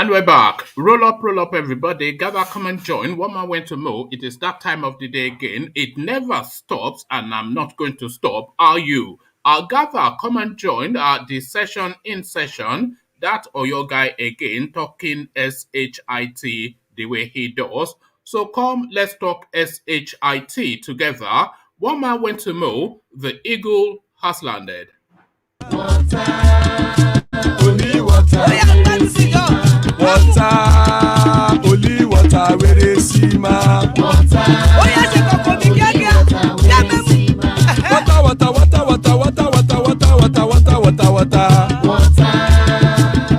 And we're back. Roll up, everybody. Gather, come and join. One man went to mow. It is that time of the day again. It never stops, and I'm not going to stop. Are you? Gather, come and join the session in session. That or your guy again talking SHIT the way he does. So come, let's talk SHIT together. One man went to mow. The eagle has landed. Only water. Water, only water, where they see ma. Water, water, water, water, water, water, water, water, water, water, water.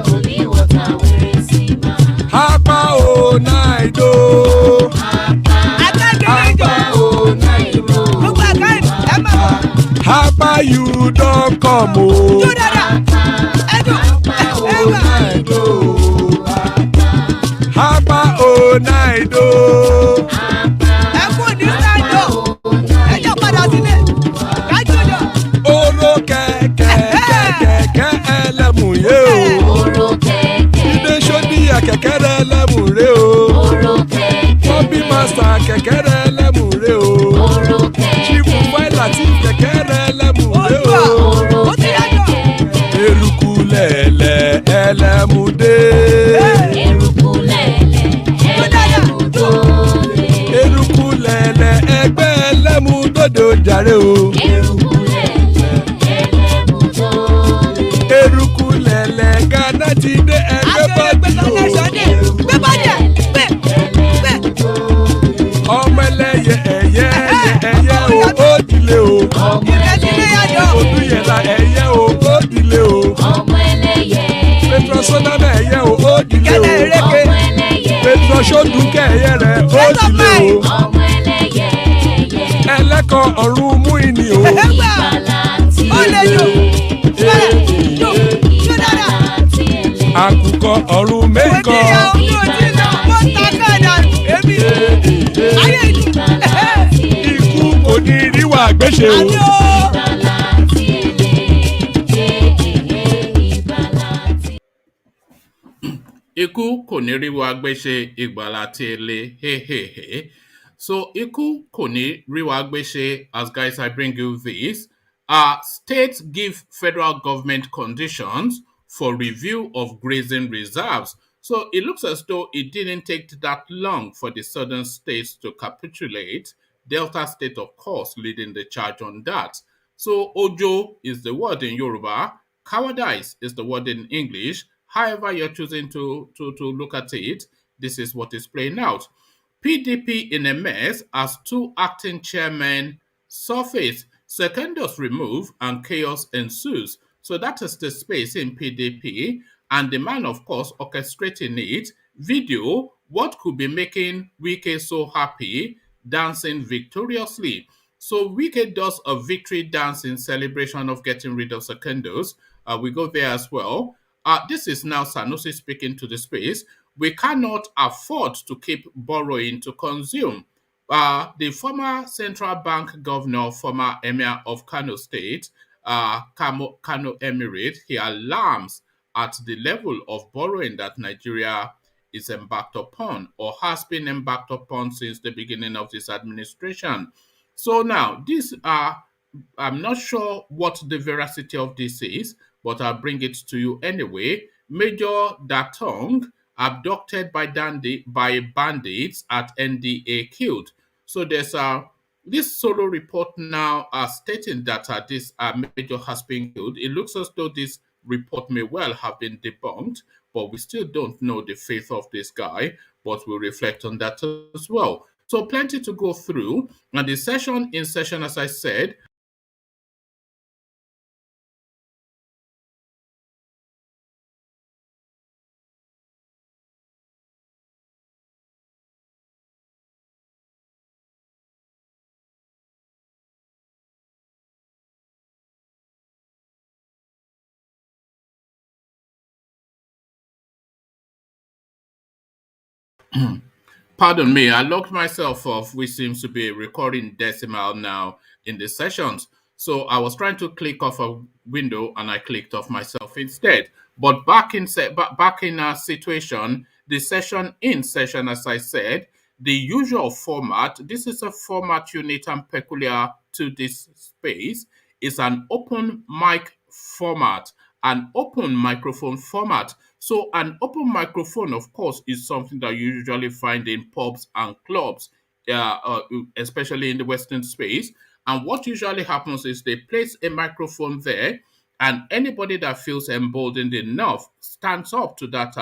Only water, where they see ma. Hapa o naido. Hapa o naido. Hapa you don't come o. Hapa o naido. Oro kẹ̀kẹ́ ẹlẹ́mù yé o. Ilé sọ́dí àkẹ́kẹ́ rẹ̀ ẹlẹ́mù rè o. Bobby master kẹ̀kẹ́ rẹ̀ ẹlẹ́mù rè o. Chifu Faila ti kẹ̀kẹ́ rẹ̀ ẹlẹ́mù rè o. Eruku lẹ̀lẹ̀ ẹlẹ́mù dé. Eruku lẹ̀lẹ̀ ẹgbẹ́ ẹlẹ́mù dòdò jàre o. Eruku lẹ̀lẹ̀ Ghana ti dé ẹgbẹ́ bọ́dì o. Ọmọ ẹlẹ́yẹ ẹyẹ o ó dilé o. Odúyẹ̀lá ẹyẹ o ó dilé o. Petrosoname ẹyẹ o ó dilé o. Petrosodunke ẹyẹ rẹ̀ ó dilé o. Ẹlẹ́kọ̀ ọ̀run mú ìní o. Àkùkọ ọ̀run mẹ́kọ̀. Ikú kò ní ríwà gbéṣe o. Ikú kò ní rí wa gbéṣe ìgbàlà tí ele hehehe. So Ikú kò ní rí wa gbéṣe, as guys I bring you this. States give federal government conditions for review of grazing reserves. So it looks as though it didn't take that long for the southern states to capitulate. Delta State, of course, leading the charge on that. So Ojo is the word in Yoruba, cowardice is the word in English. However you're choosing to look at it, this is what is playing out. PDP in a mess as two acting chairmen surface. Secondus remove and chaos ensues. So that is the space in PDP. And the man, of course, orchestrating it. Video, what could be making Wike so happy, dancing victoriously. So Wike does a victory dance in celebration of getting rid of Secondus. We go there as well. This is now Sanusi speaking to the space. We cannot afford to keep borrowing to consume. The former central bank governor, former emir of Kano State, Kano Emirate, he alarms at the level of borrowing that Nigeria is embarked upon or has been embarked upon since the beginning of this administration. So now, I'm not sure what the veracity of this is, but I'll bring it to you anyway. Major Datong abducted by bandits at NDA killed. So there's this solo report now stating that this major has been killed. It looks as though this report may well have been debunked, but we still don't know the faith of this guy, but we'll reflect on that as well. So plenty to go through. And the session in session, as I said, pardon me, I locked myself off, which seems to be a recording decimal now in the sessions. So I was trying to click off a window and I clicked off myself instead. But back in our situation, the session in session, as I said, the usual format. This is a format unique and peculiar to this space. Is an open mic format, an open microphone format. So an open microphone, of course, is something that you usually find in pubs and clubs, especially in the Western space. And what usually happens is they place a microphone there, and anybody that feels emboldened enough stands up to that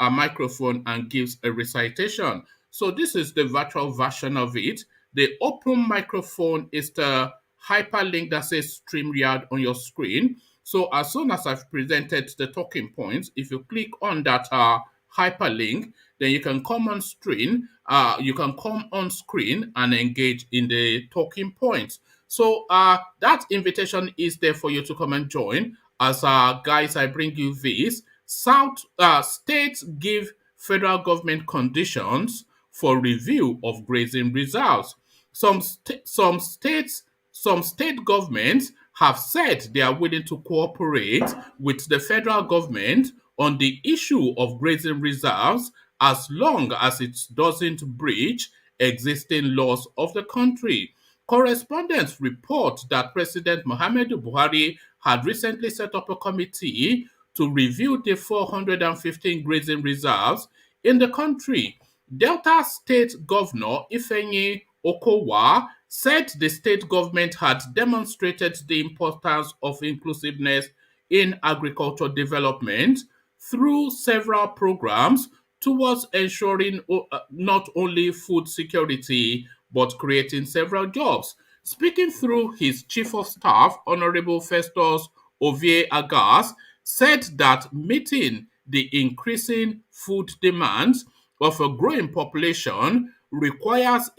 microphone and gives a recitation. So this is the virtual version of it. The open microphone is the hyperlink that says StreamYard on your screen. So as soon as I've presented the talking points, if you click on that hyperlink, then you can come on screen. You can come on screen and engage in the talking points. So that invitation is there for you to come and join. As guys, I bring you this. South states give federal government conditions for review of grazing reserves. Some state governments have said they are willing to cooperate with the federal government on the issue of grazing reserves as long as it doesn't breach existing laws of the country. Correspondents report that President Muhammadu Buhari had recently set up a committee to review the 415 grazing reserves in the country. Delta State Governor Ifeanyi Okowa said the state government had demonstrated the importance of inclusiveness in agriculture development through several programs towards ensuring not only food security but creating several jobs. Speaking through his chief of staff, Honorable Festus Ovie Agas, said that meeting the increasing food demands of a growing population requires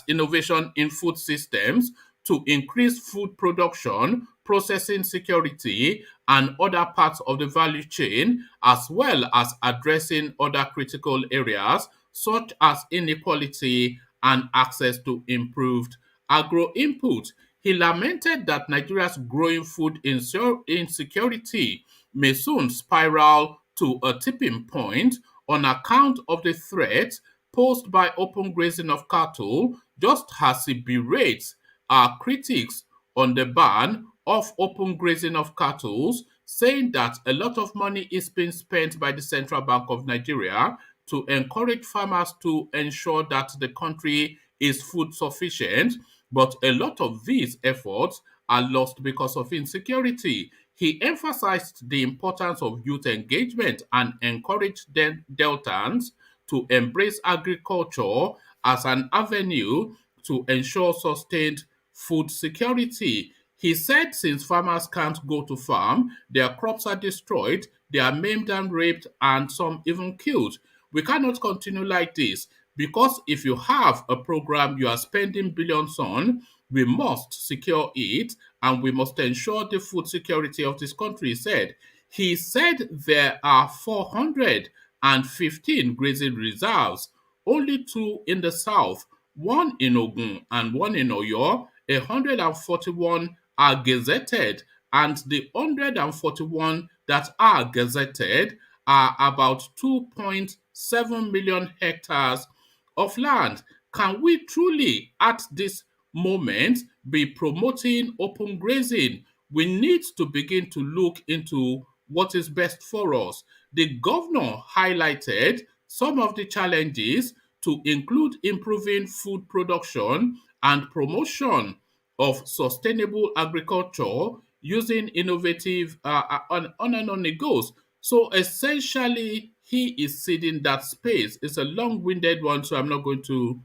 innovation in food systems to increase food production, processing security, and other parts of the value chain, as well as addressing other critical areas such as inequality and access to improved agro input. He lamented that Nigeria's growing food insecurity may soon spiral to a tipping point on account of the threat posed by open grazing of cattle, just as he berates our critics on the ban of open grazing of cattle, saying that a lot of money is being spent by the Central Bank of Nigeria to encourage farmers to ensure that the country is food sufficient, but a lot of these efforts are lost because of insecurity. He emphasized the importance of youth engagement and encouraged Deltans to embrace agriculture as an avenue to ensure sustained food security. He said since farmers can't go to farm, their crops are destroyed, they are maimed and raped, and some even killed. We cannot continue like this because if you have a program you are spending billions on, we must secure it and we must ensure the food security of this country, he said. He said there are 415 grazing reserves, only two in the south, one in Ogun and one in Oyo. 141 are gazetted, and the 141 that are gazetted are about 2.7 million hectares of land. Can we truly, at this moment, be promoting open grazing? We need to begin to look into what is best for us. The governor highlighted some of the challenges to include improving food production and promotion of sustainable agriculture using innovative on and on it goes. So essentially, he is ceding that space. It's a long-winded one, so I'm not going to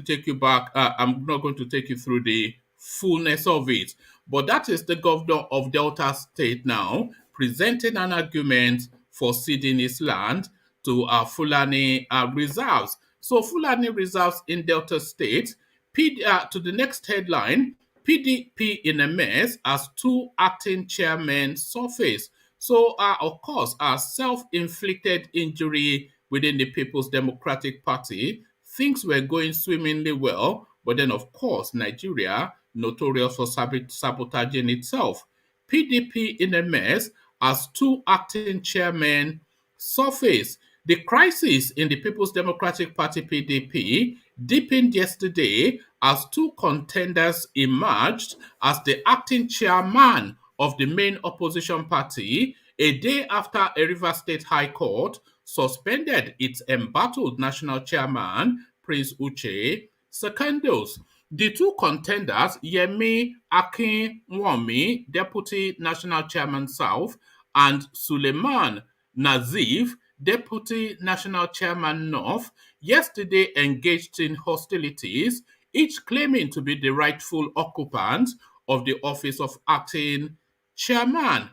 take you back. I'm not going to take you through the fullness of it. But that is the governor of Delta State now presenting an argument for ceding his land to Fulani reserves. So Fulani reserves in Delta State. To the next headline, PDP in a mess as two acting chairmen surface. So, of course, a self-inflicted injury within the People's Democratic Party. Things were going swimmingly well, but then, of course, Nigeria, notorious for sabotaging itself. PDP in a mess as two acting chairmen surface. The crisis in the People's Democratic Party PDP deepened yesterday as two contenders emerged as the acting chairman of the main opposition party a day after a Rivers State High Court suspended its embattled national chairman, Prince Uche Secondus. The two contenders, Yemi Akinwumi, Deputy National Chairman South, and Suleiman Nazif, Deputy National Chairman North, yesterday engaged in hostilities, each claiming to be the rightful occupant of the office of acting chairman.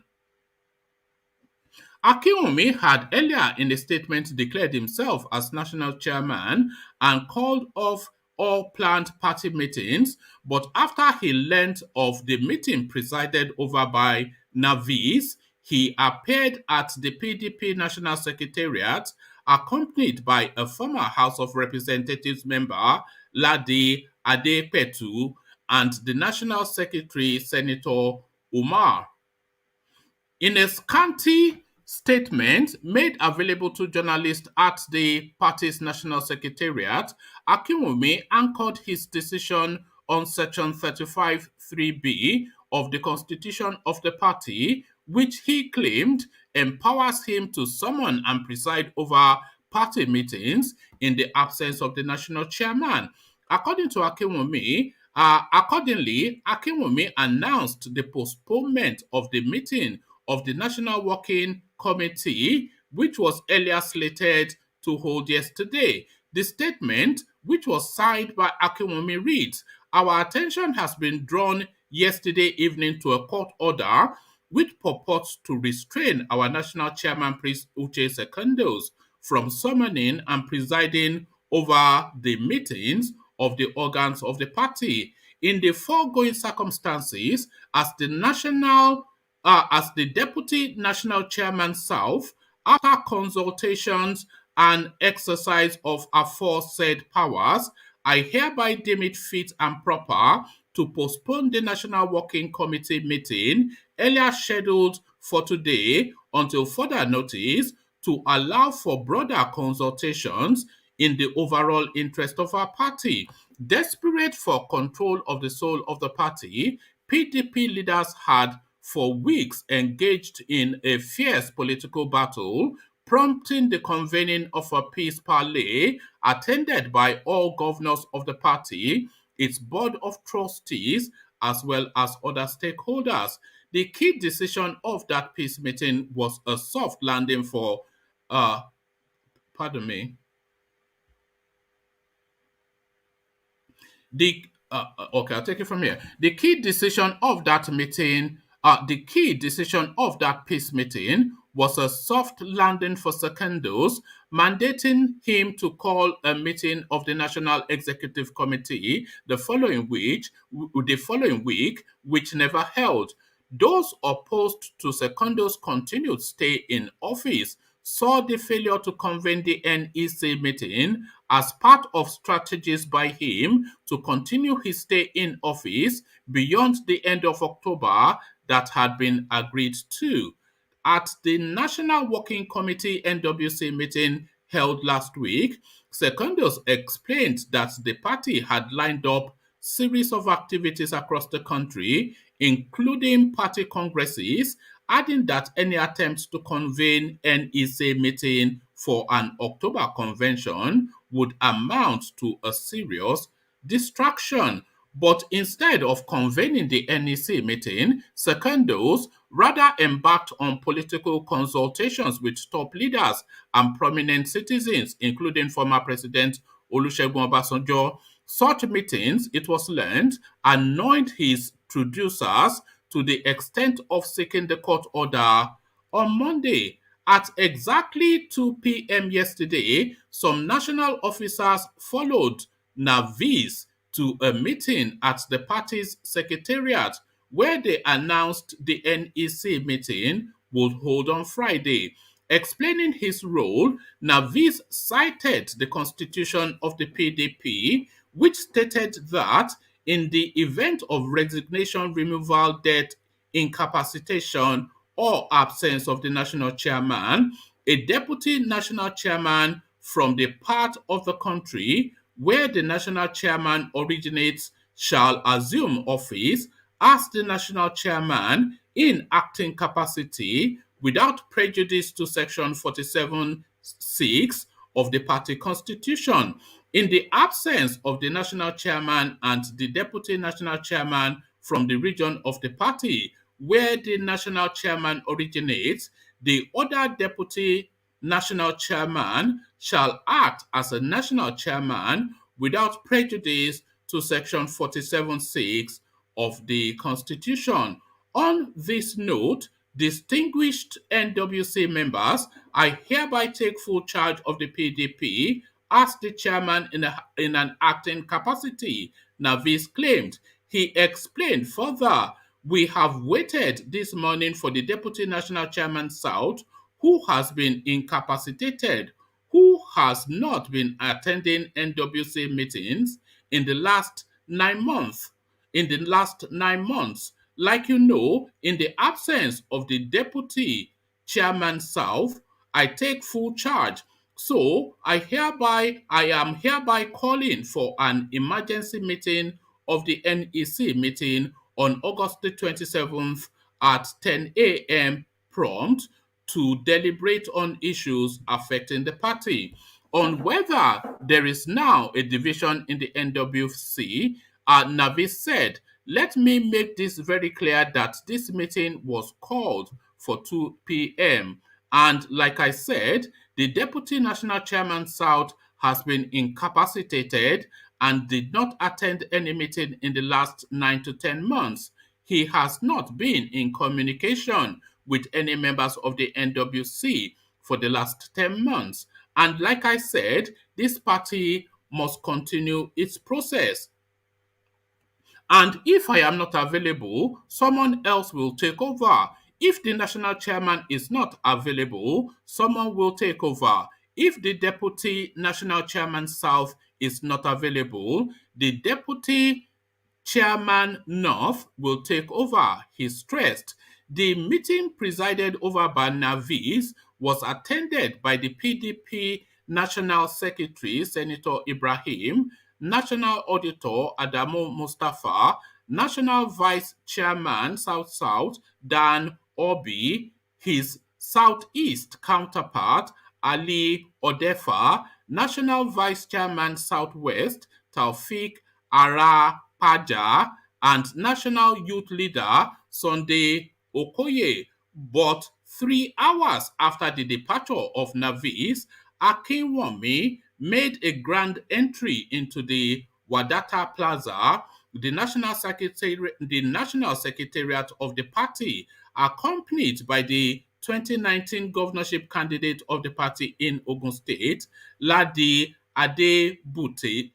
Akinwumi had earlier in a statement declared himself as national chairman and called off all planned party meetings, but after he learnt of the meeting presided over by Navis, he appeared at the PDP National Secretariat accompanied by a former House of Representatives member, Ladi Adepetu, and the National Secretary, Senator Umar. In a scanty statement made available to journalists at the party's national secretariat, Akinwumi anchored his decision on Section 35(3)(b) of the constitution of the party, which he claimed empowers him to summon and preside over party meetings in the absence of the national chairman. According to Akinwumi, accordingly, Akinwumi announced the postponement of the meeting of the National Working Committee, which was earlier slated to hold yesterday. The statement, which was signed by Akinwumi, reads, "Our attention has been drawn yesterday evening to a court order which purports to restrain our national chairman, Prince Uche Secondus, from summoning and presiding over the meetings of the organs of the party. In the foregoing circumstances, as the Deputy National Chairman South, after consultations and exercise of aforesaid powers, I hereby deem it fit and proper to postpone the National Working Committee meeting earlier scheduled for today until further notice to allow for broader consultations in the overall interest of our party. Desperate for control of the soul of the party, PDP leaders had for weeks engaged in a fierce political battle, prompting the convening of a peace parley attended by all governors of the party, its board of trustees, as well as other stakeholders. The key decision of that peace meeting was a soft landing for, pardon me, okay, I'll take it from here. The key decision of that peace meeting was a soft landing for Secondus, mandating him to call a meeting of the National Executive Committee the following week, which never held. Those opposed to Secondus' continued stay in office saw the failure to convene the NEC meeting as part of strategies by him to continue his stay in office beyond the end of October that had been agreed to. At the National Working Committee NWC meeting held last week, Secondus explained that the party had lined up series of activities across the country, including party congresses, adding that any attempts to convene NEC meeting for an October convention would amount to a serious distraction. But instead of convening the NEC meeting, Secondus rather embarked on political consultations with top leaders and prominent citizens, including former President Olusegun Obasanjo. Such meetings, it was learned, annoyed his producers to the extent of seeking the court order. On Monday, at exactly 2 p.m. yesterday, some national officers followed Navis to a meeting at the party's secretariat where they announced the NEC meeting would hold on Friday. Explaining his role, Navis cited the constitution of the PDP, which stated that in the event of resignation, removal, death, incapacitation or absence of the national chairman, a deputy national chairman from the part of the country where the national chairman originates shall assume office as the national chairman in acting capacity without prejudice to section 47(6) of the party constitution. In the absence of the national chairman and the deputy national chairman from the region of the party where the national chairman originates, the other deputy national chairman shall act as a national chairman without prejudice to section 47(6) of the Constitution. On this note, distinguished NWC members, I hereby take full charge of the PDP as the chairman in an acting capacity, Navis claimed. He explained further, we have waited this morning for the Deputy National Chairman South, who has been incapacitated, who has not been attending NWC meetings in the last 9 months. Like you know, in the absence of the Deputy Chairman South, I take full charge. So I am hereby calling for an emergency meeting of the NEC meeting on August the 27th at 10 a.m. prompt to deliberate on issues affecting the party. On whether there is now a division in the NWC, Navis said, let me make this very clear that this meeting was called for 2 p.m. And like I said, the Deputy National Chairman South has been incapacitated and did not attend any meeting in the last 9 to 10 months. He has not been in communication with any members of the NWC for the last 10 months. And like I said, this party must continue its process. And if I am not available, someone else will take over. If the national chairman is not available, someone will take over. If the deputy national chairman South is not available, the deputy Chairman North will take over, he stressed. The meeting presided over by Navis was attended by the PDP National Secretary, Senator Ibrahim, National Auditor Adamu Mustafa, National Vice Chairman South South Dan Obi, his Southeast counterpart Ali Odefa, National Vice Chairman Southwest Taufik Ara Paja, and National Youth Leader Sunday Okoye. But 3 hours after the departure of Navis, Akinwumi made a grand entry into the Wadata Plaza, the national secretariat of the party, accompanied by the 2019 governorship candidate of the party in Ogun State, Ladi Adebutu.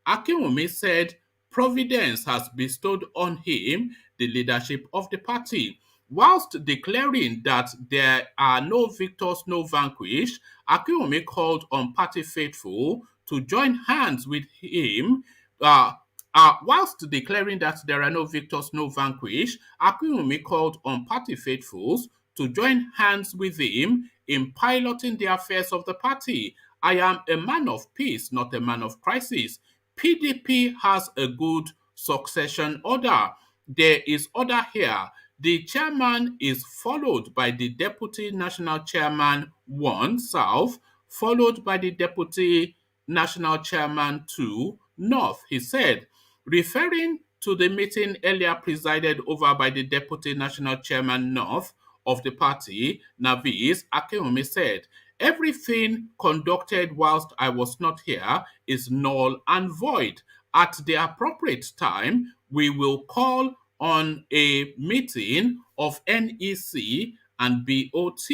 Akinwumi said Providence has bestowed on him the leadership of the party. Whilst declaring that there are no victors, no vanquished, Akinwumi called on party faithful to join hands with him. Whilst declaring that there are no victors, no vanquished, Akinwumi called on party faithfuls to join hands with him in piloting the affairs of the party. I am a man of peace, not a man of crisis. PDP has a good succession order. There is order here. The chairman is followed by the deputy national chairman 1 South, followed by the deputy national chairman 2 North, he said. Referring to the meeting earlier presided over by the deputy national chairman North of the party, Navis, Akinwumi said, everything conducted whilst I was not here is null and void. At the appropriate time, we will call on a meeting of NEC and BOT.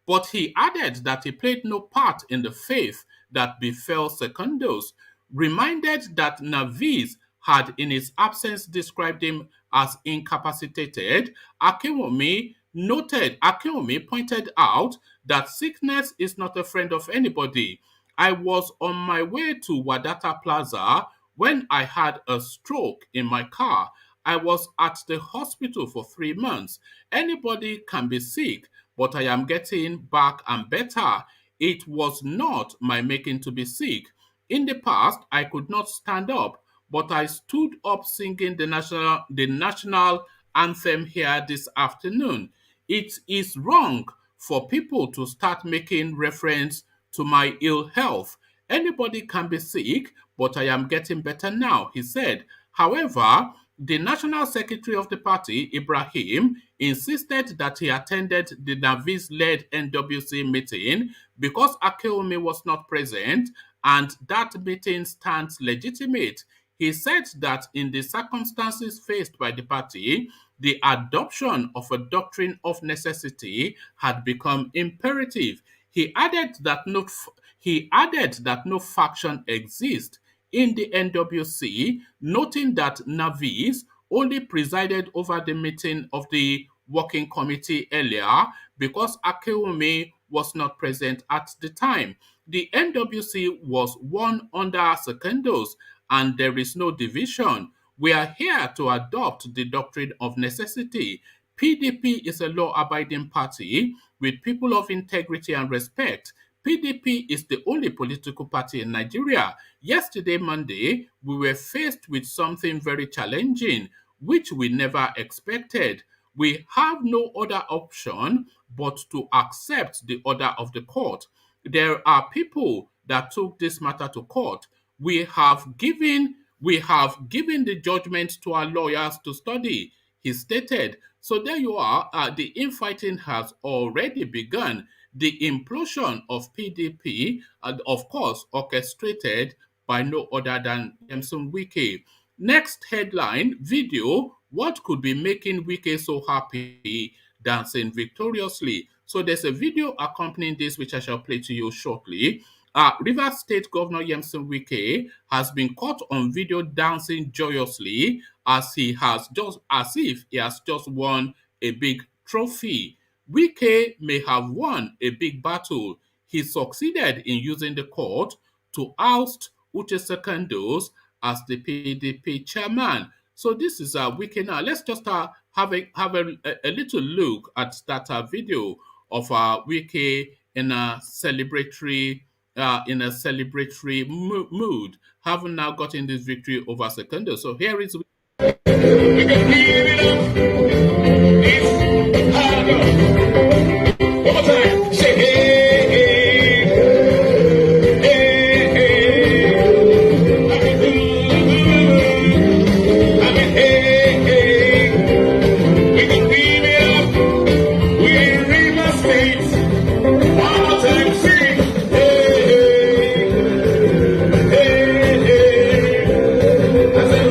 But he added that he played no part in the fate that befell Secondus, reminded that Navis had in his absence described him as incapacitated. Akinwumi pointed out that sickness is not a friend of anybody. I was on my way to Wadata Plaza when I had a stroke in my car. I was at the hospital for 3 months. Anybody can be sick, but I am getting back and better. It was not my making to be sick. In the past, I could not stand up, but I stood up singing the national anthem here this afternoon. It is wrong for people to start making reference to my ill health. Anybody can be sick, but I am getting better now, he said. However, the national secretary of the party, Ibrahim, insisted that he attended the Navis-led NWC meeting because Akeumi was not present, and that meeting stands legitimate. He said that in the circumstances faced by the party, the adoption of a doctrine of necessity had become imperative. He added that no faction exists in the NWC, noting that Navis only presided over the meeting of the working committee earlier because Akewumi was not present at the time. The NWC was one under Secondus, and there is no division. We are here to adopt the doctrine of necessity. PDP is a law-abiding party with people of integrity and respect. PDP is the only political party in Nigeria. Yesterday, Monday, we were faced with something very challenging, which we never expected. We have no other option but to accept the order of the court. There are people that took this matter to court. We have given the judgment to our lawyers to study, he stated. So there you are. The infighting has already begun. The implosion of PDP, and of course, orchestrated by no other than Emson Wike. Next headline video: what could be making Wike so happy dancing victoriously? So there's a video accompanying this, which I shall play to you shortly. Rivers State Governor Yemson Wike has been caught on video dancing joyously as if he has just won a big trophy. Wike may have won a big battle. He succeeded in using the court to oust Uche Secondus as the PDP chairman. So this is Wike now. Let's just have a little look at that video of Wike in a celebratory mood, having now gotten this victory over Secondus. So here is. We can hear it up. It's harder. One more time. Say hey, hey, hey, hey. I mean, hey, hey. We can leave it up. We River States. One more time. Sing. Hey, hey, hey. I said,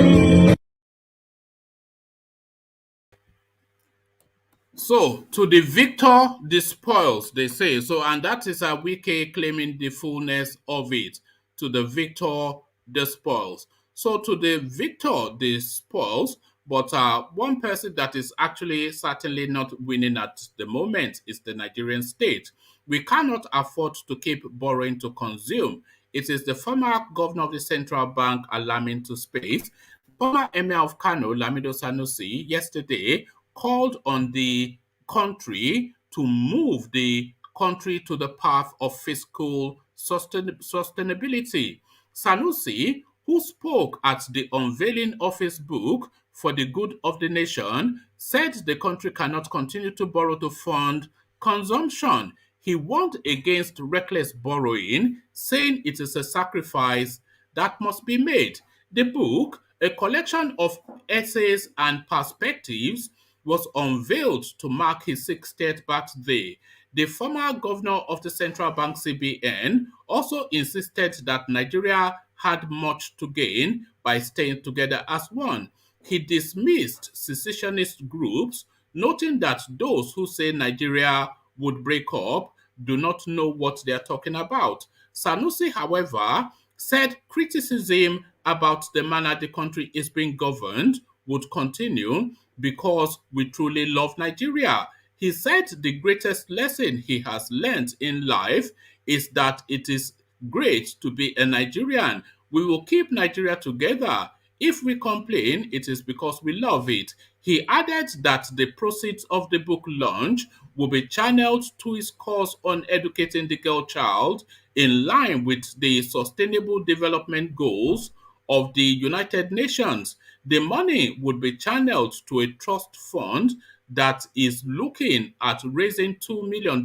so, to the victor, the spoils, they say. So, and that is a Wike claiming the fullness of it. To the victor, the spoils. So, to the victor, the spoils. But one person that is actually certainly not winning at the moment is the Nigerian state. We cannot afford to keep borrowing to consume. It is the former governor of the central bank alarming to space. Former Emir of Kano, LAMIDO Sanusi, yesterday called on the country to move the country to the path of fiscal sustainability. Sanusi, who spoke at the unveiling of his book For the Good of the Nation, said the country cannot continue to borrow to fund consumption. He warned against reckless borrowing, saying it is a sacrifice that must be made. The book, a collection of essays and perspectives, was unveiled to mark his 60th birthday. The former governor of the central bank CBN also insisted that Nigeria had much to gain by staying together as one. He dismissed secessionist groups, noting that those who say Nigeria would break up do not know what they are talking about. Sanusi, however, said criticism about the manner the country is being governed would continue because we truly love Nigeria. He said the greatest lesson he has learned in life is that it is great to be a Nigerian. We will keep Nigeria together If we complain, it is because we love it. He added that the proceeds of the book launch will be channeled to his cause on educating the girl child in line with the Sustainable Development Goals of the United Nations. The money would be channeled to a trust fund that is looking at raising $2 million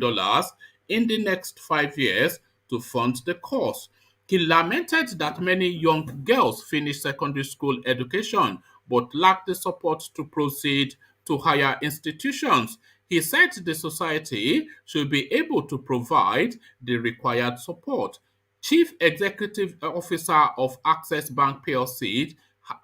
in the next 5 years to fund the cause. He lamented that many young girls finish secondary school education but lack the support to proceed to higher institutions. He said the society should be able to provide the required support. Chief Executive Officer of Access Bank PLC,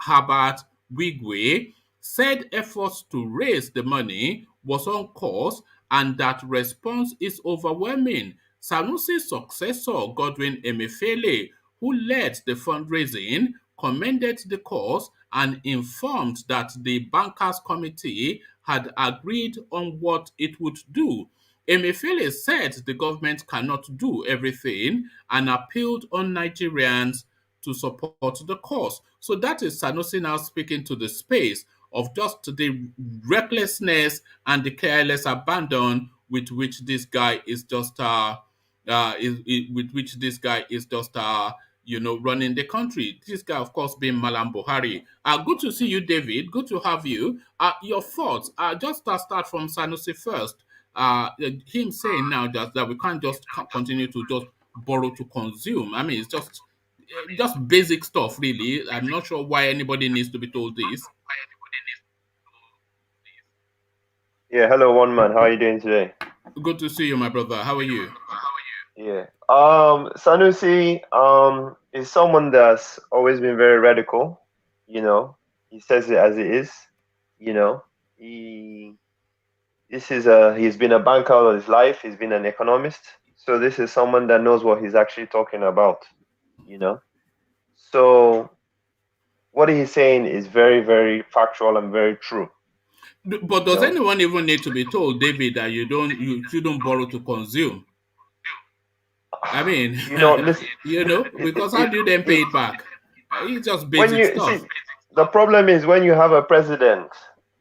Herbert Wigwe, said efforts to raise the money was on course and that response is overwhelming. Sanusi's successor, Godwin Emefiele, who led the fundraising, commended the cause and informed that the bankers committee had agreed on what it would do. Emefiele said the government cannot do everything and appealed on Nigerians to support the cause. So that is Sanusi now speaking to the space of just the recklessness and the careless abandon with which this guy is just with which this guy is just running the country. This guy, of course, being Malam Buhari. Good to see you, David. Good to have you. Your thoughts. Just start from Sanusi first. Him saying now that we can't just continue to just borrow to consume. I mean, it's just basic stuff, really. I'm not sure why anybody needs to be told this. Yeah, hello, one man. How are you doing today? Good to see you, my brother. How are you? Yeah. Sanusi is someone that's always been very radical. You know, he says it as it is. You know, he's been a banker all his life. He's been an economist. So this is someone that knows what he's actually talking about. You know, so what he's saying is very, very factual and very true. But does anyone even need to be told, David, that you shouldn't borrow to consume? I mean, listen, because how do you then pay it back? It's just basic stuff. See, the problem is when you have a president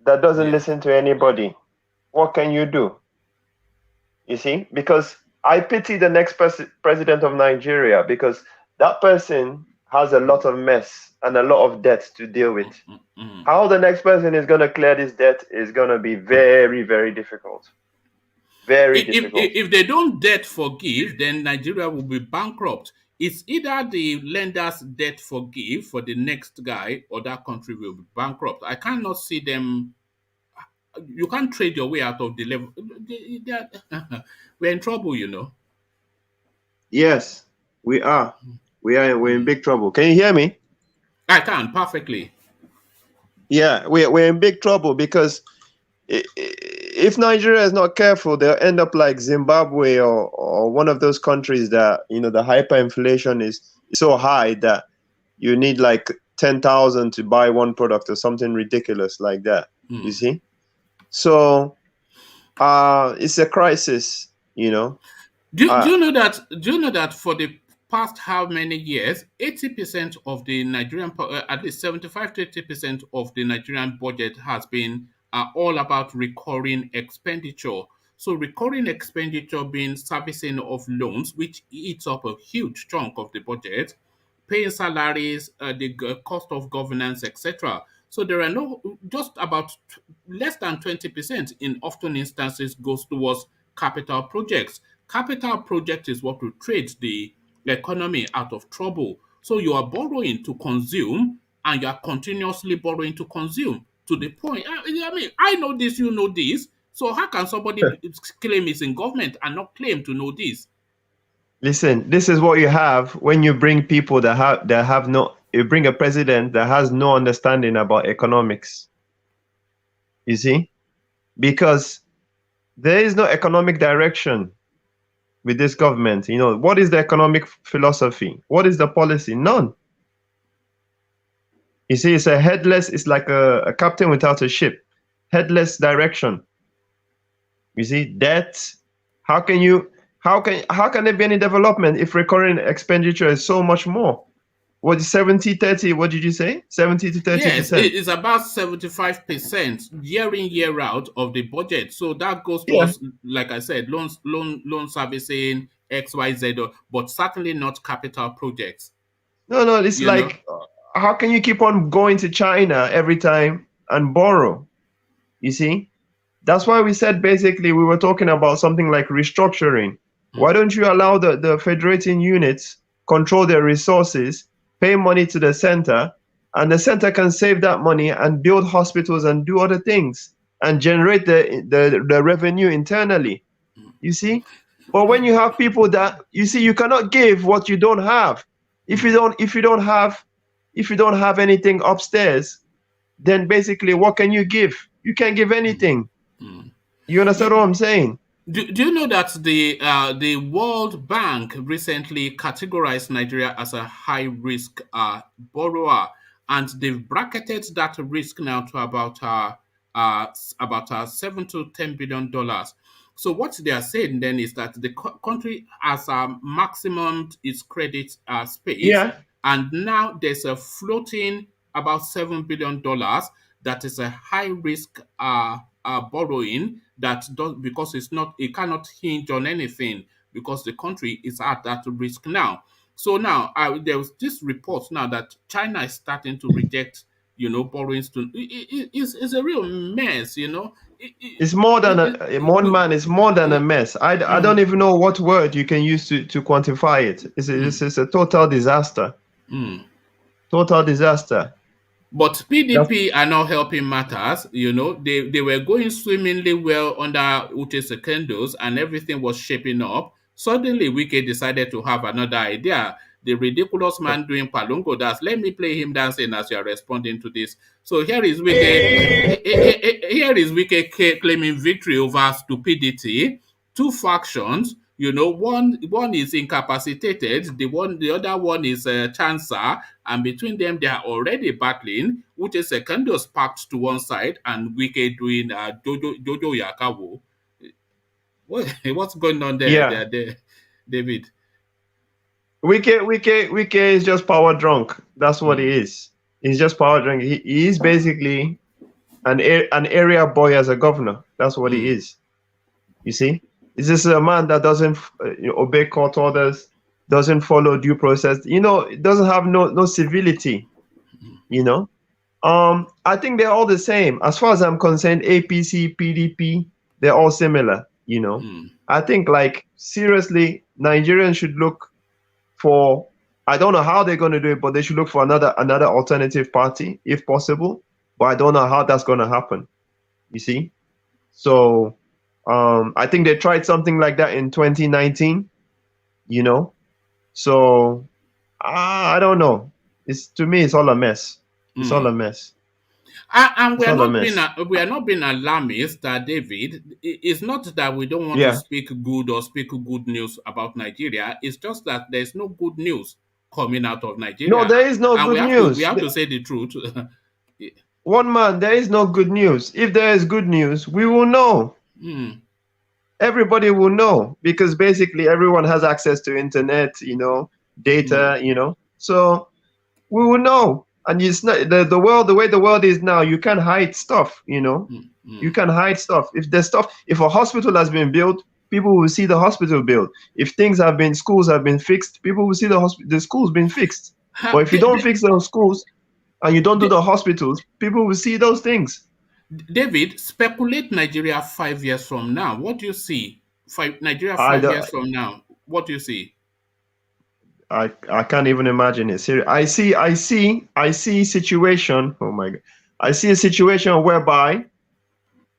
that doesn't listen to anybody, what can you do? You see, because I pity the next president of Nigeria, because that person has a lot of mess and a lot of debt to deal with. Mm-hmm. How the next person is going to clear this debt is going to be very, very difficult. Very difficult. If they don't debt forgive, then Nigeria will be bankrupt. It's either the lenders debt forgive for the next guy or that country will be bankrupt. I cannot see them. You can't trade your way out of the level. We're in trouble, Yes, we are. We're in big trouble. Can you hear me? I can perfectly. Yeah, we're in big trouble because if Nigeria is not careful, they'll end up like Zimbabwe or one of those countries that the hyperinflation is so high that you need like 10,000 to buy one product or something ridiculous like that. You see, so it's a crisis. Do you know that? Do you know that for the past how many years, 80% of the Nigerian, at least 75 to 80% of the Nigerian budget has been all about recurring expenditure. So recurring expenditure being servicing of loans, which eats up a huge chunk of the budget, paying salaries, the cost of governance, etc. So there are just about less than 20% in often instances goes towards capital projects. Capital project is what will trade the economy out of trouble. So you are borrowing to consume and you are continuously borrowing to consume to the point. I mean, I know this, you know this. So how can somebody claim he's in government and not claim to know this? Listen, this is what you have when you bring people you bring a president that has no understanding about economics. You see? Because there is no economic direction with this government. What is the economic philosophy? What is the policy? None. You see, it's like a captain without a ship. Headless direction. You see, debt. How can there be any development if recurring expenditure is so much more? what 70-30? What did you say? 70 to 30 Yes, percent. it is about 75% year in, year out of the budget. So that goes Yeah. towards, like I said, loan servicing, XYZ, but certainly not capital projects. No, no, it's You know? like, how can you keep on going to China every time and borrow? You see? That's why we said basically we were talking about something like restructuring. Why don't you allow the federating units control their resources, pay money to the center, and the center can save that money and build hospitals and do other things and generate the revenue internally. You see? But when you have people that you see, you cannot give what you don't have. If you don't have anything upstairs, then basically what can you give? You can't give anything. You understand what I'm saying? Do you know that the World Bank recently categorized Nigeria as a high risk borrower, and they've bracketed that risk now to about 7 to 10 billion dollars. So what they are saying then is that the country has maximum its credit space, Yeah. and now there's a floating about $7 billion that is a high risk borrowing that does, because it cannot hinge on anything, because the country is at that risk now. So now there was this report now that China is starting to reject borrowings to it's a real mess. It's more than It- one man. It's more than a it- mess. I don't mm, even know what word you can use to quantify it. It's a total disaster. mm. Total disaster. But That's, PDP are not helping matters. They were going swimmingly well under Secondus, and everything was shaping up. Suddenly, Wike decided to have another idea. The ridiculous man doing Palungo dance. Let me play him dancing as you are responding to this. So here is Wike claiming victory over stupidity. Two factions. One is incapacitated. The other one is a chancer, and between them they are already battling, which is Secondus packed to one side and Wike doing Jojo Yakawo. What's going on yeah. there, David? Wike is just power drunk. That's what he Mm, is. He's just power drunk. He is basically an area boy as a governor. That's what he mm, is. You see, this is a man that doesn't obey court orders, doesn't follow due process. It doesn't have no civility. You know, I think they're all the same as far as I'm concerned. APC, PDP, they're all similar. mm. I think like seriously, Nigerians should look for. I don't know how they're going to do it, but they should look for another alternative party if possible. But I don't know how that's going to happen. You see, so I think they tried something like that in 2019. You know, so I don't know. To me, it's all a mess. It's all a mess. And It's all a mess. we are not being alarmist, David. It's not that we don't want to Yeah. speak good or speak good news about Nigeria. It's just that there's no good news coming out of No, Nigeria, there is no and we good have to we news. have to say the truth. One man, there is no good news. If there is good news, we will know. Mm, Everybody will know because basically everyone has access to internet, mm, data, So we will know. And it's not the world, the way the world is now, you can't hide stuff. mm, You mm. can hide stuff. If a hospital has been built, people will see the hospital built. If schools have been fixed, people will see the schools been fixed. But if you don't fix those schools and you don't do the hospitals, people will see those things. David, speculate Nigeria 5 years from now. What do you see? Nigeria I, 5 years don't- from now. What do you see? I can't even imagine it. I see situation. Oh my God. I see a situation whereby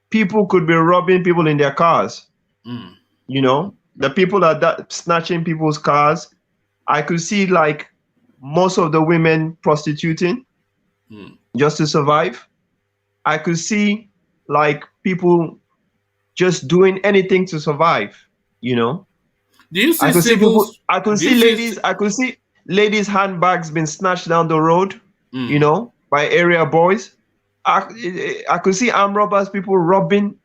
people could be robbing people in their cars. Mm, The people are snatching people's cars. I could see like most of the women prostituting mm. just to survive. I could see like people just doing anything to survive, you know. Do you I see could see people civils? I could Do you see see? ladies handbags being snatched down the road, Mm. by area boys. I could see armed robbers, people robbing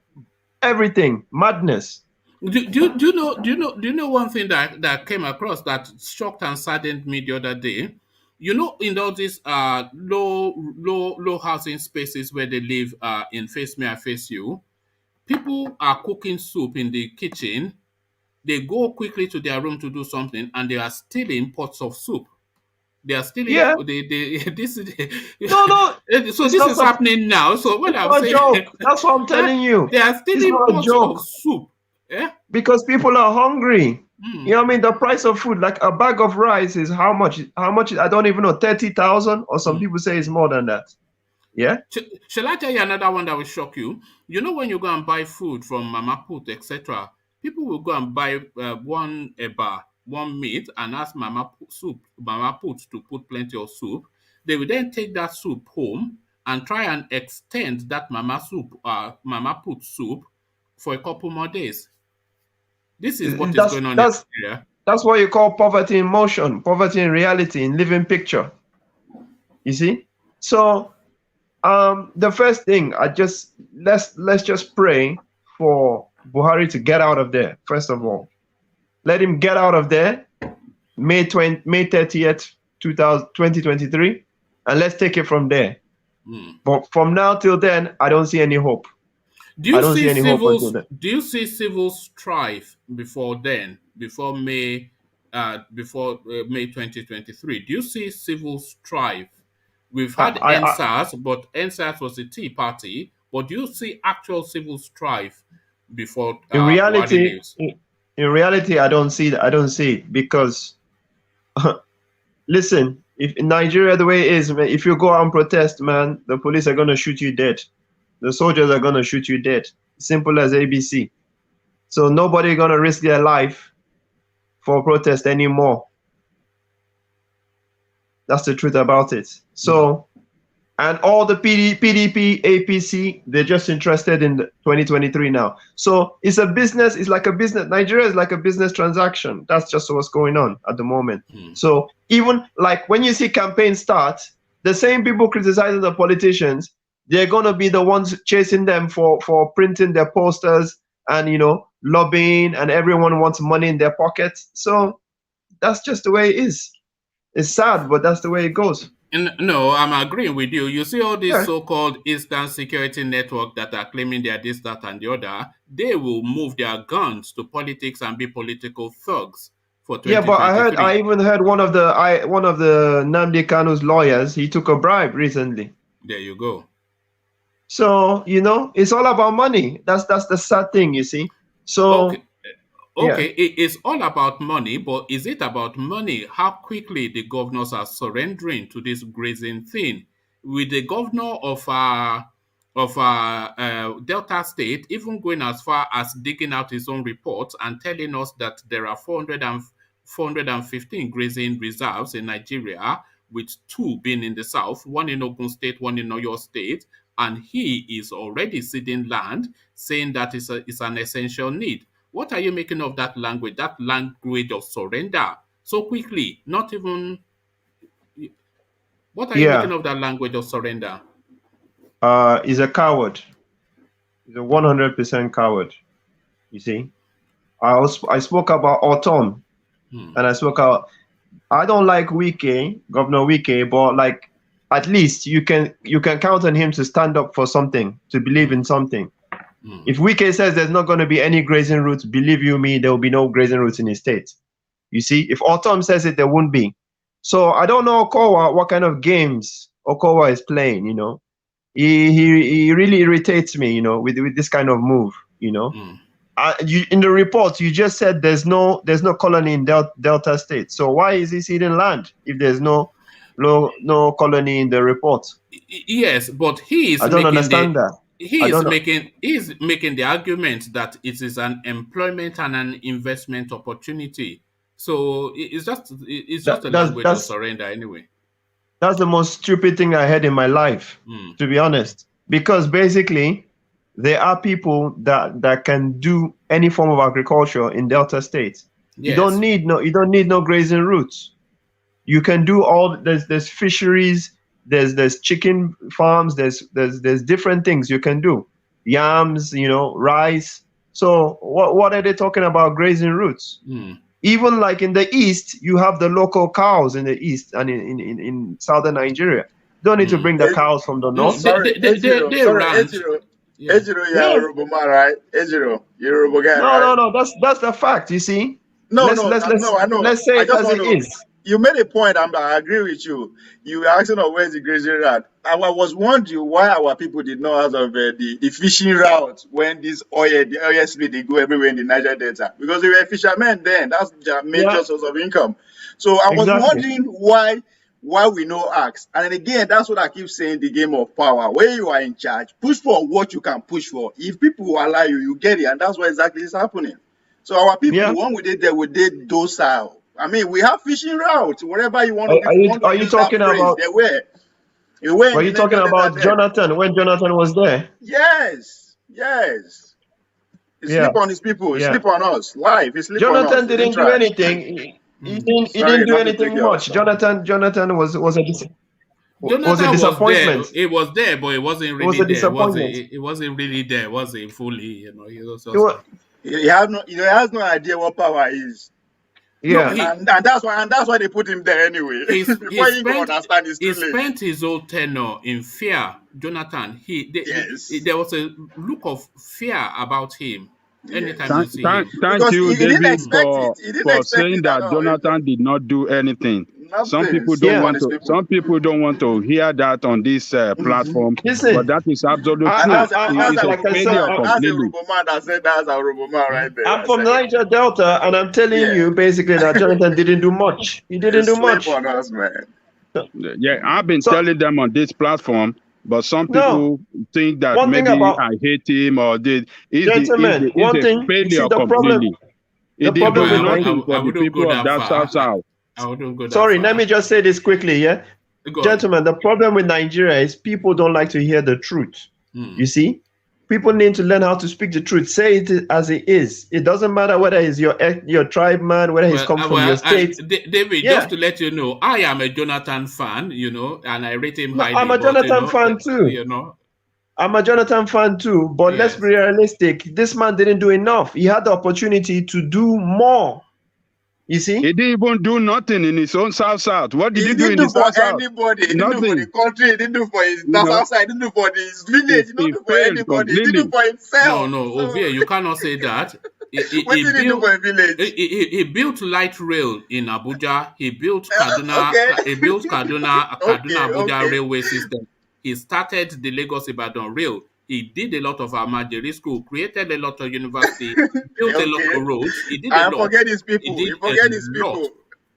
everything, madness. Do you know one thing that came across that shocked and saddened me the other day? You know, in all these low housing spaces where they live in Face Me, I Face You, people are cooking soup in the kitchen. They go quickly to their room to do something, and they are stealing pots of soup. They are stealing. Yeah. They this is No, no, so it's this not is happening now. So when it's I'm not a saying joke. That's what I'm telling you. they are It's stealing not a pots of joke soup. Yeah. because people are hungry. Hmm. You know what I mean? The price of food, like a bag of rice is how much? How much? I don't even know, 30,000, or some Hmm. people say it's more than that. Yeah. Shall I tell you another one that will shock you? You know, when you go and buy food from Mama Put, etc., people will go and buy one eba, one meat, and ask Mama Put to put plenty of soup. They will then take that soup home and try and extend that Mama Put soup for a couple more days. This is what is That's going on in that's Nigeria. that's what you call poverty in motion, poverty in reality, in living picture. You see? So the first thing, let's just pray for Buhari to get out of there. First of all, let him get out of there. May 30th, 2023, and let's take it from there. But from now till then, I don't see any hope. Do I you don't see see any hope civil until then. do you see civil strife before then, before May 2023? Do you see civil strife? We've had I NSAS, but NSAS was a Tea Party. But do you see actual civil strife before in Buhari reality, leaves? in reality, I don't see that. I don't see it because listen, if in Nigeria the way it is, man, if you go out and protest, man, the police are gonna shoot you dead. The soldiers are gonna shoot you dead. Simple as ABC. So nobody gonna risk their life for protest anymore. That's the truth about it. So, and all the PDP, APC, they're just interested in 2023 now. So it's a business. It's like a business. Nigeria is like a business transaction. That's just what's going on at the moment. So even like when you see campaigns start, the same people criticizing the politicians, they're gonna be the ones chasing them for printing their posters and lobbying, and everyone wants money in their pockets. So that's just the way it is. It's sad, but that's the way it goes. No, I'm agreeing with you. You see all these Yeah. so-called Eastern Security Network that are claiming they are this, that, and the other. They will move their guns to politics and be political thugs for Yeah, but I 2023. even heard one of the Nnamdi Kanu's lawyers, he took a bribe recently. There you go. So, it's all about money. That's the sad thing, you see. So, Okay, yeah. it's all about money, but is it about money? How quickly the governors are surrendering to this grazing thing? With the governor of Delta State even going as far as digging out his own reports and telling us that there are 415 grazing reserves in Nigeria, with 2 being in the south, 1 in Ogun State, 1 in Oyo State, and he is already ceding land, saying that it's an essential need. What are you making of that language of surrender so quickly? Not even. What are you making Yeah. of that language of surrender? He's a coward. He's a 100% coward, you see. I spoke about autumn, and I don't like Wike, Governor Wike, but like at least you can count on him to stand up for something, to believe in something. If Wike says there's not going to be any grazing routes, believe you me, there will be no grazing routes in his state. You see, if Autumn says it, there won't be. So I don't know Okowa, what kind of games Okowa is playing. He really irritates me. With this kind of move. In the report you just said there's no colony in Delta State. So why is he ceding land if there's no colony in the report? Yes, but he is I don't making understand that. he I is don't know. making the argument that it is an employment and an investment opportunity. So it's just a language of surrender anyway. That's the most stupid thing I heard in my life, to be honest. Because basically, there are people that can do any form of agriculture in Delta State. Yes. You don't need no grazing routes. You can do there's fisheries, there's chicken farms, there's different things you can do. Yams, rice. So what are they talking about grazing routes? Even like in the East, you have the local cows in the East and in southern Nigeria. Don't need to bring the cows from the No, north. Sorry, they sorry, ranch. Yeah. Ejiro, you're Yeah. a Yoruba man, right? Ejiro, you're a Yoruba guy, right? No. That's the fact. You see. No, Let's I know. let's say I it just as want it to. is. You made a point, and I agree with you. You were asking of where's the grazing route. I was wondering why our people did not out of the fishing route when the oil spill they go everywhere in the Niger Delta because they were fishermen then. That's their major Yeah. source of income. So I was Exactly. wondering why we no ask. And then again, that's what I keep saying: the game of power. Where you are in charge, push for what you can push for. If people will allow you, you get it, and that's what exactly is happening. So our people, Yeah. when we did there, we did docile. I mean, we have fishing routes, wherever you want to, if you want to Are you use that talking phrase, about? they were. You were in Were the you talking Niger Delta about then. Jonathan when Jonathan was there? Yes. He Yeah. sleep on his people, he Yeah. sleep on us. Live, he sleep on us. Jonathan He didn't didn't do try. anything. He Sorry, didn't do not to take anything your much. Jonathan was a Jonathan was there. disappointment. It was there, but it wasn't It was really a there. disappointment. It wasn't really there. Was it fully? He was It just. was, He has no idea what power is. No, yeah. And that's why they put him there anyway. Before he can understand, it's he too late. spent his whole tenure in fear. Jonathan, Yes. there was a look of fear about him anytime Yes. you see him. Thank Because you, he didn't David, expect for it. He didn't expect saying it at that all. Jonathan did not do anything. Some Nothing. people Sleep don't Yeah. on want his to. people. Some people don't want to hear that on this platform, but Listen, that is absolute I- truth. I- It I- is a like I said, failure I'm- that's a completely. Robo man that said that's a Robo man right there. I'm I from said, Niger Delta, and I'm telling Yeah. you basically that Jonathan didn't do much. He didn't do sleep much. on us, man. Yeah, I've been So telling them on this platform, but some no. people think that One thing maybe about I hate him or did. gentlemen, one It's a thing you see failure the problem. completely. The He did problem do with nothing for I the wouldn't go people of that that far. South. I wouldn't go that Sorry, far. let me just say this quickly. Yeah, Go on. gentlemen, the problem with Nigeria is people don't like to hear the truth. You see, people need to learn how to speak the truth. Say it as it is. It doesn't matter whether he's your tribe man, whether he's come from your state. David, Yeah. just to let you know, I am a Jonathan fan, and I rate him No, highly. I'm a Jonathan fan too. I'm a Jonathan fan too, but let's Yes. be realistic. This man didn't do enough. He had the opportunity to do more. You see? He didn't even do nothing in his own South. What did he do in didn't do his for South? anybody. He didn't do for the Nothing. country. He didn't do for his You know, outside. He didn't do for his village. He didn't do for failed anybody. He did completely. it for himself. No, Ovie, you cannot say that. What did he do for a village? He built light rail in Abuja. He built Kaduna. Okay. He built Kaduna Abuja okay. railway system. He started the Lagos Ibadan rail. He did a lot of Amajiri school, created a lot of university, built a lot of roads. He did a lot. Forget his people. He He did forget a his lot. people.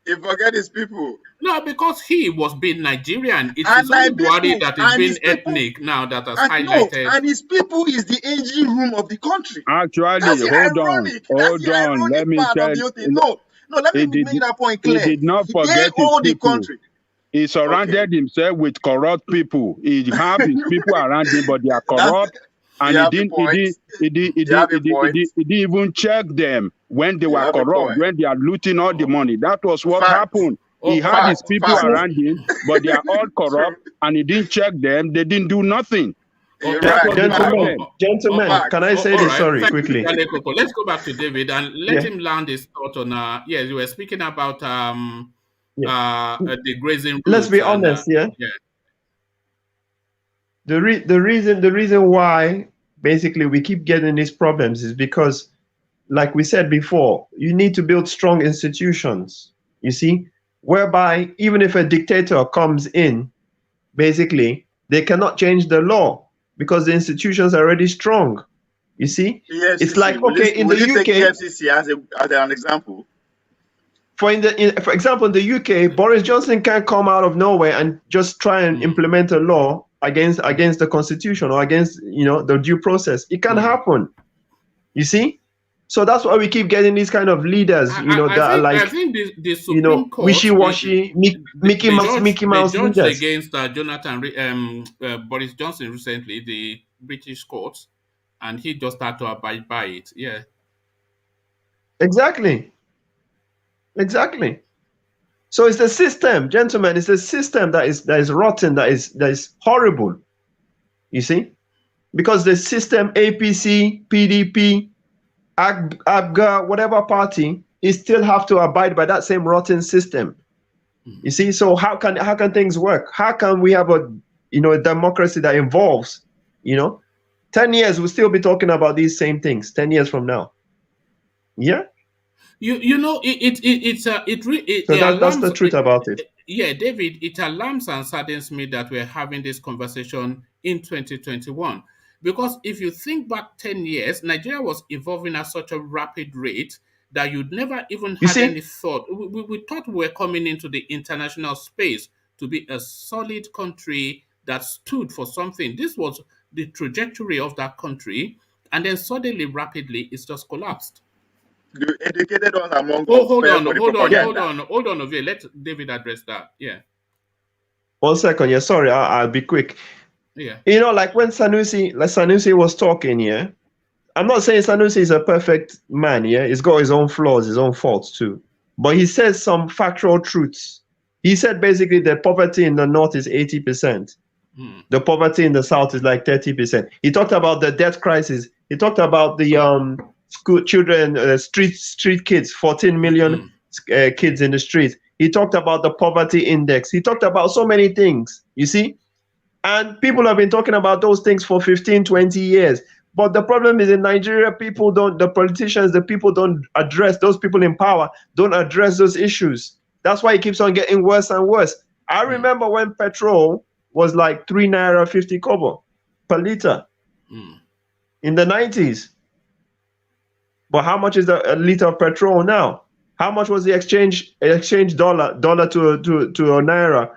He forget his people. No, because he was being Nigerian. It And is only my Buhari people, that is and being his people- ethnic now that has And highlighted. and his people is the engine room of the country. Actually, That's the hold on. ironic. That's the ironic Let me part tell of the whole thing. you. No, let me He did- make that point he clear. did not forget They his own the people. country. He surrounded himself with corrupt people. He have his people around him, but they are corrupt. And You he have the didn't point. You have the point. he didn't even check them when they You were have the corrupt, point. when they are looting all the money. That was what Fact. happened. He Oh, had his people fact. around him, but they are all corrupt, and he didn't check them. They didn't do nothing. You're That right. was the Gentlemen, problem. gentlemen, can I say all this? right. Sorry, Thank you, quickly. Dale Koko. Let's go back to David and let Yeah. him land his thought on. Yes, you were speaking about the grazing. Let's be routes and, honest, yeah. yeah. The reason why basically we keep getting these problems is because, like we said before, you need to build strong institutions. You see, whereby even if a dictator comes in, basically they cannot change the law because the institutions are already strong. You see, EFCC, it's like, okay, in the will you take UK, EFCC as an example? for example, in the UK, Boris Johnson can't come out of nowhere and just try and implement a law against the constitution or against the due process. It can't happen. You see, so that's why we keep getting these kind of leaders, I think the Supreme Court, wishy-washy, Mickey Mouse the judge leaders. against Boris Johnson recently, the British courts, and he just had to abide by it. Yeah. Exactly. So it's the system, gentlemen. It's the system that is rotten, that is horrible. You see, because the system, APC, PDP, ABGA, whatever party, he still have to abide by that same rotten system. You see, so how can things work? How can we have a a democracy that evolves? 10 years we'll still be talking about these same things. 10 years from now, yeah. It So that's alarms. the truth about it. Yeah, David, it alarms and saddens me that we're having this conversation in 2021. Because if you think back 10 years, Nigeria was evolving at such a rapid rate that you'd never even You had see, any thought. We thought we were coming into the international space to be a solid country that stood for something. This was the trajectory of that country. And then suddenly, rapidly, it's just collapsed. The educated ones among Oh, us fell for the propaganda. hold on, Ovie. Let David address that. Yeah. 1 second. Yeah, sorry, I'll be quick. Yeah. Like when Sanusi was talking, yeah. I'm not saying Sanusi is a perfect man, yeah. He's got his own flaws, his own faults too. But he says some factual truths. He said basically that poverty in the north is 80%. The poverty in the south is like 30%. He talked about the debt crisis. He talked about the school children, street kids, 14 million kids in the streets. He talked about the poverty index. He talked about so many things, you see? And people have been talking about those things for 15, 20 years. But the problem is in Nigeria, the politicians, the people don't address, those people in power don't address those issues. That's why it keeps on getting worse and worse. I remember when petrol was like 3 naira 50 kobo per liter in the 90s. But how much is a liter of petrol now? How much was the exchange dollar to a naira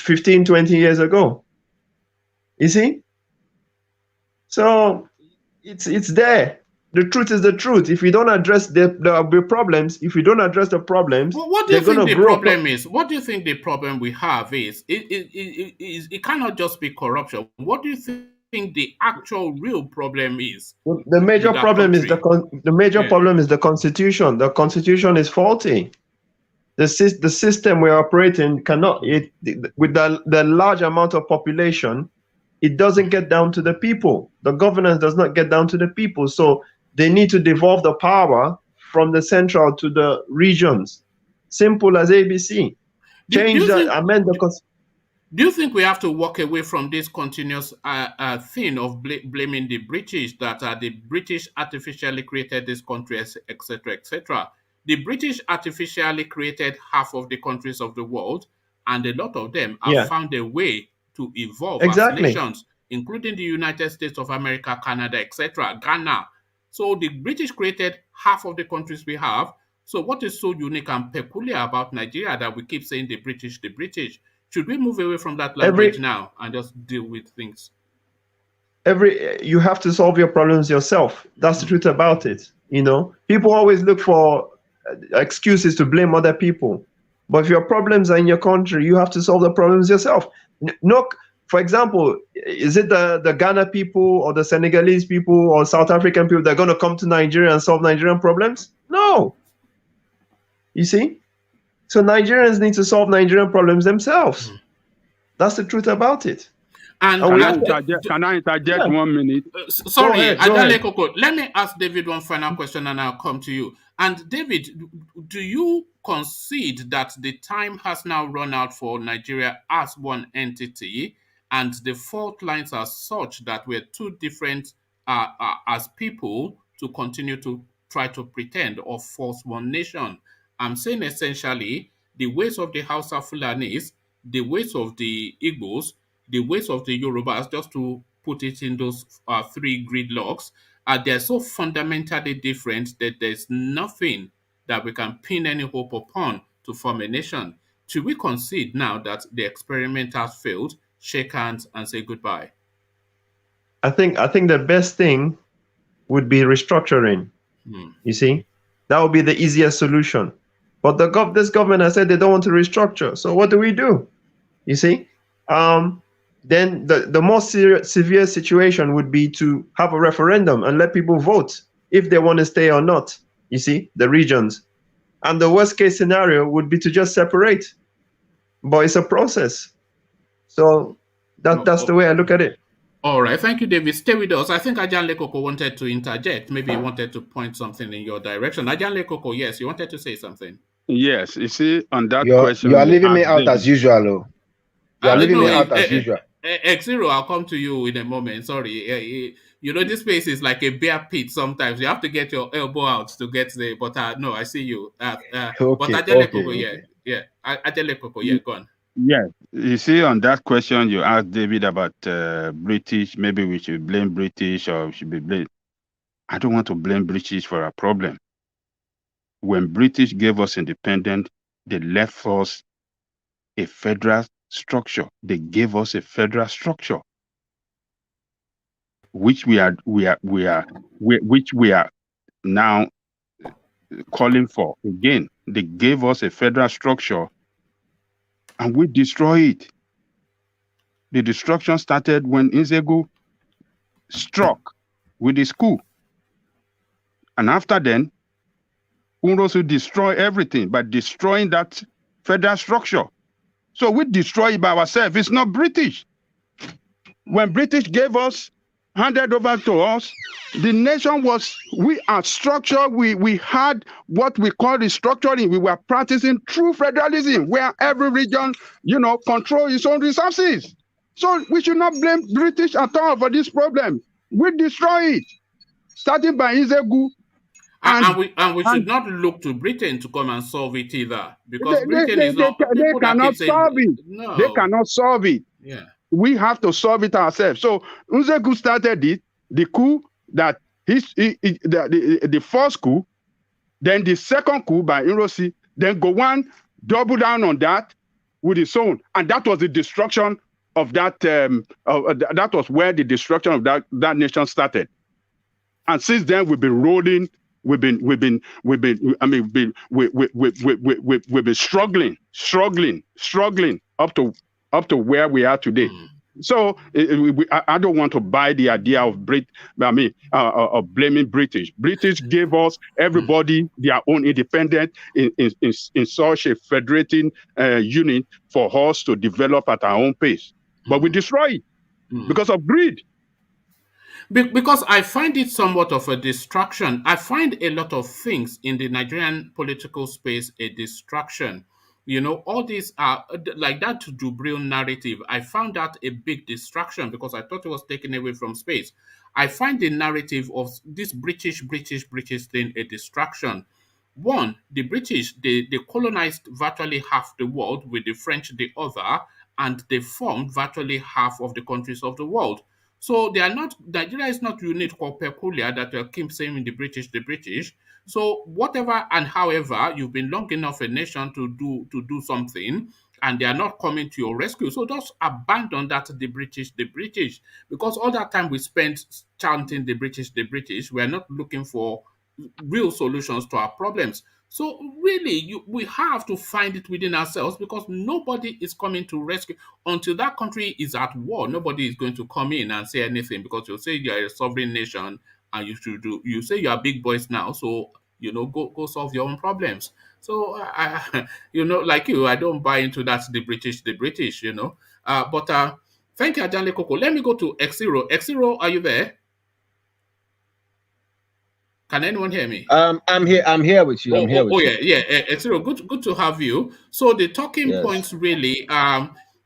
15, 20 years ago? You see? So it's there. The truth is the truth. If we don't address the problems, well, what do you they're think the grow. problem is? What do you think the problem we have is? It cannot just be corruption. What do you think the actual real problem is? The major problem is problem is the constitution. The constitution is faulty. The system we're operating with the large amount of population, it doesn't get down to the people. The governance does not get down to the people. So they need to devolve the power from the central to the regions. Simple as ABC. Amend the constitution. Do you think we have to walk away from this continuous thing of blaming the British, that the British artificially created this country, etc., etc.? The British artificially created half of the countries of the world, and a lot of them have found a way to evolve as nations, including the United States of America, Canada, etc., Ghana. So the British created half of the countries we have. So what is so unique and peculiar about Nigeria that we keep saying the British, the British? Should we move away from that language now and just deal with things? You have to solve your problems yourself. That's the truth about it. People always look for excuses to blame other people. But if your problems are in your country, you have to solve the problems yourself. For example, is it the Ghana people or the Senegalese people or South African people that are going to come to Nigeria and solve Nigerian problems? No. You see? So Nigerians need to solve Nigerian problems themselves. That's the truth about it. And can I interject 1 minute? Sorry, Adale Koko. Let me ask David one final question and I'll come to you. And David, do you concede that the time has now run out for Nigeria as one entity, and the fault lines are such that we're too different as people to continue to try to pretend or force one nation? I'm saying essentially the ways of the Hausa Fulanis, the ways of the Igbos, the ways of the Yorubas, just to put it in those 3 gridlocks, they're so fundamentally different that there's nothing that we can pin any hope upon to form a nation. Should we concede now that the experiment has failed, shake hands and say goodbye? I think the best thing would be restructuring. You see? That would be the easiest solution. But this government has said they don't want to restructure. So what do we do? You see? Then the more severe situation would be to have a referendum and let people vote if they want to stay or not. You see? The regions. And the worst case scenario would be to just separate. But it's a process. So that's the way I look at it. All right. Thank you, David. Stay with us. I think Ajan Lekoko wanted to interject. Maybe he wanted to point something in your direction. Ajan Lekoko, yes, you wanted to say something. Yes, you see, on that You question, are leaving me asked out David. as usual, oh. You are leaving No, me out as usual. X0, I'll come to you in a moment. Sorry. You know, this space is like a bear pit sometimes. You have to get your elbow out to get there. But no, I see you. But Okay, Ajale okay, Koko, okay. yeah. Ajale Koko, yeah, go on. Yes, you see, on that question, you asked David about British. Maybe we should blame British or we should be blamed. I don't want to blame British for a problem. When British gave us independence, they left us a federal structure. They gave us a federal structure, which we are now calling for again. They gave us a federal structure, and we destroy it. The destruction started when Nzegu struck with his coup, and after then, Unrosu destroy everything by destroying that federal structure. So we destroy it by ourselves. It's not British. When British gave us, handed over to us, the nation was, we are structured, we had what we call restructuring. We were practicing true federalism, where every region, control its own resources. So we should not blame British at all for this problem. We destroy it, starting by Nzegu. And we should not look to Britain to come and solve it either, because Britain is not. They cannot solve it. No, they cannot solve it. Yeah, we have to solve it ourselves. So Nzegu started it, the coup that the first coup, then the second coup by Nrosi, then Gowon double down on that with his own, and that was the destruction of that. That was where the destruction of that nation started. And since then, we've been rolling. We've been struggling up to where we are today. So I don't want to buy the idea of blaming British. British gave us everybody their own independence in such a federating unit for us to develop at our own pace. But we destroy it because of greed. Because I find it somewhat of a distraction. I find a lot of things in the Nigerian political space a distraction. All these are like that Jubril narrative. I found that a big distraction because I thought it was taken away from space. I find the narrative of this British thing a distraction. One, the British, they colonized virtually half the world, with the French the other, and they formed virtually half of the countries of the world. So Nigeria is not unique or peculiar that keep saying the British. So whatever and however, you've been long enough a nation to do something, and they are not coming to your rescue. So just abandon that the British, because all that time we spent chanting the British, we are not looking for real solutions to our problems. So really, we have to find it within ourselves, because nobody is coming to rescue. Until that country is at war, nobody is going to come in and say anything, because you'll say you're a sovereign nation and you say you are big boys now, so go solve your own problems. So like you, I don't buy into that the British. But thank you, Ajanle Koko. Let me go to X0. X0, are you there? Can anyone hear me? I'm here with you. Yeah. Excellent. Good to have you. So the talking points really,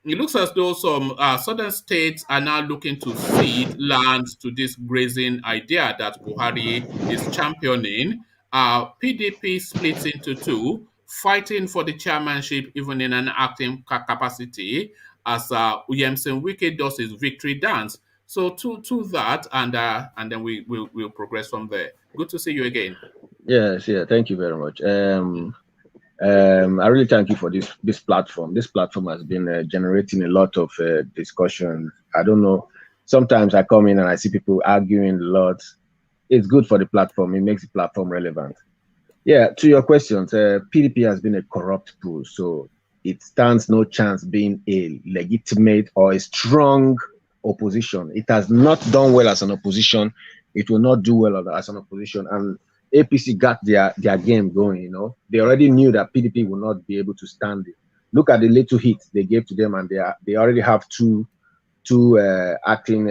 it looks as though some southern states are now looking to cede land to this grazing idea that Buhari is championing. PDP splits into two, fighting for the chairmanship even in an acting capacity, as Uyemsen Wike does his victory dance. So to that, and then we'll progress from there. Good to see you again. Yes, thank you very much. I really thank you for this platform. This platform has been generating a lot of discussion. I don't know. Sometimes I come in and I see people arguing a lot. It's good for the platform. It makes the platform relevant. Yeah, to your questions, PDP has been a corrupt pool, so it stands no chance being a legitimate or a strong opposition. It has not done well as an opposition. It will not do well as an opposition. And APC got their game going, They already knew that PDP will not be able to stand it. Look at the little hit they gave to them, and they already have two two acting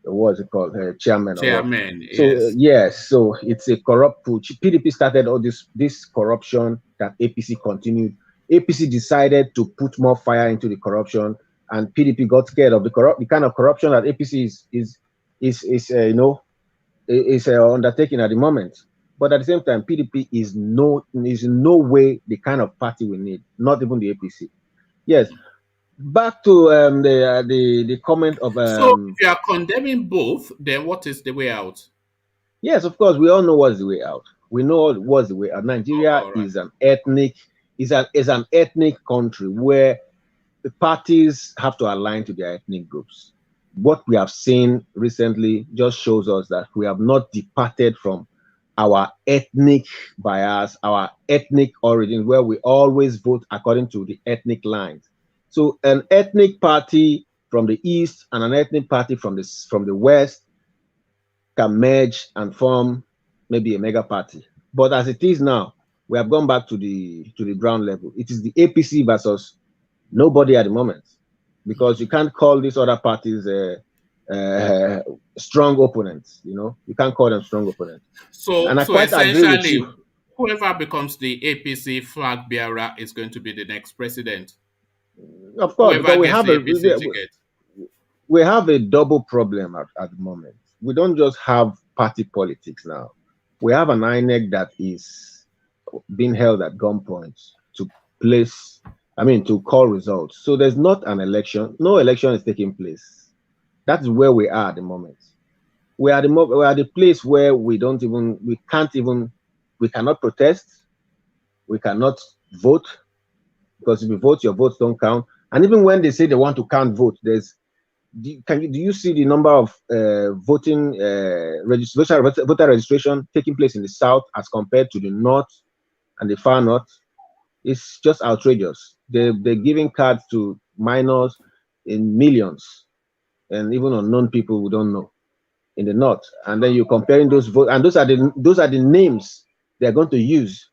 what's it called, chairman. Chairmen, So yes. yes, so it's a corrupt putsch. PDP started all this corruption that APC continued. APC decided to put more fire into the corruption, and PDP got scared of the kind of corruption that APC is undertaking at the moment. But at the same time, PDP is in no way the kind of party we need, not even the APC. Yes. Back to the comment of So if you are condemning both, then what is the way out? yes, of course, we all know what's the way out. We know what's the way out. Nigeria Right. is an ethnic country where the parties have to align to their ethnic groups. What we have seen recently just shows us that we have not departed from our ethnic bias, our ethnic origins, where we always vote according to the ethnic lines. So an ethnic party from the east and an ethnic party from the west can merge and form maybe a mega party. But as it is now, we have gone back to the ground level. It is the APC versus nobody at the moment, because you can't call these other parties strong opponents. You can't call them strong opponents. So, and I so quite agree with essentially, you. whoever becomes the APC flag bearer is going to be the next president. Of course, Whoever because gets the APC ticket. We have a double problem at the moment. We don't just have party politics now. We have an INEC that is being held at gunpoint to call results. So there's not an election. No election is taking place. That's where we are at the moment. We are the place where we cannot protest. We cannot vote, because if you vote, your votes don't count. And even when they say they want to count votes, do you see the number of voter registration taking place in the south as compared to the north and the far north? It's just outrageous. They're giving cards to minors in millions, and even unknown people we don't know in the north. And then you're comparing those votes, and those are the names they're going to use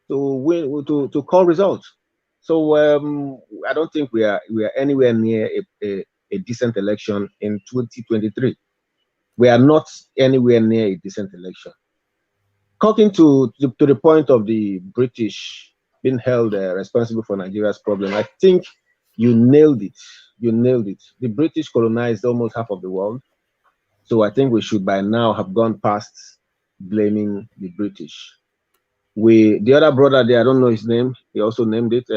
to call results. So I don't think we are anywhere near a decent election in 2023. We are not anywhere near a decent election. Talking to the point of the British being held responsible for Nigeria's problem, I think you nailed it. You nailed it. The British colonized almost half of the world. So I think we should by now have gone past blaming the British. The other brother there, I don't know his name, he also named it,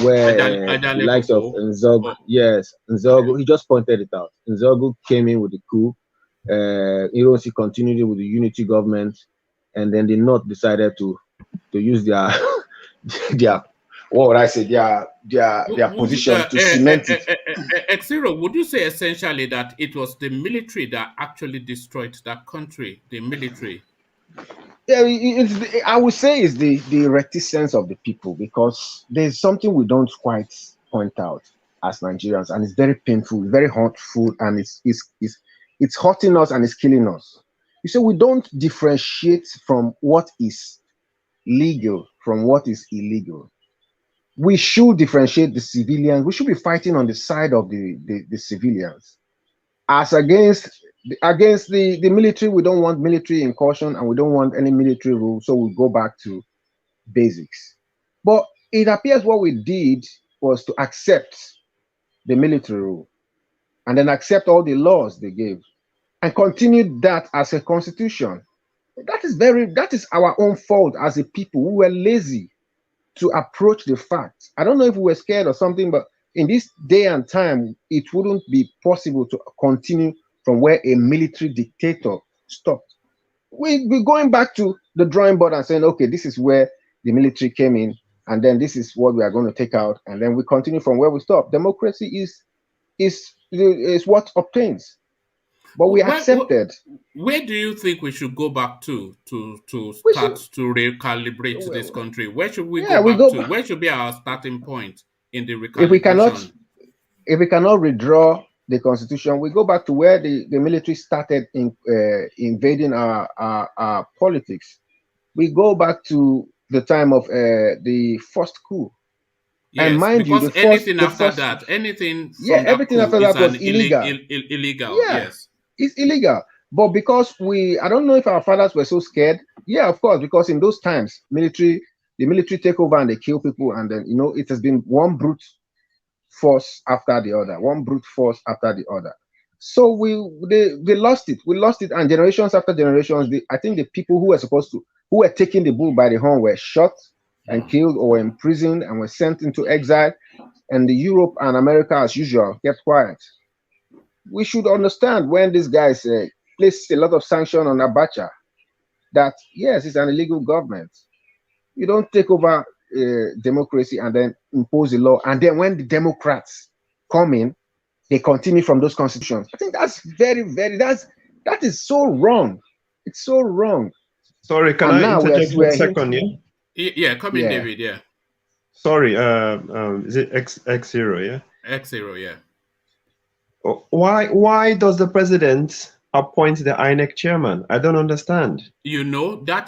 where the likes of Nzogu, yes, Nzogu, he just pointed it out. Nzogu came in with the coup. Ironsi continued with the unity government, and then the North decided to use their what would I say, their position to cement it. Exero, would you say essentially that it was the military that actually destroyed that country, the military? Yeah, I would say it's the reticence of the people, because there's something we don't quite point out as Nigerians, and it's very painful, very hurtful, and it's hurting us and it's killing us. You say we don't differentiate from what is legal from what is illegal. We should differentiate the civilians. We should be fighting on the side of the civilians, as against the military. We don't want military incursion, and we don't want any military rule, so we'll go back to basics. But it appears what we did was to accept the military rule, and then accept all the laws they gave, and continue that as a constitution. That is our own fault as a people. We were lazy to approach the facts. I don't know if we were scared or something, but in this day and time, it wouldn't be possible to continue from where a military dictator stopped. We're going back to the drawing board and saying, okay, this is where the military came in, and then this is what we are going to take out, and then we continue from where we stop. Democracy is what obtains. But we accepted. Where do you think we should go back to start to recalibrate this country? Where should we go back to? Where should be our starting point in the recalibration? If we cannot redraw the constitution, we go back to where the military started invading our politics. We go back to the time of the first coup. Yes, and mind you, because anything after that, anything from that everything coup after is that was an illegal. illegal. Yeah, Yes. it's illegal. But because I don't know if our fathers were so scared. Yeah, of course, because in those times, the military take over and they kill people, and then it has been one brute force after the other, one brute force after the other. So they lost it. We lost it, and generations after generations, I think the people who were taking the bull by the horn were shot and killed, or were imprisoned and were sent into exile. And the Europe and America, as usual, kept quiet. We should understand when these guys place a lot of sanction on Abacha, that yes, it's an illegal government. You don't take over democracy and then impose a law, and then when the Democrats come in, they continue from those constitutions. I think that's that is so wrong. It's so wrong. Sorry, can I interject for a second? Yeah, come in, David. Yeah. Sorry, is it X0? Yeah. X0, yeah. Why does the president appoint the INEC chairman? I don't understand. That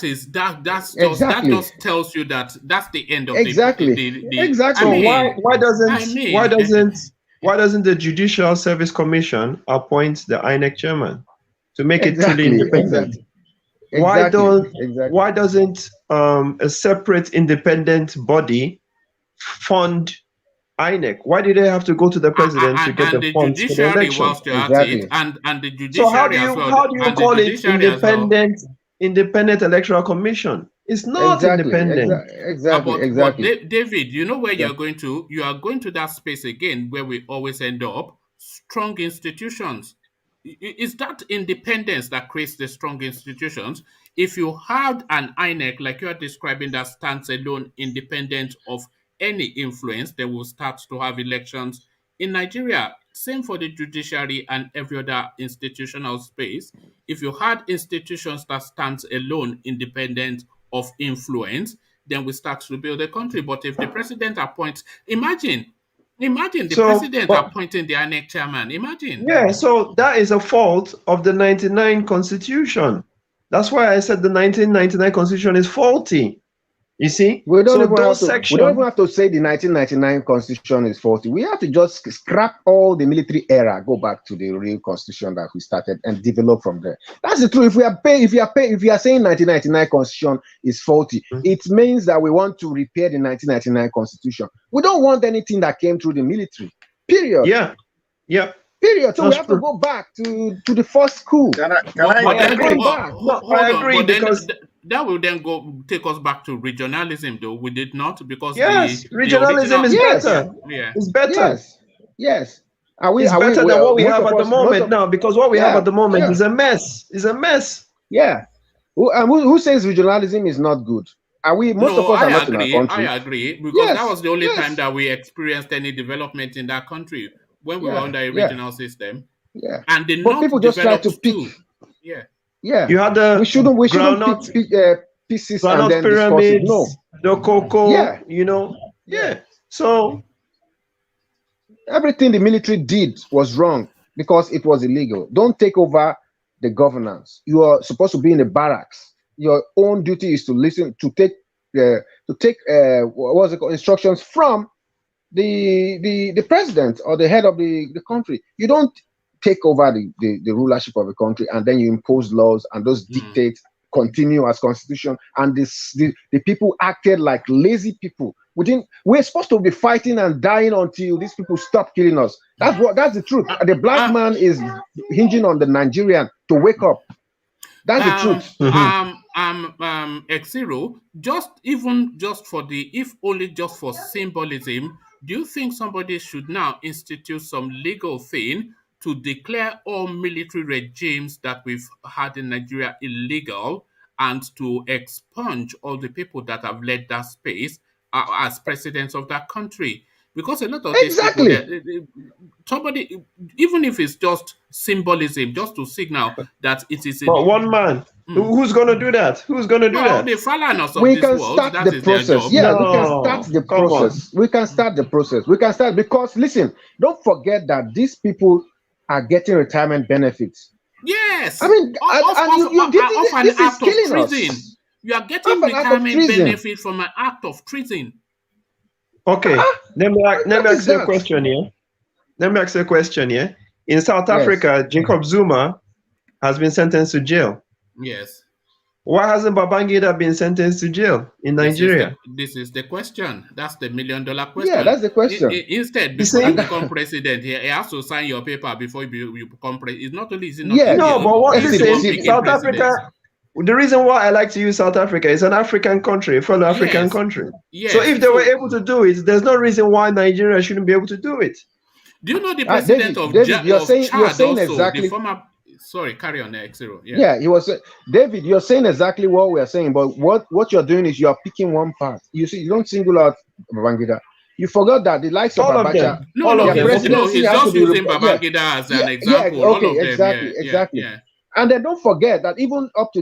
just tells you that that's the end of exactly. So why doesn't the Judicial Service Commission appoint the INEC chairman to make it truly independent? Why doesn't a separate independent body fund INEC? Why did they have to go to the president to get the funds for the election? And the judiciary how do you call it independent electoral commission? It's not independent. Exactly. But David, you know where you're going to? You are going to that space again where we always end up. Strong institutions. Is that independence that creates the strong institutions? If you have an INEC like you are describing that stands alone, independent of any influence, they will start to have elections in Nigeria. Same for the judiciary and every other institutional space. If you had institutions that stands alone, independent of influence, then we start to build a country. But if the president appoints, imagine the president appointing the INEC chairman. Imagine. Yeah, so that is a fault of the 99 Constitution. That's why I said the 1999 Constitution is faulty. You see? We don't even have to say the 1999 Constitution is faulty. We have to just scrap all the military era, go back to the real Constitution that we started and develop from there. That's the truth. If you are saying 1999 Constitution is faulty, it means that we want to repair the 1999 Constitution. We don't want anything that came through the military. Period. Yeah. Period. So we have to go back to the first school. I agree because that will then take us back to regionalism, though. We did not, because regionalism is better. Yeah, it's better. Yes. It's better than what we have at the moment now, because what we have at the moment is a mess. It's a mess. Yeah. Who says regionalism is not good? Most of us are not in our country. I agree, because that was the only time that we experienced any development in that country, when we were under a regional system. Yeah. And the but people just try to pick. Yeah. You had the we shouldn't pick pieces and then discuss it. No. The cocoa. Yeah. So everything the military did was wrong because it was illegal. Don't take over the governance. You are supposed to be in the barracks. Your own duty is to listen, to take instructions from the president or the head of the country. You don't take over the rulership of the country and then you impose laws, and those dictates continue as constitution, and the people acted like lazy people. We're supposed to be fighting and dying until these people stop killing us. That's the truth. The black man is hinging on the Nigerian to wake up. That's the truth. X0, if only just for symbolism, do you think somebody should now institute some legal thing to declare all military regimes that we've had in Nigeria illegal, and to expunge all the people that have led that space as presidents of that country? Because a lot of these people, somebody, even if it's just symbolism, just to signal that it is. But one man, who's going to do that? Who's going to do that? The Falanas of we this can world, start that the is process. their job. Yeah, we can start the process. We can start the process. We can start, because listen, don't forget that these people are getting retirement benefits. Yes. I mean, this is killing us. You are getting retirement benefit from an act of treason. Okay, let me ask you a question here. Let me ask you a question here. In South Africa, Jacob Zuma has been sentenced to jail. Yes. Why hasn't Babangida been sentenced to jail in Nigeria? This is the question. That's the $1 million question. Yeah, that's the question. Instead, before you become president, he has to sign your paper before you become president. It's not only is it not in no, jail, but what he's the one listen, picking South president. Africa. The reason why I like to use South Africa is an African country, a fellow African country. Yes. So if they were able to do it, there's no reason why Nigeria shouldn't be able to do it. Do you know the president David, you're saying also, exactly. The former. Sorry, carry on, X0. Yeah, he was. David, you're saying exactly what we are saying, but what you're doing is you're picking one part. You see, you don't single out Babangida. You forgot that the likes of Abacha. He's just using Babangida as an example. Yeah, okay, exactly. Yeah. And then don't forget that even up to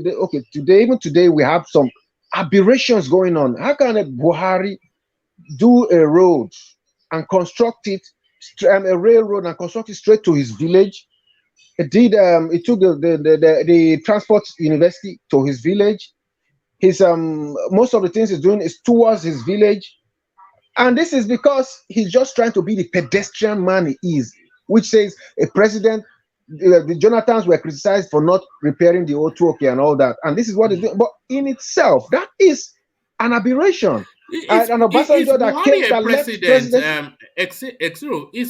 today, we have some aberrations going on. How can a Buhari do a road and construct it, a railroad and construct it straight to his village? It took the transport university to his village. His most of the things he's doing is towards his village. And this is because he's just trying to be the pedestrian man he is, which says a president. The Jonathans were criticized for not repairing the O2 and all that, and this is what he's doing. But in itself, that is an aberration. Is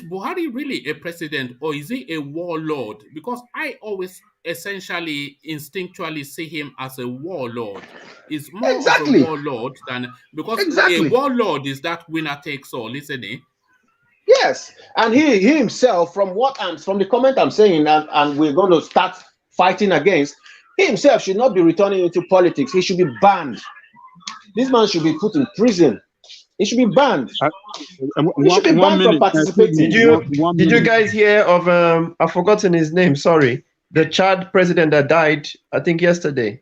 Buhari really a president, or is he a warlord? Because I always essentially instinctually see him as a warlord. He's more of a warlord than, because a warlord is that winner takes all, isn't he? Yes, and he himself, from the comment I'm saying, and we're going to start fighting against, he himself should not be returning into politics. He should be banned. This man should be put in prison. He should be banned. He should be banned from participating. Did you guys hear of I've forgotten his name? Sorry, the Chad president that died, I think yesterday.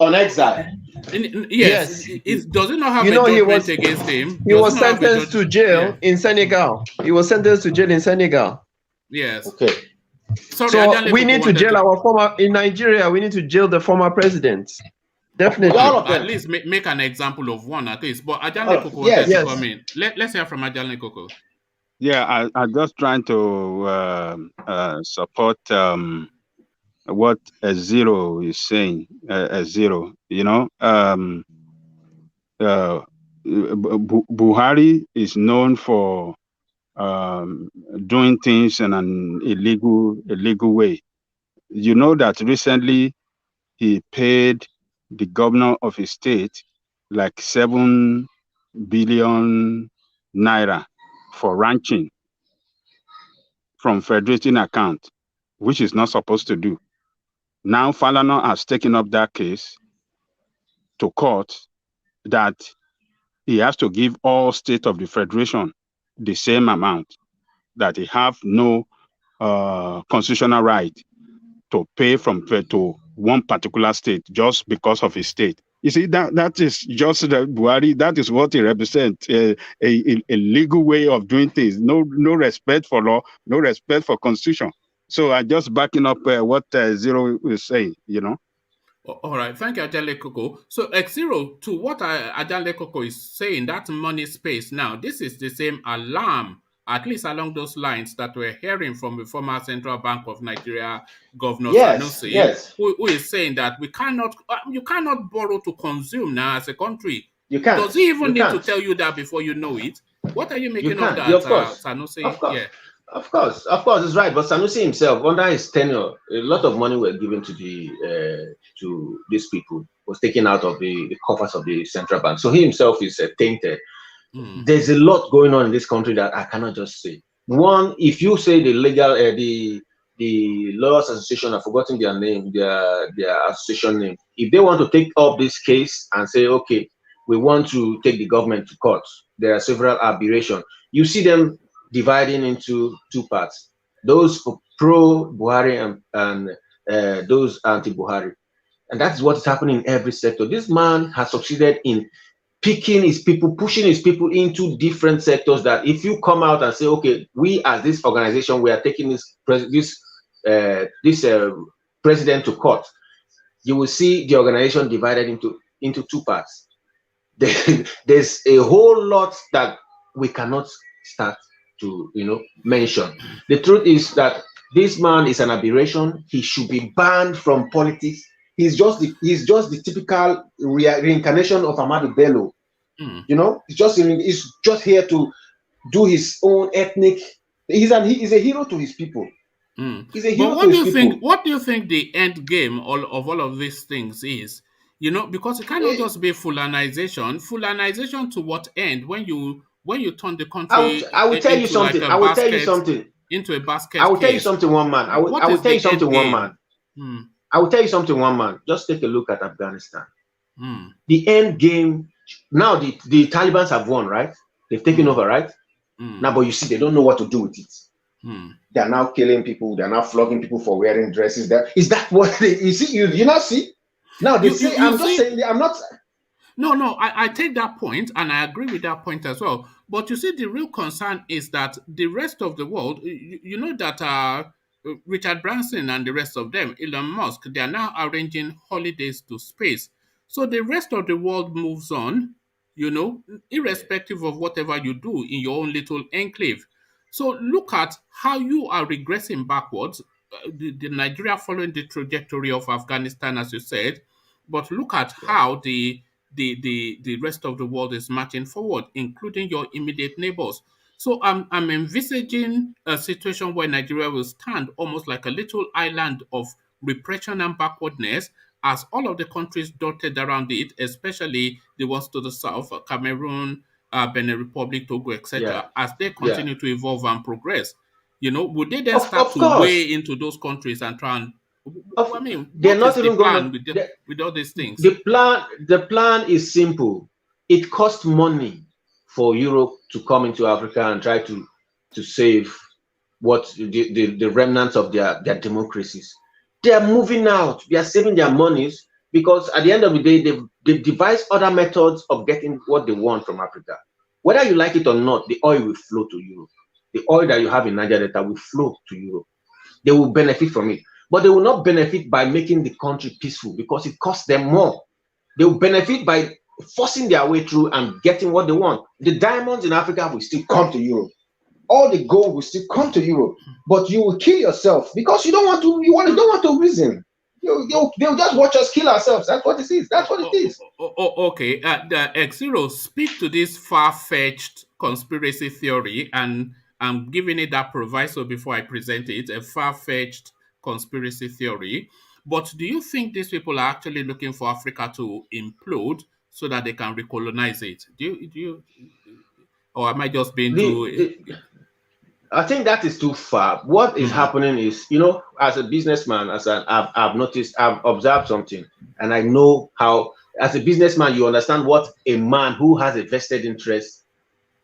On exile. Yes. Does it not have a judgment against him? He was sentenced to jail in Senegal. He was sentenced to jail in Senegal. Yes. Okay. Sorry, so we need to jail our former in Nigeria. We need to jail the former presidents. Definitely. At least make an example of one at least. But Ajanle Koko wanted to come in. Let's hear from Ajanle Koko. Yeah, I'm just trying to support what a zero is saying. Buhari is known for doing things in an illegal way. You know that recently he paid the governor of his state like 7 billion naira for ranching from federating account, which is not supposed to do. Now Falana has taken up that case to court that he has to give all state of the federation the same amount, that he have no constitutional right to pay to one particular state just because of his state. You see, that is just the Buhari. That is what he represents, a legal way of doing things. No respect for law, no respect for constitution. So I'm just backing up what Zero is saying, All right, thank you, Ajanle Koko. So X0, to what Ajanle Koko is saying, that money space now, this is the same alarm, at least along those lines, that we're hearing from the former Central Bank of Nigeria Governor Sanusi, who is saying that you cannot borrow to consume now as a country. You can't. Does he even need to tell you that before you know it? What are you making of that, Sanusi? Of course, it's right. But Sanusi himself, under his tenure, a lot of money were given to these people, was taken out of the coffers of the central bank. So he himself is tainted. There's a lot going on in this country that I cannot just say. One, if you say the legal, the lawyers association, I've forgotten their name, their association name. If they want to take up this case and say, okay, we want to take the government to court, there are several aberrations. You see them dividing into two parts: those pro-Buhari and those anti-Buhari. And that's what's happening in every sector. This man has succeeded in picking his people, pushing his people into different sectors, that if you come out and say, okay, we as this organization, we are taking this president to court, you will see the organization divided into two parts. There's a whole lot that we cannot start to, mention. The truth is that this man is an aberration. He should be banned from politics. He's just the typical reincarnation of Ahmadu Bello. He's just here to do his own ethnic. He's a hero to his people. He's a hero to his people. What do you think the end game of all of these things is? Because it cannot just be Fulanization. Fulanization to what end? When you turn the country I will tell you something. Like I will tell you something. Into a basket. I will tell you something, one man. I will tell you something, one man. I will tell you something, one man. Just take a look at Afghanistan. The end game. Now the Taliban have won, right? They've taken over, right? Now, but you see, they don't know what to do with it. They are now killing people. They are now flogging people for wearing dresses. Is that what you see? You not see? Now they say, I'm just saying, I'm not. No, I take that point and I agree with that point as well. But you see, the real concern is that the rest of the world, you know that Richard Branson and the rest of them, Elon Musk, they are now arranging holidays to space. So the rest of the world moves on, irrespective of whatever you do in your own little enclave. So look at how you are regressing backwards. The Nigeria following the trajectory of Afghanistan, as you said, but look at how the rest of the world is marching forward, including your immediate neighbors. So I'm envisaging a situation where Nigeria will stand almost like a little island of repression and backwardness, as all of the countries dotted around it, especially the ones to the south, Cameroon, Benin Republic, Togo, etc., as they continue to evolve and progress. Would they then start to weigh into those countries and try and they're not even going with all these things? The plan is simple. It costs money for Europe to come into Africa and try to save what the remnants of their democracies. They are moving out. They are saving their monies because at the end of the day, they've devised other methods of getting what they want from Africa. Whether you like it or not, the oil will flow to Europe. The oil that you have in Niger Delta will flow to Europe. They will benefit from it. But they will not benefit by making the country peaceful because it costs them more. They will benefit by forcing their way through and getting what they want. The diamonds in Africa will still come to Europe. All the gold will still come to Europe. But you will kill yourself because you don't want to reason. They'll just watch us kill ourselves. That's what it is. That's what it is. Okay. X0, speak to this far-fetched conspiracy theory, and I'm giving it that proviso before I present it, a far-fetched conspiracy theory. But do you think these people are actually looking for Africa to implode so that they can recolonize it? Do you or am I just being too... I think that is too far. What is happening is, as a businessman, I've noticed, I've observed something, and I know how, as a businessman, you understand what a man who has a vested interest,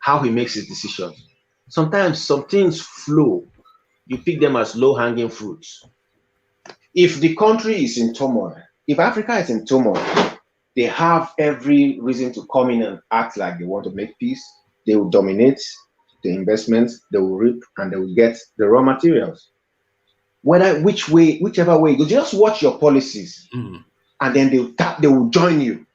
how he makes his decisions. Sometimes some things flow. You pick them as low-hanging fruits. If the country is in turmoil, if Africa is in turmoil, they have every reason to come in and act like they want to make peace. They will dominate the investments, they will reap, and they will get the raw materials. Whichever way, you just watch your policies, and then they will join you.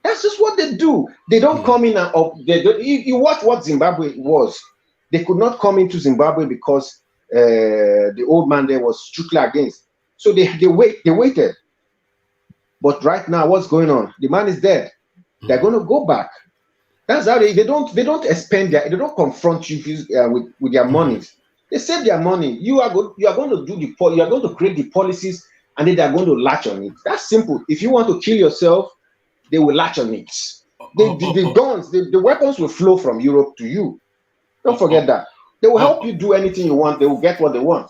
That's just what they do. They don't come in and you watch what Zimbabwe was. They could not come into Zimbabwe because the old man there was strictly against. So they waited. But right now, what's going on? The man is dead. They're going to go back. That's how they don't expend they don't confront you with their monies. They save their money. You are going to create the policies, and then they are going to latch on it. That's simple. If you want to kill yourself, they will latch on it. The guns, the weapons will flow from Europe to you. Don't forget that. They will help you do anything you want. They will get what they want.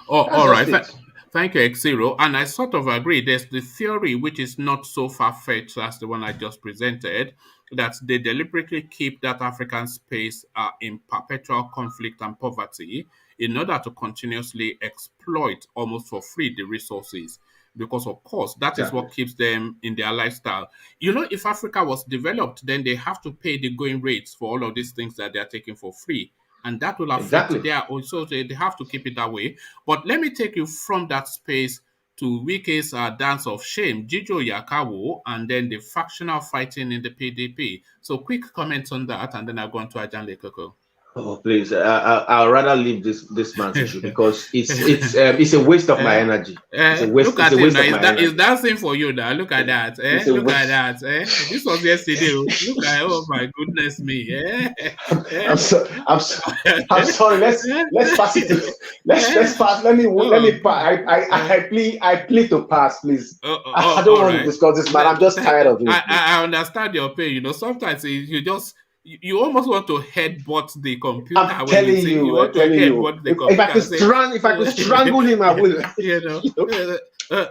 All right. Thank you, X0. And I sort of agree. There's the theory, which is not so far-fetched as the one I just presented, that they deliberately keep that African space in perpetual conflict and poverty in order to continuously exploit almost for free the resources. Because, of course, that is what keeps them in their lifestyle. If Africa was developed, then they have to pay the going rates for all of these things that they're taking for free. And that will affect their own. So they have to keep it that way. But let me take you from that space to Wike's dance of shame, Jijo Yakawo, and then the factional fighting in the PDP. So quick comments on that, and then I'll go on to Ajan Lekoko. Oh, please! I'd rather leave this man's issue because it's a waste of my energy. It's a waste. Look at it's a waste him of now. my He's energy. dancing for you now. Look at that. Look at that. This was yesterday. Look at, oh my goodness me. I'm sorry. Let's pass it. Let's pass. Let me pass. I plead to pass, please. I don't want to discuss this, man. I'm just tired of it. I understand your pain. You know, sometimes you almost want to headbutt the computer. I'm telling you. If I could strangle him, I will. You know.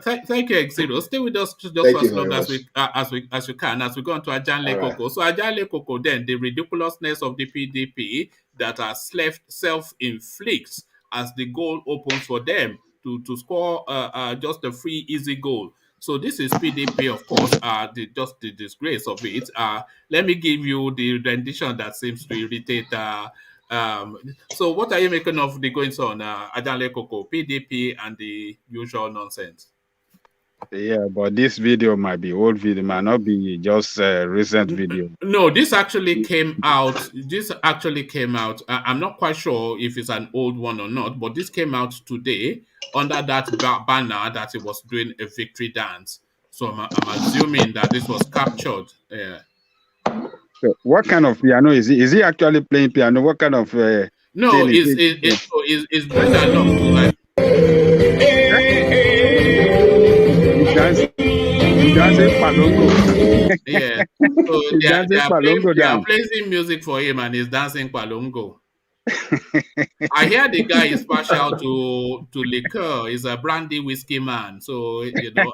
Thank you, Exero. Stay with us just as long as you can as we go on to Ajan Lekoko. Right. So Ajan Lekoko, then the ridiculousness of the PDP that are self-inflicts as the goal opens for them to score just a free easy goal. So this is PDP, of course, just the disgrace of it. Let me give you the rendition that seems to irritate. So what are you making of the goings on, Ajan Lekoko, PDP, and the usual nonsense? Yeah, but this video might be old video, might not be just a recent video. No, this actually came out. I'm not quite sure if it's an old one or not, but this came out today under that banner that it was doing a victory dance. So I'm assuming that this was captured. Yeah. So what kind of piano is he? Is he actually playing piano? What kind of no? It's going along to like. Dancing palongo. Yeah. So they are playing music for him and he's dancing palongo. I hear the guy is partial to liquor. He's a brandy whiskey man. So, you know,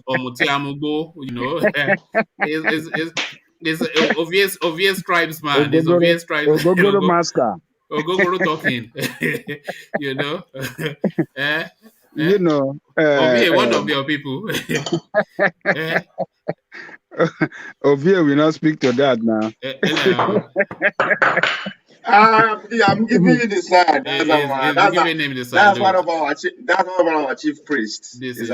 Omutiamugo, you know, is obvious tribesman. He's obvious tribesman. Ogogoro master. Ogogoro talking. You know. You know. One of your people. Ovie will not speak to that now. I'm giving you the side. That's one of our chief priests. It's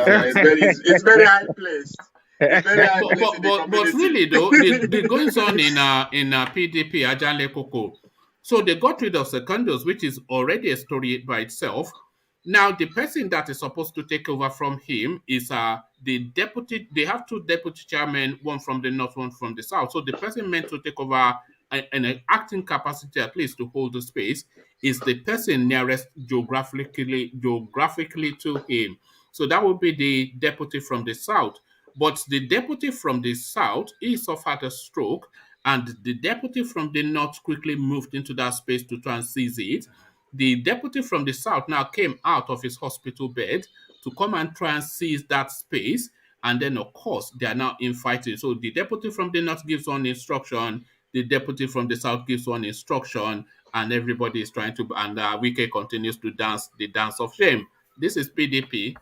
very high placed. But really though, the goings on in PDP, Ajan Lekoko. So they got rid of Secondus, which is already a story by itself. Now, the person that is supposed to take over from him is the deputy. They have two deputy chairmen, one from the north, one from the south. So the person meant to take over in an acting capacity, at least to hold the space, is the person nearest geographically to him. So that would be the deputy from the south. But the deputy from the south, he suffered a stroke, and the deputy from the north quickly moved into that space to try and seize it. The deputy from the south now came out of his hospital bed to come and try and seize that space. And then, of course, they are now infighting. So the deputy from the north gives one instruction, the deputy from the south gives one instruction, and everybody is trying to, and Wike continues to dance the dance of shame. This is PDP.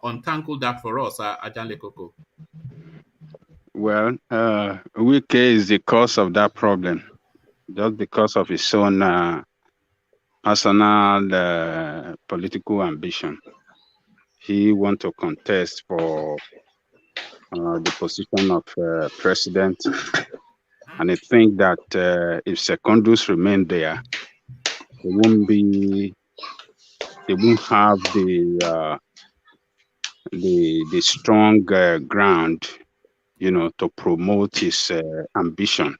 Untangle that for us, Ajan Lekoko. Well, Wike is the cause of that problem, just because of his own personal political ambition. He wants to contest for the position of president, and I think that if Secondus remain there, they won't have the strong ground, you know, to promote his ambition.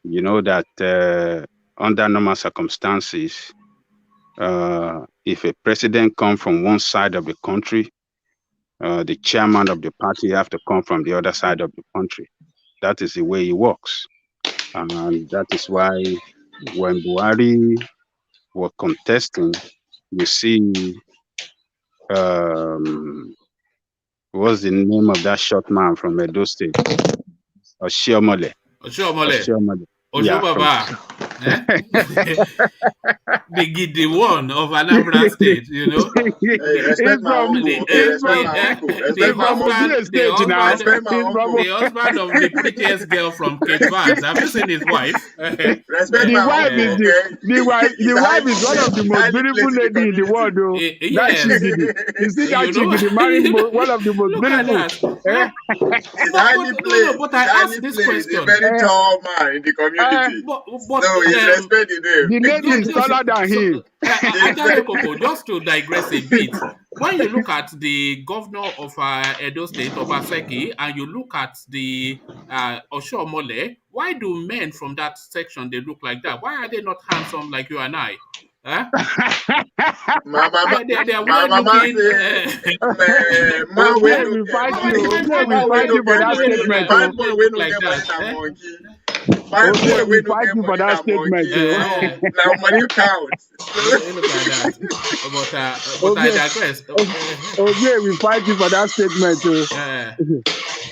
You know that under normal circumstances, if a president comes from one side of the country, the chairman of the party have to come from the other side of the country. That is the way it works. And that is why when Buhari was contesting, you see, what's the name of that short man from Edo State? Oshiomhole. Oshiomhole. Yeah, The Gidi one of Anambra State, you know. Hey, respect my uncle. Okay, respect my uncle. Respect my uncle. Respect my uncle. The husband of the prettiest girl from Cape Verde. Have you seen his wife? Respect my uncle. Okay. The wife is one of the most beautiful lady in the world, though. Yes. You see that Chigidi married one of the most beautiful. It's highly played. But I asked this question. He's a very tall man in the community. But no, he's respected him. The lady is taller than him. Just to digress a bit, when you look at the governor of Edo State, Obaseki, and you look at the Oshiomhole, why do men from that section they look like that? Why are they not handsome like you and I? Huh? My mama we fight you for that statement. We fight you for that statement. Now money counts. Look at that. But I digress. Okay, we fight you for that statement.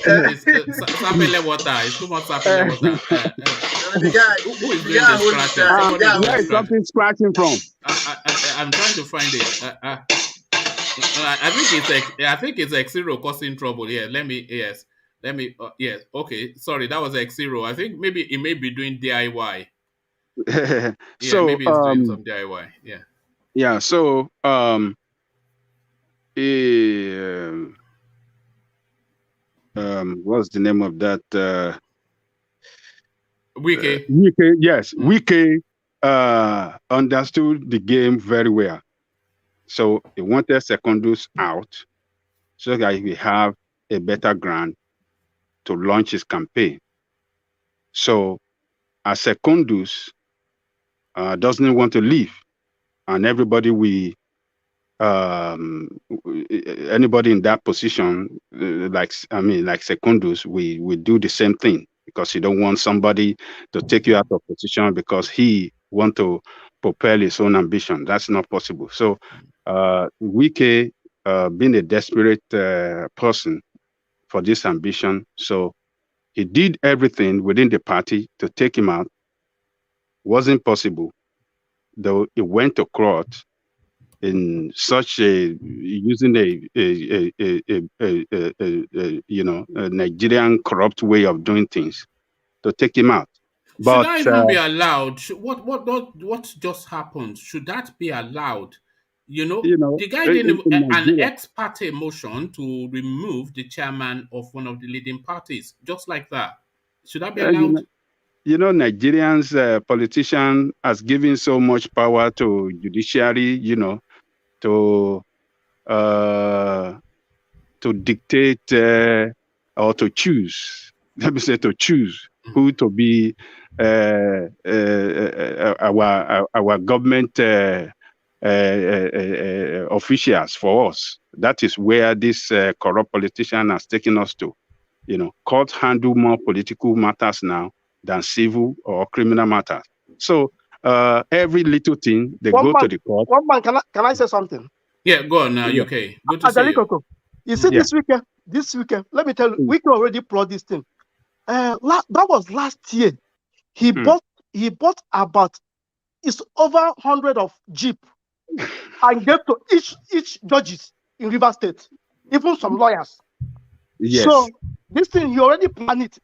Sapele water. It's too much sapele water. The guy who is doing the scratching? Where is something scratching from? I'm trying to find it. I think it's X0 causing trouble here. Let me. Yes. Okay. Sorry, that was X0. I think maybe it may be doing DIY. So maybe it's doing some DIY. Yeah. Yeah. So what's the name of that? Wike. Wike, yes. Wike understood the game very well. So he wanted Secondus out so that he will have a better ground to launch his campaign. So as Secondus doesn't want to leave, and everybody anybody in that position, like Secondus, we do the same thing, because you don't want somebody to take you out of position because he want to propel his own ambition. That's not possible. So Wike, being a desperate person for this ambition, so he did everything within the party to take him out. Wasn't possible, though. He went to court in such a using a Nigerian corrupt way of doing things to take him out. But should that even be allowed? What just happened? Should that be allowed? The guy did an ex-parte motion to remove the chairman of one of the leading parties, just like that. Should that be allowed? Nigerians, politicians, has given so much power to judiciary, to dictate or to choose. Let me say to choose who to be our government officials for us. That is where this corrupt politician has taken us to. Courts handle more political matters now than civil or criminal matters. So every little thing they go to the court. One man, can I say something? Yeah, go on now, UK. Good to see you. You see, this weekend, let me tell you, we can already plot this thing. That was last year. He bought about, it's over 100 of Jeep and gave to each judges in River State, even some lawyers. Yes. So this thing, he already planned it.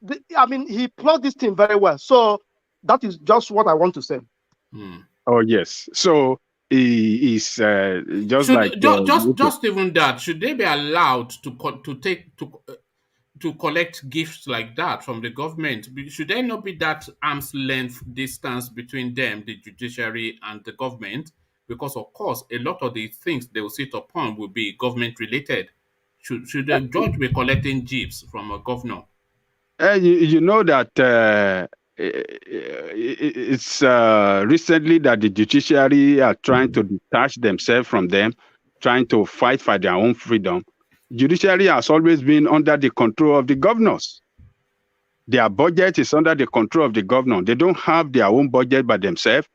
He planned this thing very well. So that is just what I want to say. Oh yes. So he is just even that. Should they be allowed to collect gifts like that from the government? Should there not be that arm's length distance between them, the judiciary and the government? Because of course, a lot of the things they will sit upon will be government related. Should the judge be collecting gifts from a governor? You know that it's recently that the judiciary are trying to detach themselves from them, trying to fight for their own freedom. Judiciary has always been under the control of the governors. Their budget is under the control of the governor. They don't have their own budget by themselves.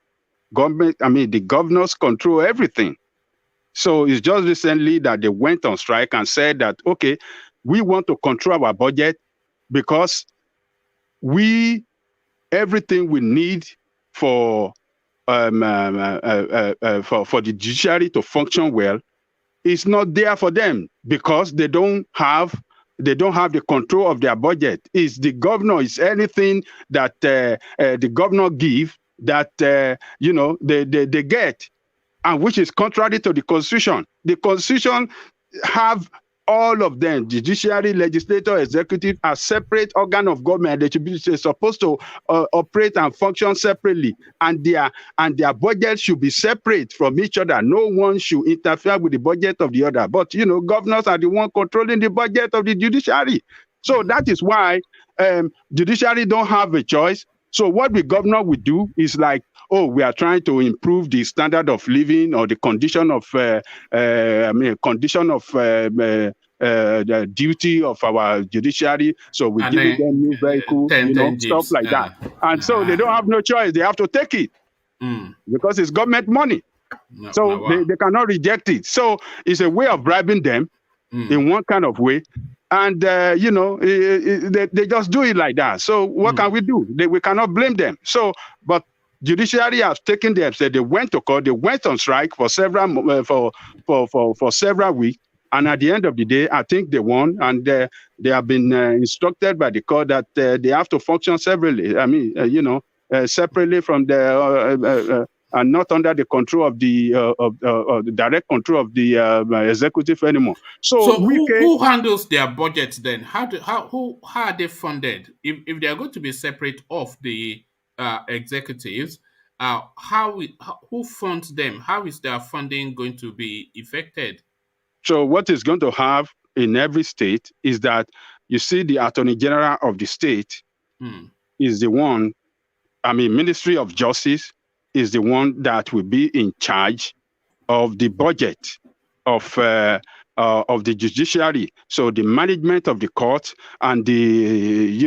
The governors control everything. So it's just recently that they went on strike and said that, okay, we want to control our budget because everything we need for the judiciary to function well is not there for them because they don't have the control of their budget. Is the governor, is anything that the governor give that they get, and which is contrary to the Constitution. The Constitution have all of them, judiciary, legislature, executive, are separate organ of government. They should be supposed to operate and function separately, and their budget should be separate from each other. No one should interfere with the budget of the other. But governors are the one controlling the budget of the judiciary. So that is why judiciary don't have a choice. So what the governor will do is like, oh, we are trying to improve the standard of living or the condition of the duty of our judiciary. So we give them new vehicle, stuff like that. And so they don't have no choice. They have to take it because it's government money. So they cannot reject it. So it's a way of bribing them in one kind of way. And, they just do it like that. So what can we do? We cannot blame them. So, but judiciary has taken them, said they went to court, they went on strike for several for several weeks. And at the end of the day, I think they won. And they have been instructed by the court that they have to function separately. I mean, separately from the and not under the control of the direct control of the executive anymore. So who handles their budgets then? How are they funded? If they are going to be separate of the executives, who funds them? How is their funding going to be effected? So what is going to have in every state is that you see the Attorney General of the state is the one. I mean, Ministry of Justice is the one that will be in charge of the budget of the judiciary. So the management of the court and the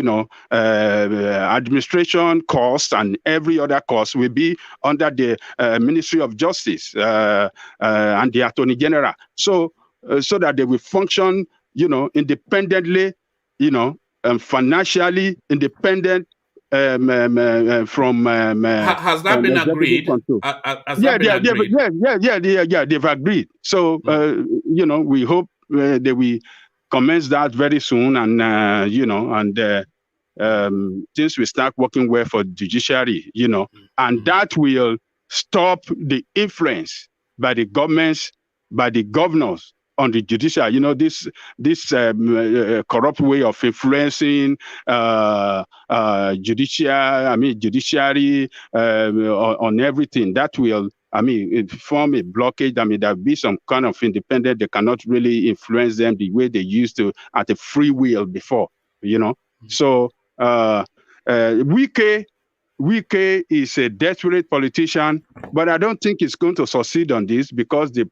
administration costs and every other cost will be under the Ministry of Justice and the Attorney General. So that they will function, independently, financially independent. From has that been agreed? They've agreed. So we hope they will commence that very soon, and things will start working well for judiciary, and that will stop the influence by the governments, by the governors on the judiciary. This corrupt way of influencing judiciary on everything, that will form a blockage. There'll be some kind of independent. They cannot really influence them the way they used to at a free will before. So Wike is a desperate politician, but I don't think he's going to succeed on this because the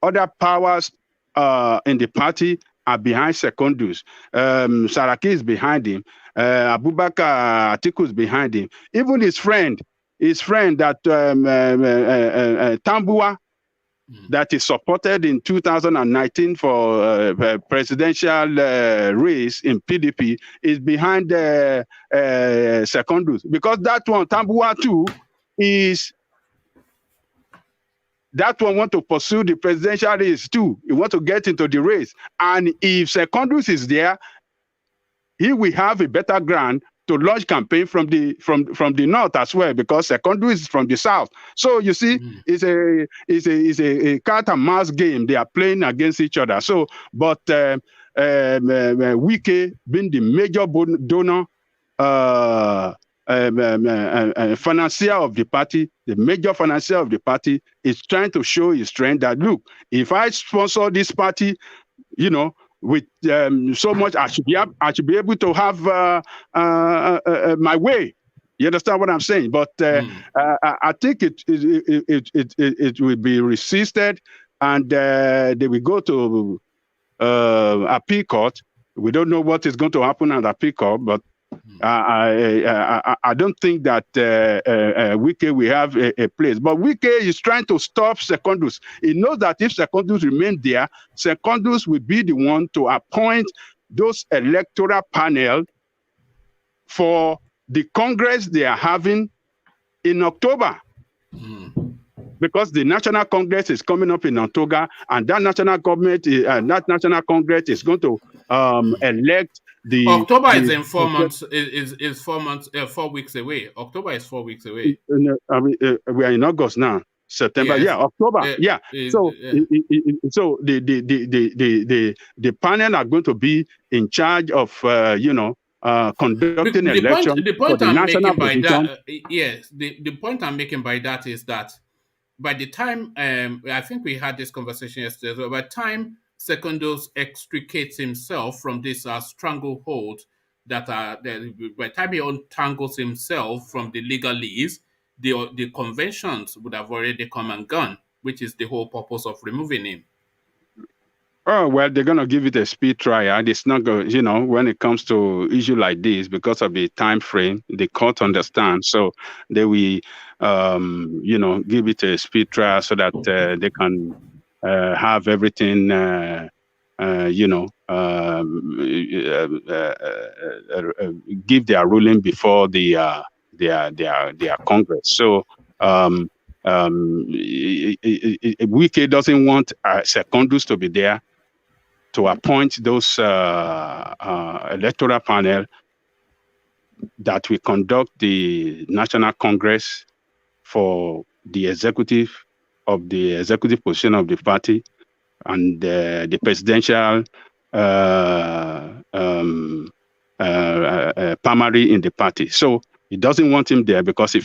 other powers in the party are behind Secondus. Saraki is behind him. Abubakar Atiku is behind him. Even his friend that Tambua, that is supported in 2019 for presidential race in PDP, is behind Secondus. Because that one, Tambua too, that one want to pursue the presidential race too. He want to get into the race. And if Secondus is there, he will have a better ground to launch campaign from the north as well, because Secondus is from the south. So you see, it's a cat and mouse game. They are playing against each other. So, but Wike being the major donor, financier of the party, the major financier of the party, is trying to show his strength that, look, if I sponsor this party, with so much, I should be able to have my way. You understand what I'm saying? But I think it will be resisted, and they will go to appeal court. We don't know what is going to happen at appeal court, but I don't think that Wike will have a place. But Wike is trying to stop Secondus. He knows that if Secondus remains there, Secondus will be the one to appoint those electoral panel for the Congress they are having in October. Because the National Congress is coming up in October, and that National Congress is going to elect the. October is in 4 months. Is 4 months? 4 weeks away. October is 4 weeks away. We are in August now. September, Yes. yeah, October, yeah. So the panel are going to be in charge of conducting elections for the national position. The point I'm making by that is that by the time I think we had this conversation yesterday, so by the time Secondus extricates himself from this stranglehold by the time he untangles himself from the legalese, the conventions would have already come and gone, which is the whole purpose of removing him. Oh, well, they're going to give it a speed trial. It's not going, when it comes to issue like this, because of the time frame, the court understands. So they will, give it a speed trial so that they can have everything, give their ruling before their Congress. So, Wike doesn't want Secondus to be there to appoint those electoral panel that will conduct the National Congress for the executive position of the party and the presidential primary in the party. So he doesn't want him there because he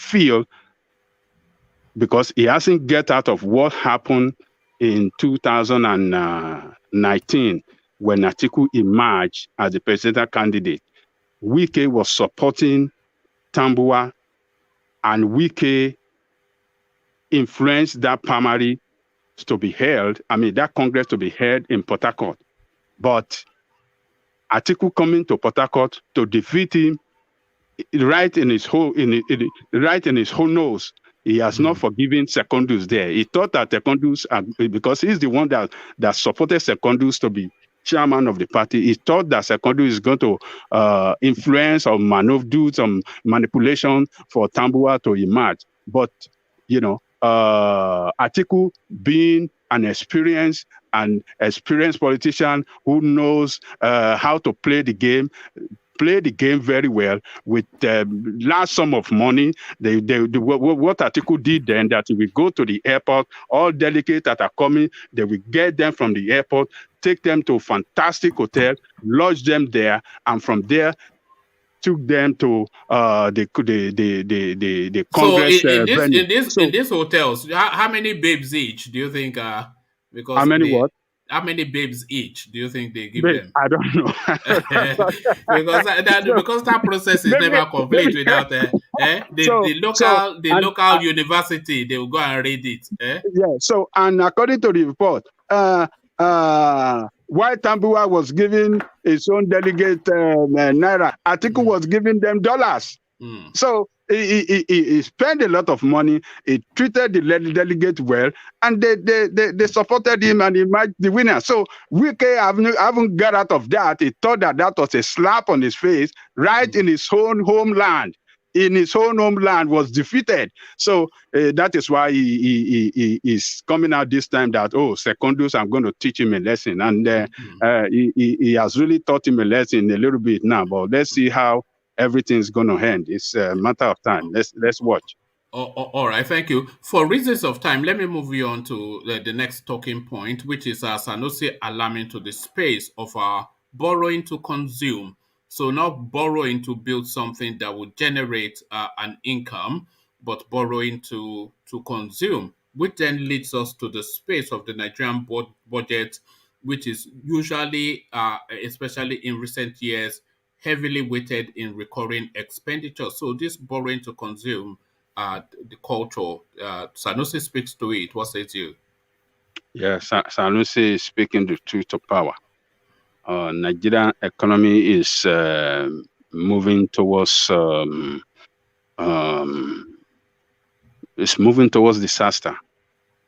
hasn't get out of what happened in 2019 when Atiku emerged as the presidential candidate. Wike was supporting Tambuwal, and Wike influenced that primary to be held, that Congress to be held in Port Harcourt. But Atiku coming to Port Harcourt to defeat him right in his whole nose. He has not forgiven Secondus there. He thought that Secondus, because he's the one that supported Secondus to be chairman of the party, he thought that Secondus is going to influence or do some manipulation for Tambuwal to emerge. But, Atiku, being an experienced politician who knows how to play the game very well with large sum of money. What Atiku did then, that he will go to the airport, all delegates that are coming, they will get them from the airport, take them to a fantastic hotel, lodge them there, and from there took them to the Congress. So in these hotels, how many babes each do you think? Because how many what? How many babes each do you think they give them? I don't know. because that process is never complete without the local university. They will go and read it. Yeah. So, and according to the report, while Tambuwal was giving his own delegate naira, Atiku was giving them dollars. So he spent a lot of money. He treated the delegate well, and they supported him, and he might the winner. So Wike haven't got out of that. He thought that was a slap on his face, right in his own homeland. In his own homeland, was defeated. So that is why he is coming out this time that, Secondus, I'm going to teach him a lesson. And he has really taught him a lesson a little bit now, but let's see how everything's going to end. It's a matter of time. Let's watch. All right, thank you. For reasons of time, let me move you on to the next talking point, which is Sanusi alarming to the space of borrowing to consume. So not borrowing to build something that would generate an income, but borrowing to consume, which then leads us to the space of the Nigerian budget, which is usually, especially in recent years, heavily weighted in recurring expenditure. So this borrowing to consume, the culture, Sanusi speaks to it. What says you? Yes, Sanusi is speaking the truth of power. Nigerian economy is moving towards disaster.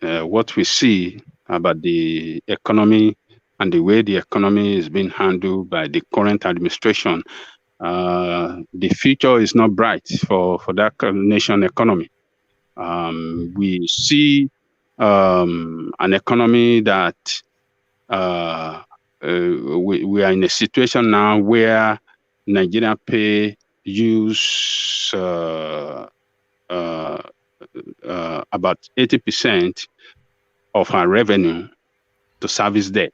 What we see about the economy and the way the economy is being handled by the current administration, the future is not bright for that nation economy. We see an economy that we are in a situation now where Nigeria pay use about 80% of our revenue to service debt.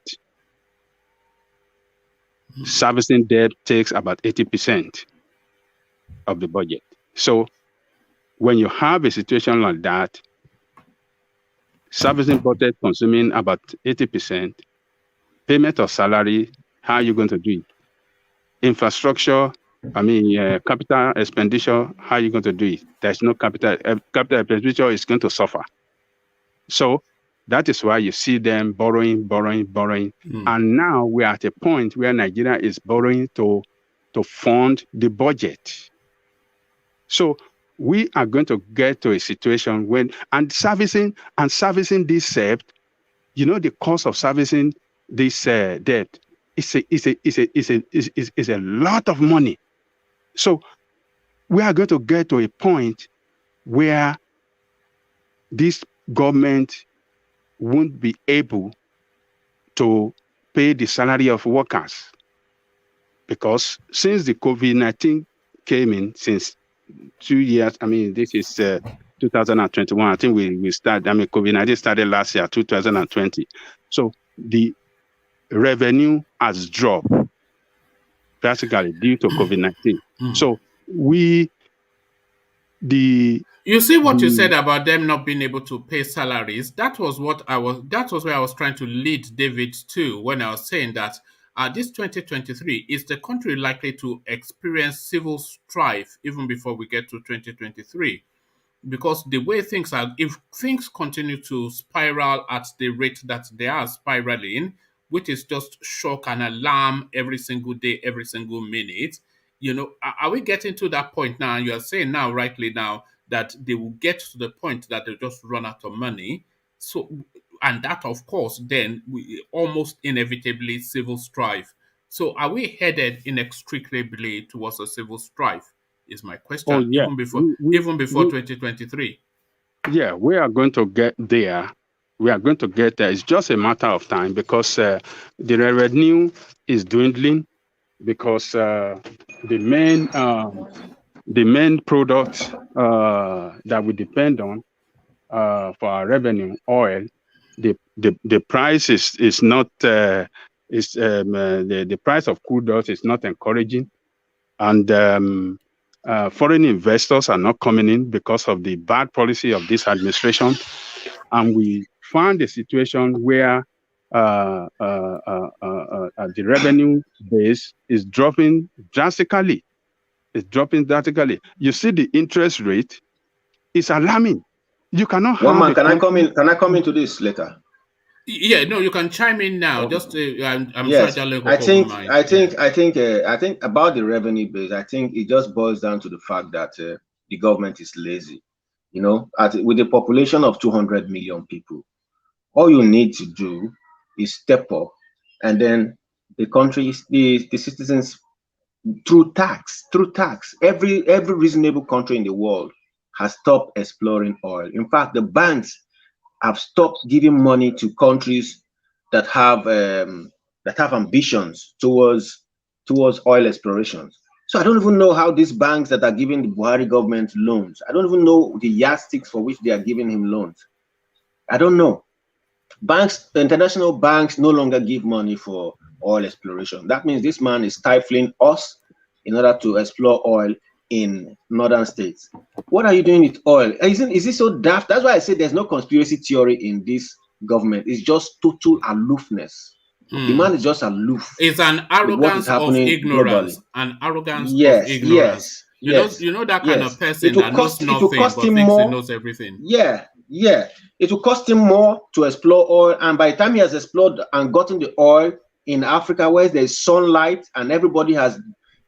Servicing debt takes about 80% of the budget. So when you have a situation like that, servicing budget consuming about 80%, payment of salary, how are you going to do it? Infrastructure, capital expenditure, how are you going to do it? There's no capital expenditure is going to suffer. So that is why you see them borrowing. And now we're at a point where Nigeria is borrowing to fund the budget. So we are going to get to a situation when servicing this debt, the cost of servicing this debt is a lot of money. So we are going to get to a point where this government won't be able to pay the salary of workers, because since the COVID-19 came in, since 2 years, this is 2021. I think we started, COVID-19 started last year, 2020. So the revenue has dropped drastically due to COVID-19. So you see what you said about them not being able to pay salaries. That was where I was trying to lead David to when I was saying that this 2023 is the country likely to experience civil strife even before we get to 2023. Because the way things are, if things continue to spiral at the rate that they are spiraling, which is just shock and alarm every single day, every single minute, are we getting to that point now? You are saying now, rightly now, that they will get to the point that they just run out of money. So, and that, of course, then we almost inevitably civil strife. So, are we headed inextricably towards a civil strife? Is my question. Oh, yeah. Even before 2023. Yeah, we are going to get there. It's just a matter of time, because the revenue is dwindling, because the main product that we depend on for our revenue, oil, the price is not the price of crude oil is not encouraging, and foreign investors are not coming in because of the bad policy of this administration. And we found a situation where the revenue base is dropping drastically. You see the interest rate is alarming. You cannot have can I come into this later? Yeah, no, you can chime in now. Okay. Just I'm yes, sure I think about the revenue base. I think it just boils down to the fact that the government is lazy. With a population of 200 million people, all you need to do is step up, and then the country, the citizens, through tax. Every reasonable country in the world has stopped exploring oil. In fact, the banks have stopped giving money to countries that have ambitions towards oil explorations. So I don't even know how these banks that are giving the Buhari government loans, I don't even know the yardsticks for which they are giving him loans. I don't know. Banks, international banks, no longer give money for oil exploration. That means this man is stifling us in order to explore oil in northern states. What are you doing with oil? Is it so daft? That's why I say there's no conspiracy theory in this government. It's just total aloofness. The man is just aloof. It's an arrogance of ignorance. Globally. An arrogance of ignorance. Yes. You know that kind of person that knows nothing but thinks he knows everything. Yeah. It will cost him more to explore oil, and by the time he has explored and gotten the oil in Africa, where there's sunlight and everybody has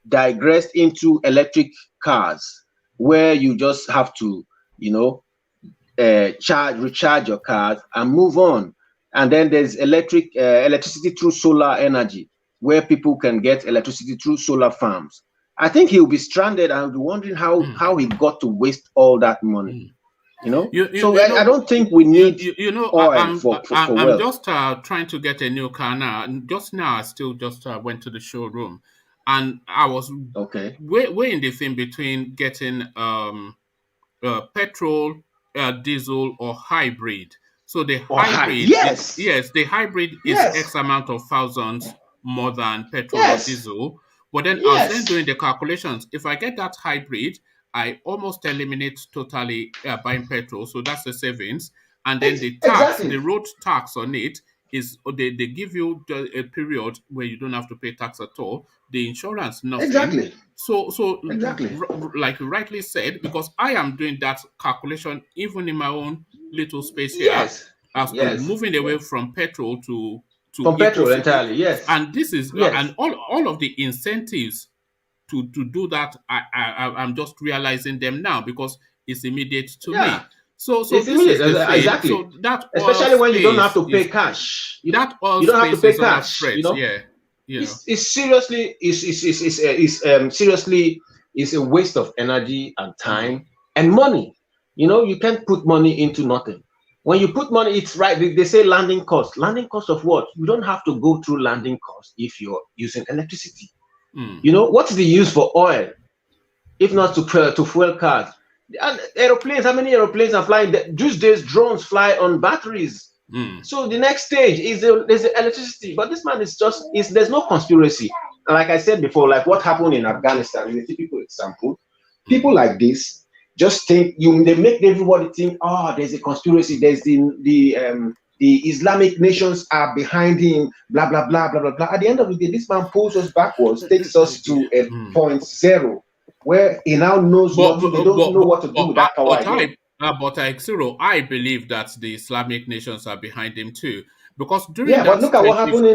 digressed into electric cars, where you just have to, recharge your cars and move on. And then there's electricity through solar energy, where people can get electricity through solar farms. I think he'll be stranded and be wondering how he got to waste all that money. You know, I don't think we need oil for I'm wealth. just trying to get a new car now. Just now, I still just went to the showroom, and I was way in the thing between getting petrol, diesel, or hybrid. So the hybrid, the hybrid is X amount of thousands more than petrol or diesel. But then I was then doing the calculations. If I get that hybrid, I almost eliminate totally buying petrol. So that's the savings. And then the tax, the road tax on it is they give you a period where you don't have to pay tax at all. The insurance, nothing. So like you rightly said, because I am doing that calculation even in my own little space here, as to moving away from petrol to petrol entirely. Yes, and this is and all of the incentives to do that. I'm just realizing them now because it's immediate to me. So this is the thing. Exactly. So that especially when you don't have to pay cash. You don't have to pay cash. You know? It's seriously seriously is a waste of energy and time and money. You know, you can't put money into nothing. When you put money, it's right. They say landing cost. Landing cost of what? You don't have to go through landing cost if you're using electricity. You know, what's the use for oil if not to fuel cars? And aeroplanes, how many aeroplanes are flying? These days, drones fly on batteries. So the next stage is there's the electricity. But this man there's no conspiracy. And like I said before, like what happened in Afghanistan is a typical example. People like this just think they make everybody think, oh, there's a conspiracy. There's the Islamic nations are behind him, blah, blah, blah, blah, blah, blah. At the end of the day, this man pulls us backwards, takes us to a point zero, where he now knows they don't know what to do with that power again. But Xero, I believe that the Islamic nations are behind him too. Because during but look at what happened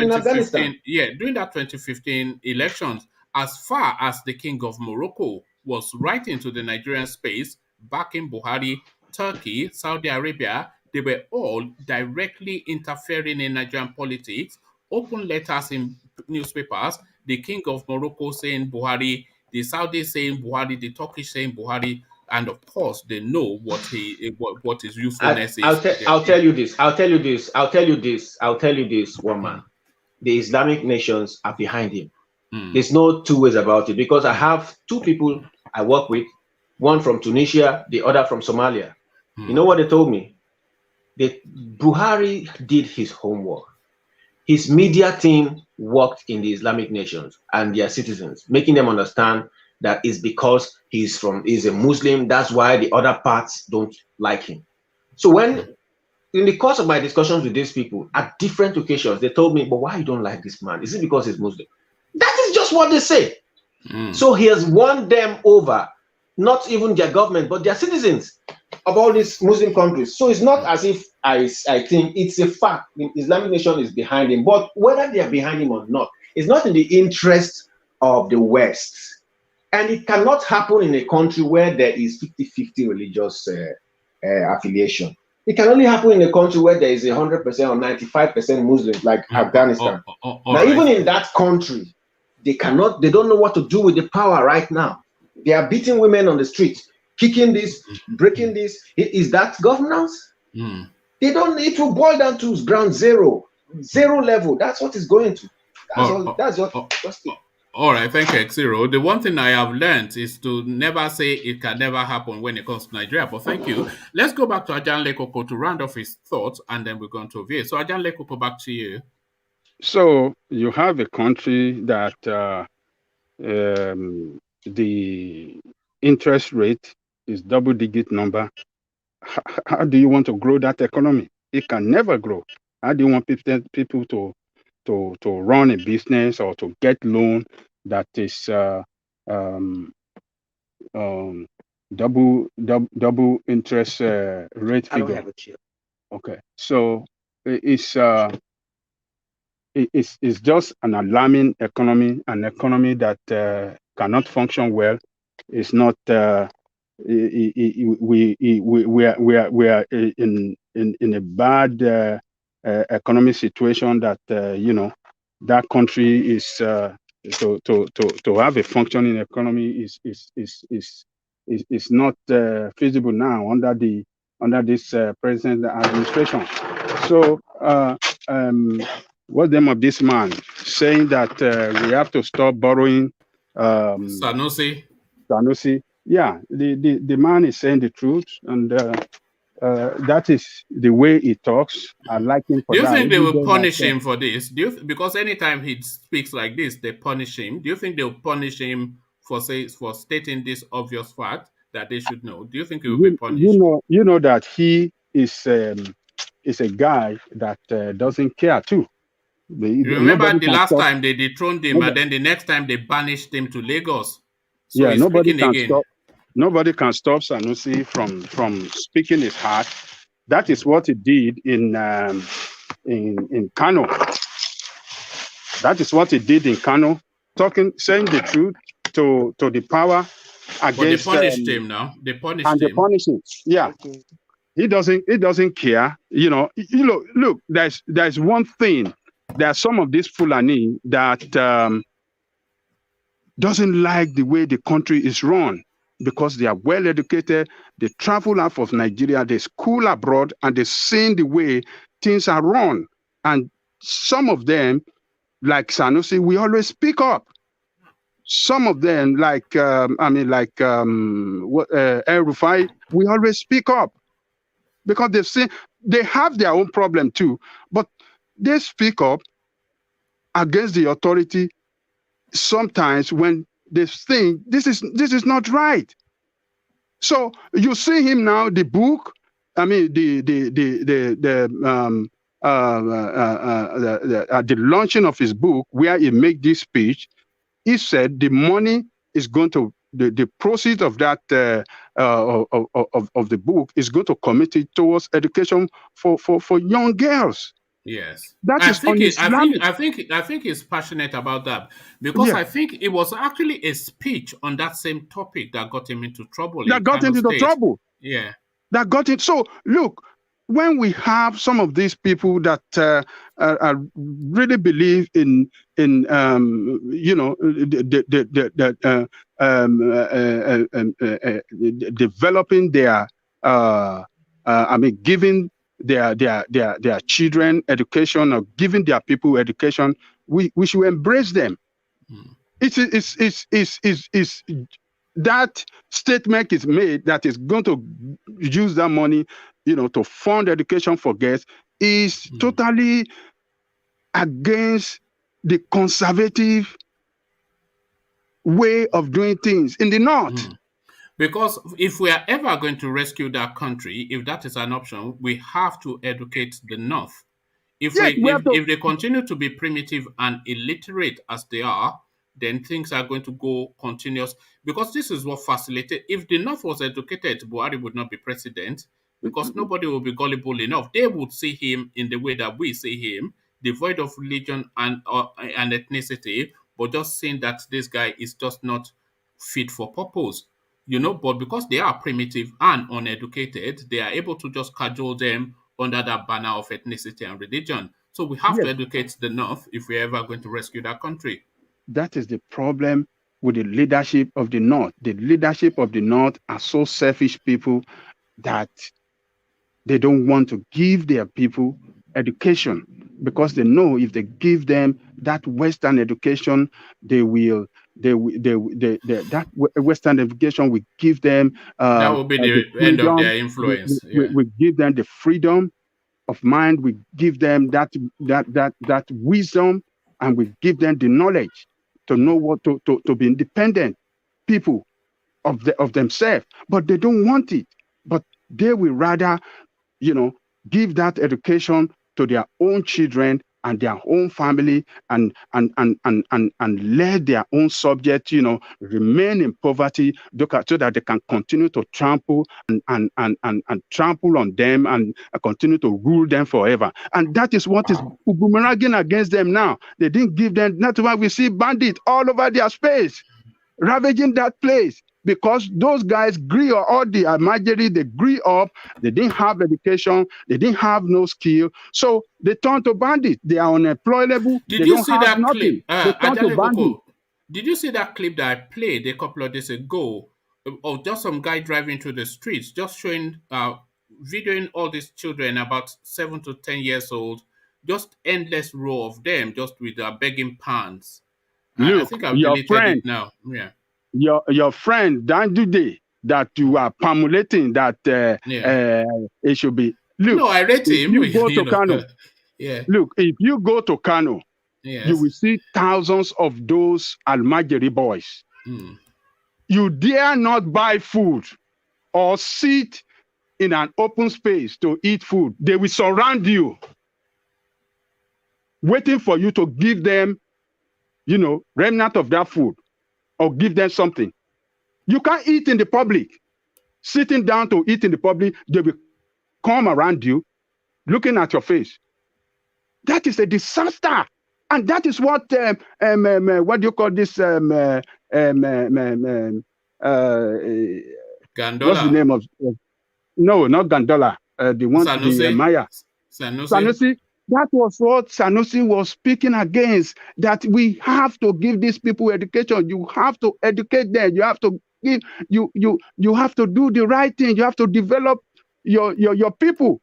in Afghanistan. During that 2015 elections, as far as the King of Morocco was right into the Nigerian space, backing Buhari, Turkey, Saudi Arabia, they were all directly interfering in Nigerian politics, open letters in newspapers, the King of Morocco saying Buhari, the Saudis saying Buhari, the Turkish saying Buhari, and of course they know what his usefulness is. I'll tell you this, one man. The Islamic nations are behind him. There's no two ways about it, because I have two people I work with, one from Tunisia, the other from Somalia. You know what they told me? Buhari did his homework. His media team worked in the Islamic nations and their citizens, making them understand that it's because he's a Muslim. That's why the other parts don't like him. So when, in the course of my discussions with these people, at different occasions, they told me, but why you don't like this man? Is it because he's Muslim? That is just what they say. So he has won them over, not even their government, but their citizens of all these Muslim countries. So it's not as if I think it's a fact the Islamic nation is behind him, but whether they are behind him or not, it's not in the interest of the West. And it cannot happen in a country where there is 50-50 religious affiliation. It can only happen in a country where there is 100% or 95% Muslims, like Afghanistan. Now, even in that country, they don't know what to do with the power right now. They are beating women on the streets, kicking this, breaking this. Is that governance? They don't need to boil down to ground zero level. That's what it's going to. That's just it. All right, thank you, Xero. The one thing I have learned is to never say it can never happen when it comes to Nigeria, but thank you. Let's go back to Ajan Lekoko to round off his thoughts, and then we're going to VA. So, Ajan Lekoko, back to you. So, you have a country that the interest rate is double-digit number. How do you want to grow that economy? It can never grow. How do you want people to run a business or to get loan that is double interest rate figure? Okay, so it's just an alarming economy, an economy that cannot function well. It's not. We are in a bad economic situation that that country is to have a functioning economy is is not feasible now under this present administration. So what's the name of this man saying that we have to stop borrowing? Sanusi. Yeah, the man is saying the truth, and that is the way he talks. I like him for Do you that. think they Even will though punish that, him for this? Because anytime he speaks like this, they punish him. Do you think they'll punish him for stating this obvious fact that they should know? Do you think he will be punished? you know that he is a guy that doesn't care too. You remember the last time they dethroned him, and then the next time they banished him to Lagos. So he's speaking again. Nobody can stop Sanusi from speaking his heart. That is what he did in Kano. That is what he did in Kano, saying the truth to the power against. But they punished him now. They punished him. They punish him. Yeah. Okay. He doesn't care. You know, look, there's one thing. There are some of these Fulani that doesn't like the way the country is run, because they are well educated, they travel out of Nigeria, they school abroad, and they've seen the way things are run. And some of them, like Sanusi, we always speak up. Some of them, like El Rufai, we always speak up, because they've seen they have their own problem too, but they speak up against the authority sometimes when they think this is not right. So you see him now, the book, I mean the launching of his book, where he made this speech, he said the money is going to the proceeds of that of the book is going to commit it towards education for young girls. Yes, I think he's passionate about that, because I think it was actually a speech on that same topic that got him into trouble. Yeah. That got it. So look, when we have some of these people that really believe in developing their giving their children education, or giving their people education, we should embrace them. It's that statement is made that is going to use that money, to fund education for girls, is totally against the conservative way of doing things in the North. Because if we are ever going to rescue that country, if that is an option, we have to educate the North. If they continue to be primitive and illiterate as they are, then things are going to go continuous. Because this is what facilitated. If the North was educated, Buhari would not be president, because nobody will be gullible enough. They would see him in the way that we see him, devoid of religion and ethnicity, but just saying that this guy is just not fit for purpose. But because they are primitive and uneducated, they are able to just cajole them under that banner of ethnicity and religion. So we have to educate the North if we're ever going to rescue that country. That is the problem with the leadership of the North. The leadership of the North are so selfish people that they don't want to give their people education, because they know if they give them that Western education, that Western education will give them that will be the end of their influence. We give them the freedom of mind, we give them that wisdom, and we give them the knowledge to know what to be independent people of themselves. But they don't want it. But they will rather, give that education to their own children and their own family, and let their own subject, remain in poverty, so that they can continue to trample and trample on them and continue to rule them forever. And that is what is boomeranging against them now. They didn't give them. That's why we see bandits all over their space, ravaging that place. Because those guys grew up, all the Almajiri, they grew up, they didn't have education, they didn't have no skill, so they turned to bandits. They are unemployable. Did you see that clip? Did you see that clip that I played a couple of days ago or just some guy driving through the streets, just showing, videoing all these children about 7 to 10 years old, just endless row of them, just with their begging pants. I Look, think I've your deleted friend, it now. Yeah, your friend Dandude that you are formulating that yeah. it should be. Look, No, I rate if him. you go You to know, Kano, yeah, look, if you go to Kano, you yes. will see thousands of those Almajiri boys. Hmm. You dare not buy food or sit in an open space to eat food. They will surround you, waiting for you to give them, remnant of that food or give them something. You can't eat in the public. Sitting down to eat in the public, they will come around you, looking at your face. That is a disaster. And that is what do you call this? What's the Gandola, name of? No, not Gandola. The Sanusi, Maya. Sanusi. Sanusi. That was what Sanusi was speaking against. That we have to give these people education. You have to educate them. You have to give. You have to do the right thing. You have to develop your people.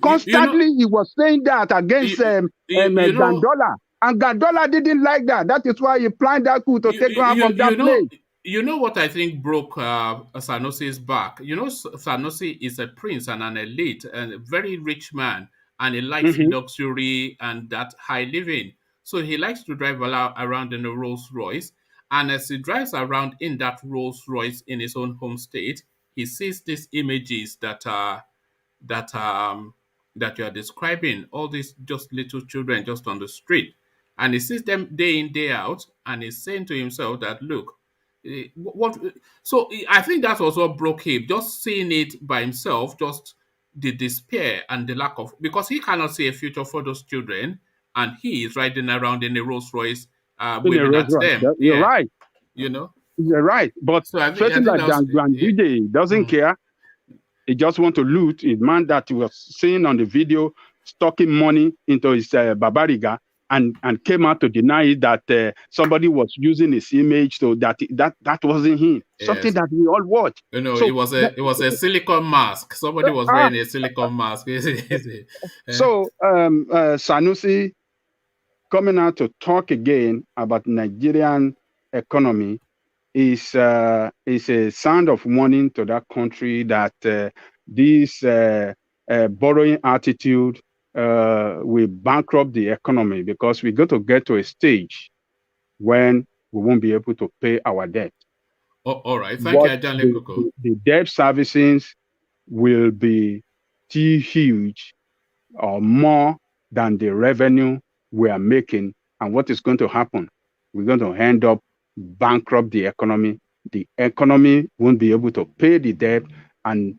You know, Constantly, he was saying that against you know, Gandola, and Gandola didn't like that. That is why he planned that coup to take her from that place. you know what I think broke Sanusi's back. You know, Sanusi is a prince and an elite and a very rich man, and he likes Mm-hmm. luxury and that high living. So he likes to drive around in a Rolls Royce, and as he drives around in that Rolls Royce in his own home state, he sees these images that that you are describing, all these just little children just on the street, and he sees them day in day out, and he's saying to himself that, look, what. So I think that was what broke him, just seeing it by himself, just the despair and the lack of, because he cannot see a future for those children, and he is riding around in a Rolls Royce, In a waving Rolls at Royce. them. You're Yeah, right. you know. You're right. But So I person think like that was, yeah. DJ doesn't care. He just want to loot. A man that was seen on the video stocking money into his babariga and came out to deny it, that somebody was using his image, so that wasn't him. Something Yes. that we all watch. You know, So it was a silicone mask. Somebody was ah, wearing a silicone mask. so Sanusi coming out to talk again about Nigerian economy is a sound of warning to that country that this borrowing attitude will bankrupt the economy, because we got to get to a stage when we won't be able to pay our debt. All right. Thank you, What Ajanle Koko. the debt servicing will be too huge or more than the revenue we are making. And what is going to happen? We're going to end up bankrupt the economy. The economy won't be able to pay the debt, and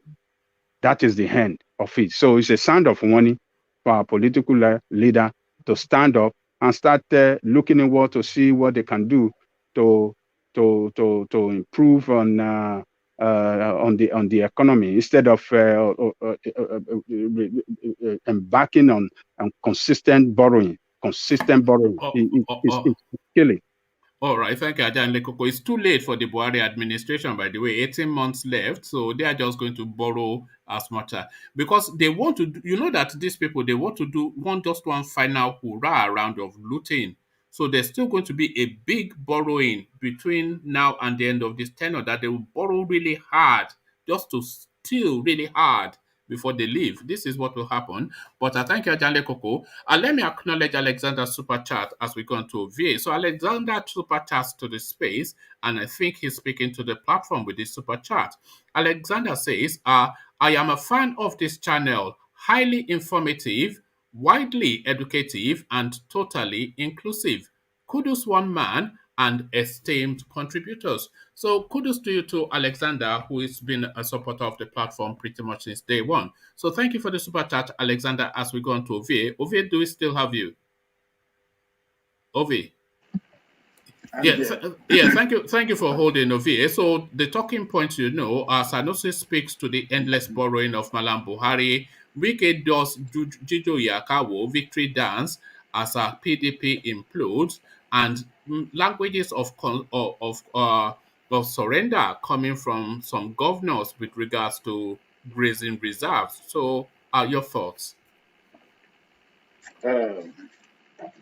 that is the end of it. So it's a sound of warning for our political leader to stand up and start looking inward to see what they can do to improve on the economy, instead of embarking on consistent borrowing. Consistent borrowing it's killing. All right, thank you, Ajanle Koko. It's too late for the Buhari administration, by the way. 18 months left, so they are just going to borrow as much because they want to. You know that these people, they want to do just one final hurrah round of looting. So there's still going to be a big borrowing between now and the end of this tenure, that they will borrow really hard just to steal really hard before they leave. This is what will happen. But I thank you, Ajanle Koko. Let me acknowledge Alexander's super chat as we go into VA. So Alexander super chats to the space, and I think he's speaking to the platform with this super chat. Alexander says, I am a fan of this channel, highly informative, widely educative, and totally inclusive. Kudos one man and esteemed contributors. So kudos to you to Alexander, who has been a supporter of the platform pretty much since day one. So thank you for the super chat, Alexander, as we go on to Ovie. Ovie, do we still have you? Ovie. Yeah, thank you for holding Ovie. So the talking points, Sanusi speaks to the endless borrowing of Malam Buhari. Wike does Jijo Yakawo victory dance as a PDP implodes, and languages of of surrender coming from some governors with regards to grazing reserves. So, your thoughts? Um,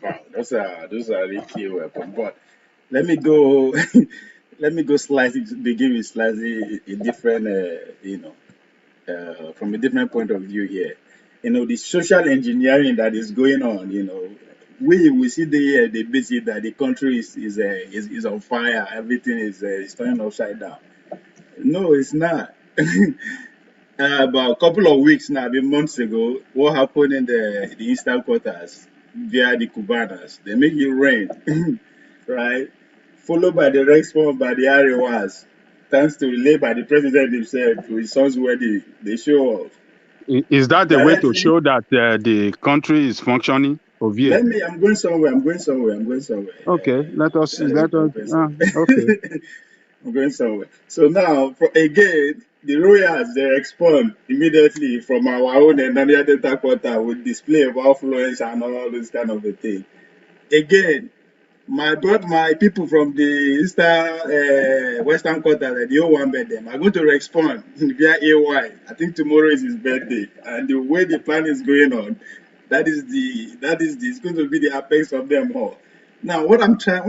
wow, those are really key weapons. But let me go. Let me go slightly begin with slightly a different, from a different point of view here. The social engineering that is going on. We see the basic that the country is on fire. Everything is turning upside down. No, it's not. About a couple of weeks now, maybe months ago, what happened in the eastern quarters via the Cubanas? They make it rain, right? Followed by the response by the Arewas, thanks to relay by the president himself to his son's wedding. They show off. Is that the way to Directly, show that the country is functioning? Ovie? I'm going somewhere. Okay, let us. I'm going Okay. somewhere. I'm going somewhere. So now, again, the Royals, they respond immediately from our own and Nanya Delta quarter with display of affluence and all this kind of a thing. Again, my people from the eastern, western quarter, the O1 bed them, are going to respond via AY. I think tomorrow is his birthday, and the way the plan is going on, it's going to be the apex of them all. Now, what I'm trying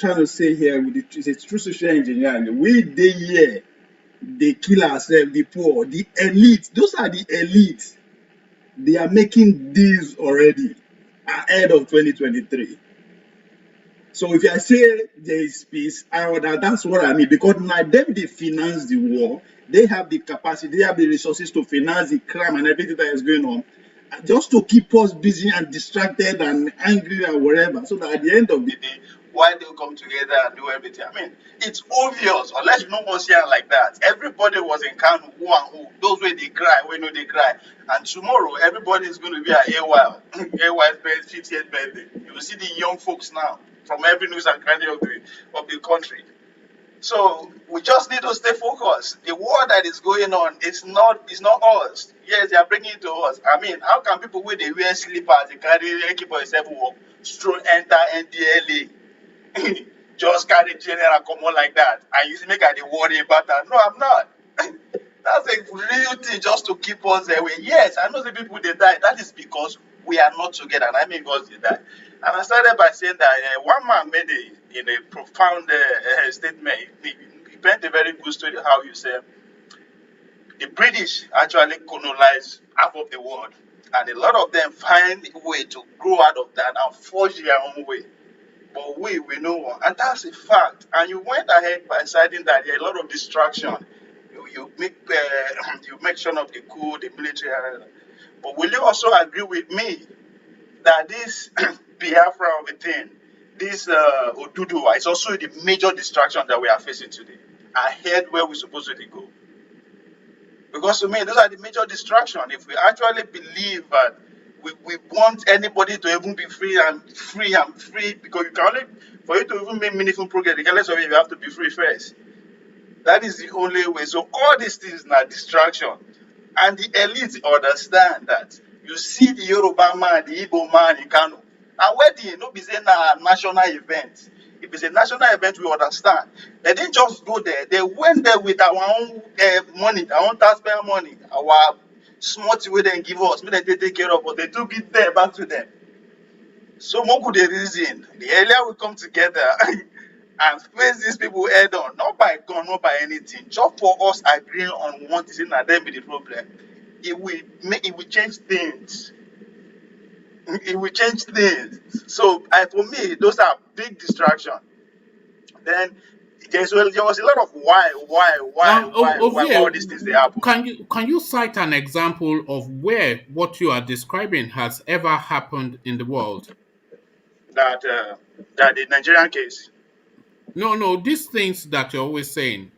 to say here with is a true social engineering. We they here, they kill ourselves, the poor, the elite. Those are the elites. They are making deals already ahead of 2023. So if I say there is peace, that's what I mean. Because now them they finance the war, they have the capacity, they have the resources to finance the crime and everything that is going on, just to keep us busy and distracted and angry and whatever. So that at the end of the day, why they come together and do everything? I mean, it's obvious, unless you know one see like that. Everybody was in Kanu, who and who. Those way they cry, we know they cry. And tomorrow, everybody is going to be at AYL. AY's 50th birthday. You will see the young folks now from every news and cranny of the country. So we just need to stay focused. The war that is going on is not us. Yes, they are bringing it to us. I mean, how can people with they wear slippers, they carry AK-47 walk, stroll enter NDLA, just carry general come on like that, and you make a worry about that? No, I'm not. That's a real thing just to keep us away. Yes, I know the people they die. That is because we are not together, and I mean because they die. And I started by saying that one man made a profound statement. He painted a very good story how you say the British actually colonized half of the world, and a lot of them find a way to grow out of that and forge their own way. But we know one, and that's a fact. And you went ahead by citing that there are a lot of distraction. You make sure of the coup, the military. But will you also agree with me that this Biafra of a thing, this Oduduwa, is also the major distraction that we are facing today, ahead where we're supposed to go? Because to me, those are the major distractions. If we actually believe that we want anybody to even be free, because you can only, for you to even make meaningful progress, regardless of it, you have to be free first. That is the only way. So all these things are distraction. And the elite understand that. You see the Yoruba man, the Igbo man in Kano. And wedding, no be saying a national event. If it's a national event, we understand. They didn't just go there. They went there with our own money, our own taxpayer money, our small thing we didn't give us, we didn't take care of, but they took it there back to them. So more good the reason. The earlier we come together and face these people head on, not by gun, not by anything, just for us agreeing on one thing and then be the problem. It will change things. It will change things. So for me, those are big distractions. Then there was a lot of why all these things they happen. Can you cite an example of where what you are describing has ever happened in the world? That the Nigerian case. No, these things that you're always saying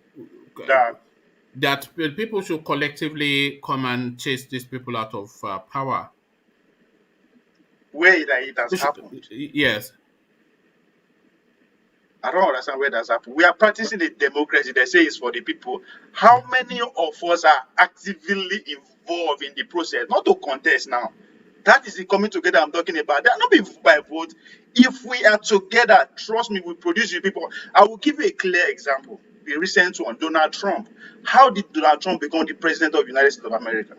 that people should collectively come and chase these people out of power. Where it has happened. Yes. I don't understand where that's happened. We are practicing the democracy. They say it's for the people. How many of us are actively involved in the process? Not to contest now. That is the coming together I'm talking about. They are not being by vote. If we are together, trust me, we produce the people. I will give you a clear example. the recent one, Donald Trump. How did Donald Trump become the president of the United States of America?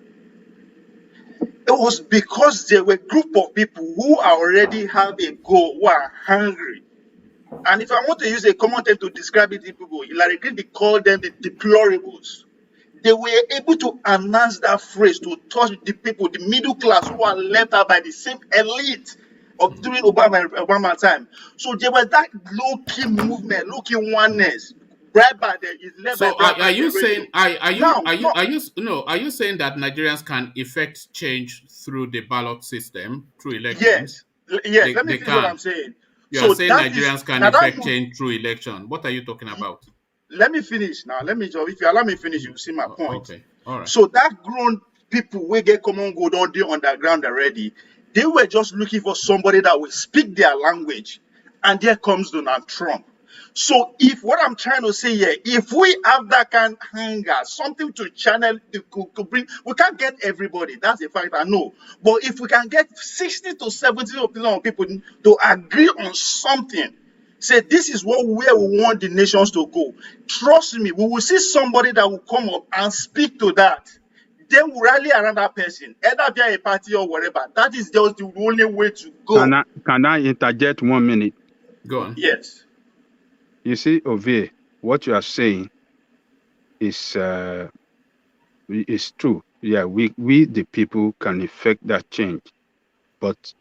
It was because there were a group of people who already have a goal, who are hungry. And if I want to use a common term to describe it, people, Hillary Clinton called them the deplorables. They were able to announce that phrase to touch the people, the middle class, who are left out by the same elite of during Obama time. So there was that low-key movement, low-key oneness. Right by there is left So by are you saying are you saying that Nigerians can effect change through the ballot system, through elections? Yes. Let me They finish what can. I'm saying. You So are saying that is Nigerians can now that effect change through election. What are you talking about? let me finish now. Let me just, if you allow me finish, you see my point. Okay. All right. So that grown people we get common good on the underground already, they were just looking for somebody that will speak their language. And there comes Donald Trump. So if what I'm trying to say here, if we have that kind of hunger, something to channel, to bring, we can't get everybody. That's a fact, I know. But if we can get 60 to 70% of people to agree on something, say this is where we want the nations to go. Trust me, we will see somebody that will come up and speak to that. Then we rally around that person, either via a party or whatever. That is just the only way to go. Can I interject 1 minute? Go on. Yes. You see, Ovie, what you are saying is true. Yeah, we the people can effect that change, but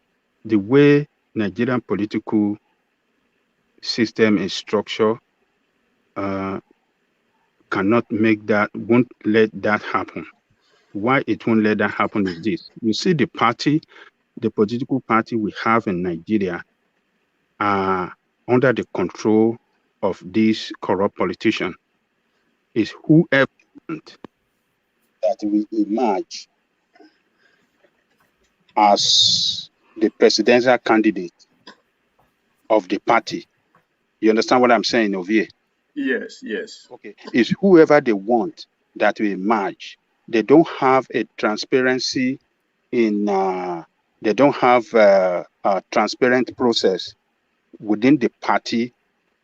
the way Nigerian political system is structured cannot make that, won't let that happen. Why it won't let that happen is this. You see, the political party we have in Nigeria are under the control of these corrupt politicians. Is whoever that will emerge as the presidential candidate of the party. You understand what I'm saying, Ovie? Yes. Okay. Is whoever they want that will emerge. They don't have a transparency in, they don't have a transparent process within the party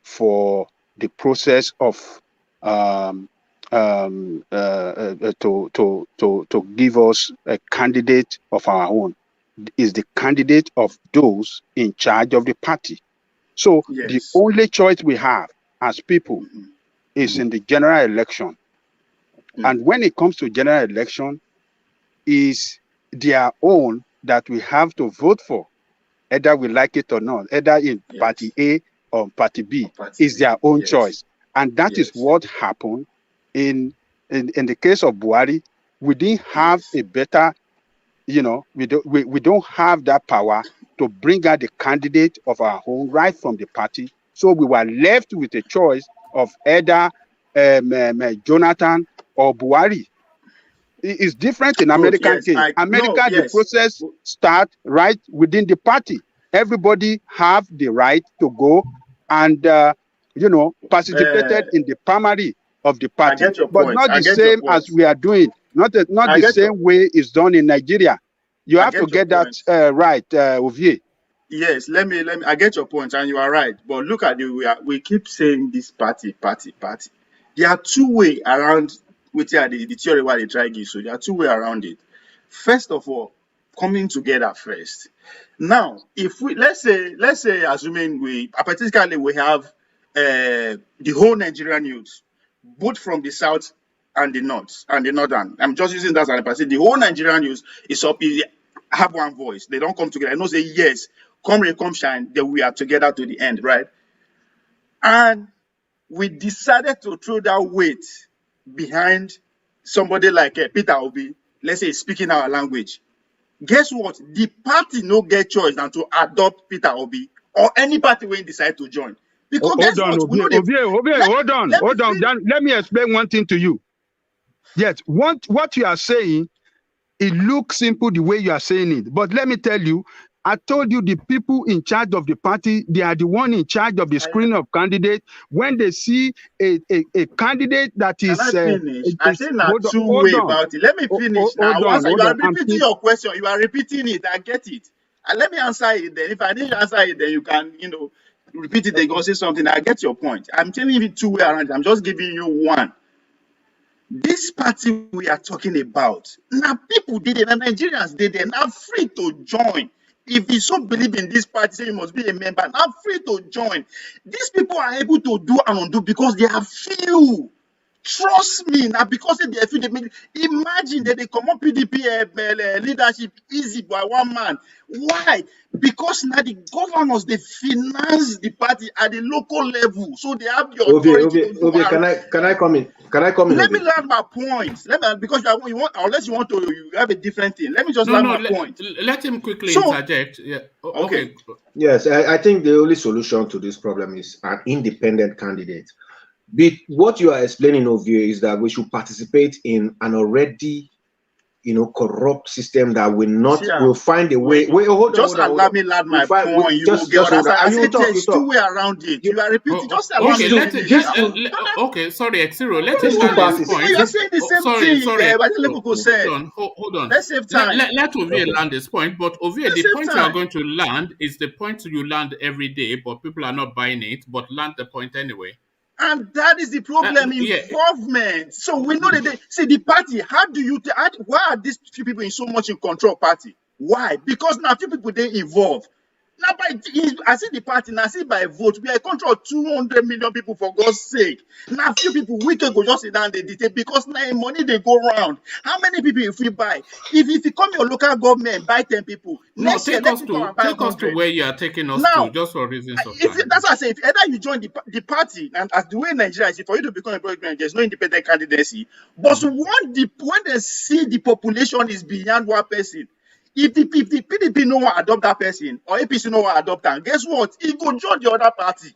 for the process of to give us a candidate of our own. Is the candidate of those in charge of the party. So the only choice we have as people is in the general election. And when it comes to general election, is their own that we have to vote for, either we like it or not, either in party A or party B, is their own choice. And that is what happened in the case of Buhari. We didn't have a better, we don't have that power to bring out the candidate of our own right from the party. So we were left with a choice of either Jonathan or Buhari. It's different in American case. The process starts right within the party. Everybody have the right to go and participated in the primary of the party, but not the same as we are doing. Not the same way it's done in Nigeria. You have to get that right, Ovie. Yes, let me. I get your point, and you are right. But look at we keep saying this party. There are two ways around which are the theory why they try give. So there are two ways around it. First of all, coming together first. Now, if we let's say assuming particularly we have the whole Nigerian youth, both from the south and the north and the northern. I'm just using that as an example. The whole Nigerian youth is have one voice. They don't come together. They don't say yes, come rain, come shine. Then we are together to the end, right? And we decided to throw that weight behind somebody like Peter Obi, let's say speaking our language. Guess what? The party no get choice than to adopt Peter Obi or any party when decide to join. Because hold on. Let me explain one thing to you. Yes, what you are saying, it looks simple the way you are saying it. But let me tell you, I told you the people in charge of the party, they are the one in charge of the screening of candidates. When they see a candidate that is... Can I finish? I say not two way about it. Let me finish now. You are repeating your question. You are repeating it. I get it. And let me answer it then. If I didn't answer it, then you can, repeat it, they're going to say something. I get your point. I'm telling you two way around. I'm just giving you one. This party we are talking about, now people did it, and Nigerians did it, now free to join. If you so believe in this party, say you must be a member, now free to join. These people are able to do and undo because they are few. Trust me, now because they are few, imagine that they come up PDP leadership easy by one man. Why? Because now the governors, they finance the party at the local level, so they have the authority to do. Can I come in? Can I come in? Let me land my point. Because you want, unless you want to, you have a different thing. Let me just land my point. Let him quickly interject. Yeah. Okay. Yes, I think the only solution to this problem is an independent candidate. What you are explaining, Ovie, is that we should participate in an already, corrupt system that will find a way. Allow me land my point. You will get there's two way around it. You are repeating. Just allow me. Okay, sorry, Exiro. Let him land his point. You are saying the same thing. Hold on. Let's save time. Let Ovie land his point. But Ovie, the point you are going to land is the point you land every day, but people are not buying it. But land the point anyway. And that is the problem, involvement. So we know that the party, why are these few people in so much in control party? Why? Because now few people they involved. Now I see the party, now see by vote, we are control 200 million people for God's sake. Now few people we can go just sit down they detail because now money they go round. How many people if we buy? If you come your local government, buy 10 people. No, take us to where you are taking us to, just for reasons of time. That's what I say. If either you join the party, and as the way Nigeria is, for you to become a president, there's no independent candidacy. But when they see the population is beyond one person, if the PDP no one adopt that person or APC no one adopt them, guess what? It go join the other party.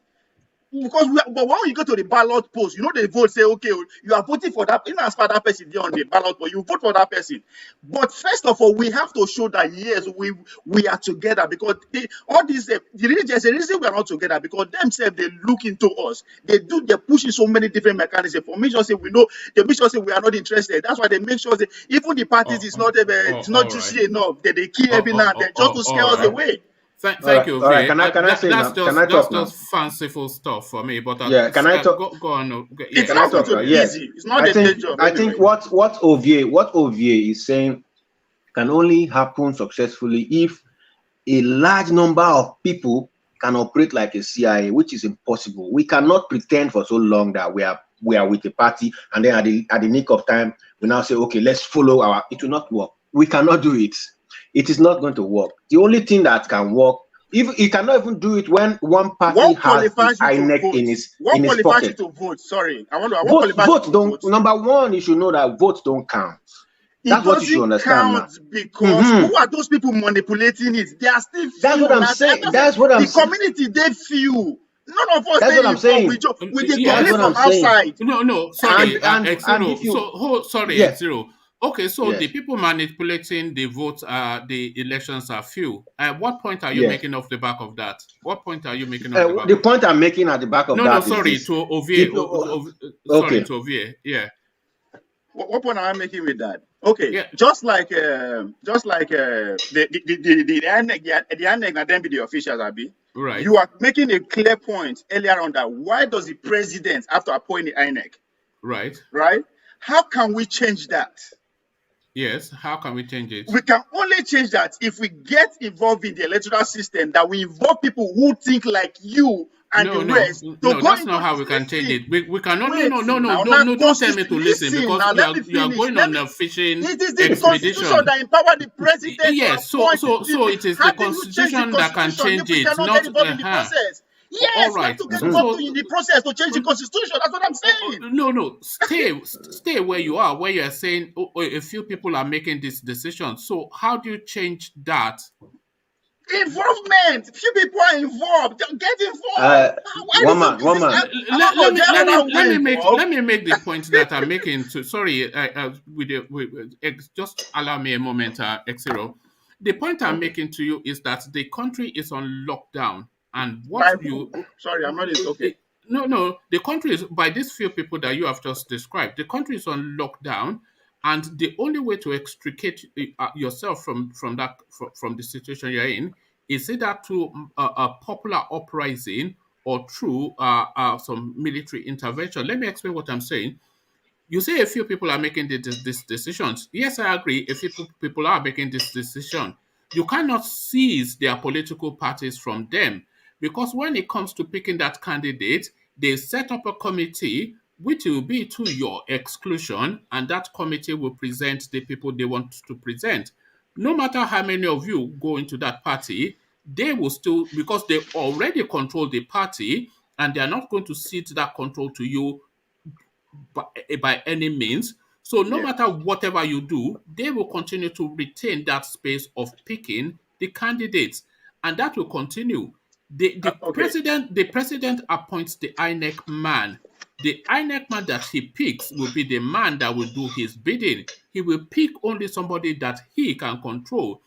Because but when you go to the ballot post, they vote, say, okay, you are voting for that, as for that person there on the ballot post, you vote for that person. But first of all, we have to show that, yes, we are together because there's a reason we are not together because themselves, they look into us. They're pushing so many different mechanisms. For me, just say they make sure say we are not interested. That's why they make sure that even the parties is not juicy enough, that they kill every now and then just to scare us away. Thank you. Right. Can I say now? That's just fanciful stuff for me. But can I talk? Go on. It's not going to be easy. It's not a day job. I think what Ovie is saying can only happen successfully if a large number of people can operate like a CIA, which is impossible. We cannot pretend for so long that we are with the party, and then at the nick of time, we now say, okay, let's follow our. It will not work. We cannot do it. It is not going to work. The only thing that can work, if you cannot even do it when one party has the INEC in his pocket. You to vote? Sorry, vote. Number one, you should know that votes don't count. That's what you should understand now. Because who are those people manipulating it? They are still few. That's what I'm saying. That's what I'm saying. The community, they few. None of us. That's what I'm saying. We from outside. No. Sorry, Exiro. Okay, so the people manipulating the votes, the elections are few. What point are you making off the back of that? What point are you making off the back? The point I'm making at the back of that. No, sorry, to Ovie. Sorry, to Ovie. Yeah. What point am I making with that? Okay, yeah. Just like the INEC and then be the officials, Abi. Right. You are making a clear point earlier on that why does the president have to appoint the INEC? Right. Right. How can we change that? Yes, how can we change it? We can only change that if we get involved in the electoral system, that we involve people who think like you and the rest. That's not how we can change it. We cannot. No, don't tell me to listen because you are going on a fishing expedition. It is the constitution that empower the president. Yes, so it is the constitution that can change it, not the process. Yes, all right. To get involved in the process to change the constitution. That's what I'm saying. No. Stay where you are, where you are saying a few people are making this decision. So how do you change that? Involvement. Few people are involved. Get involved. One man. Let me make the point that I'm making. Just allow me a moment, Exiro. The point I'm making to you is that the country is on lockdown. And sorry, I'm not okay. No. The country is, by these few people that you have just described, the country is on lockdown, and the only way to extricate yourself from the situation you're in is either to a popular uprising or through some military intervention. Let me explain what I'm saying. You say a few people are making these decisions. Yes, I agree. A few people are making this decision. You cannot seize their political parties from them, because when it comes to picking that candidate, they set up a committee which will be to your exclusion, and that committee will present the people they want to present. No matter how many of you go into that party, they will still, because they already control the party, and they are not going to cede that control to you by any means. So no matter whatever you do, they will continue to retain that space of picking the candidates, and that will continue. The president appoints the INEC man. The INEC man that he picks will be the man that will do his bidding. He will pick only somebody that he can control.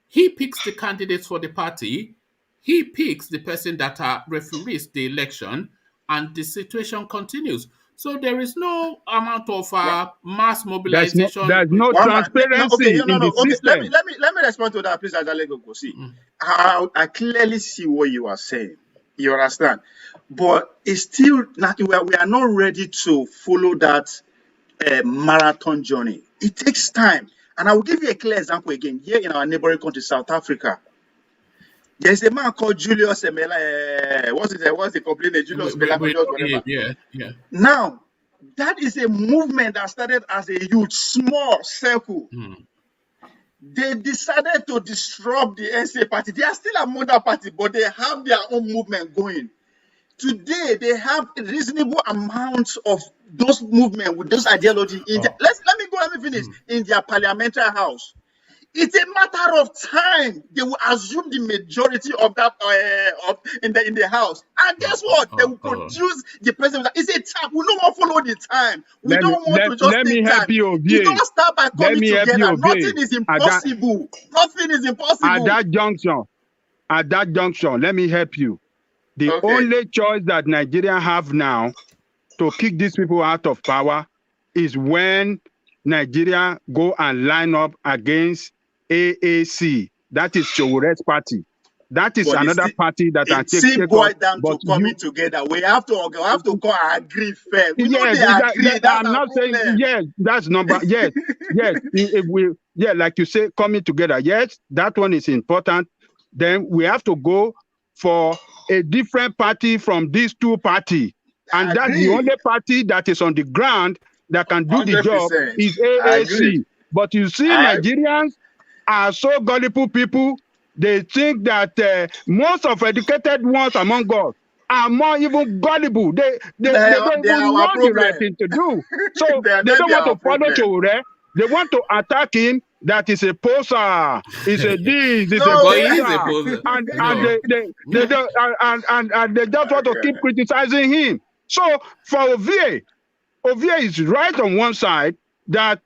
He picks the candidates for the party. He picks the person that referees the election, and the situation continues. So there is no amount of mass mobilization. There's no transparency in the system. Let me respond to that, please, Ajalego. See, I clearly see what you are saying. You understand? But it's still not, we are not ready to follow that marathon journey. It takes time. And I will give you a clear example again. Here in our neighboring country, South Africa, there's a man called Julius Emela. What's the complaint? Julius Emela. Yeah. Now, that is a movement that started as a youth, small circle. They decided to disrupt the NCA party. They are still a mother party, but they have their own movement going. Today, they have a reasonable amount of those movements with those ideology. Let me finish. In their parliamentary house. It's a matter of time. They will assume the majority of that in the house. And guess what? They will produce the president. It's a time. We don't want to follow the time. We don't want to just take time. You don't start by coming together. Nothing is impossible. Nothing is impossible. At that junction, let me help you. The only choice that Nigeria have now to kick these people out of power is when Nigeria go and line up against AAC. That is Showore's party. That is another party that can take boil down to coming together. We have to go and agree fair. We know they agree. I'm not saying yes. That's number yes. If we like you say, coming together. Yes, that one is important. Then we have to go for a different party from these two parties, and that's the only party that is on the ground that can do the job is AAC. But you see, Nigerians are so gullible people. They think that most of educated ones among us are more even gullible. They don't even know the right thing to do. So they don't want to follow Chowore. They want to attack him. That is a poser. It's a this. It's a poser. And they just want to keep criticizing him. So for Ovie is right on one side that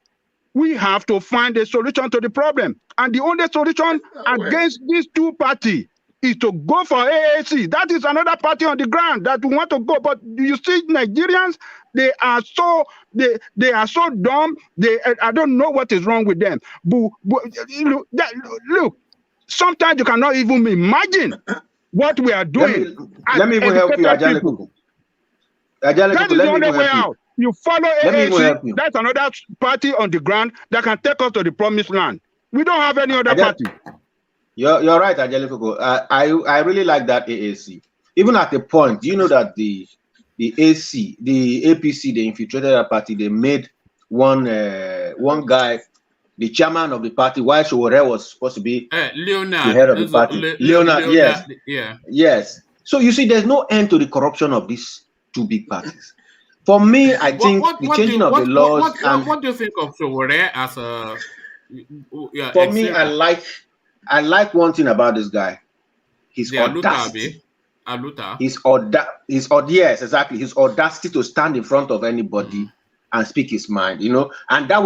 we have to find a solution to the problem. And the only solution against these two parties is to go for AAC. That is another party on the ground that we want to go. But you see, Nigerians, they are so dumb. I don't know what is wrong with them. But look, sometimes you cannot even imagine what we are doing. Let me even help you, Ajalekuku. That is the only way out. You follow AAC. That's another party on the ground that can take us to the promised land. We don't have any other party. You're right, Ajalekuku. I really like that AAC. Even at the point, you know that the APC, they infiltrated that party. They made one guy the chairman of the party, while Chowore was supposed to be Leonard, the head of the party. Leonard, yes. Yes. So you see, there's no end to the corruption of these two big parties. For me, I think the changing of the laws. What do you think of Chowore as a? For me, I like one thing about this guy. His audacity. Yes, exactly. His audacity to stand in front of anybody and speak his mind, you know. And that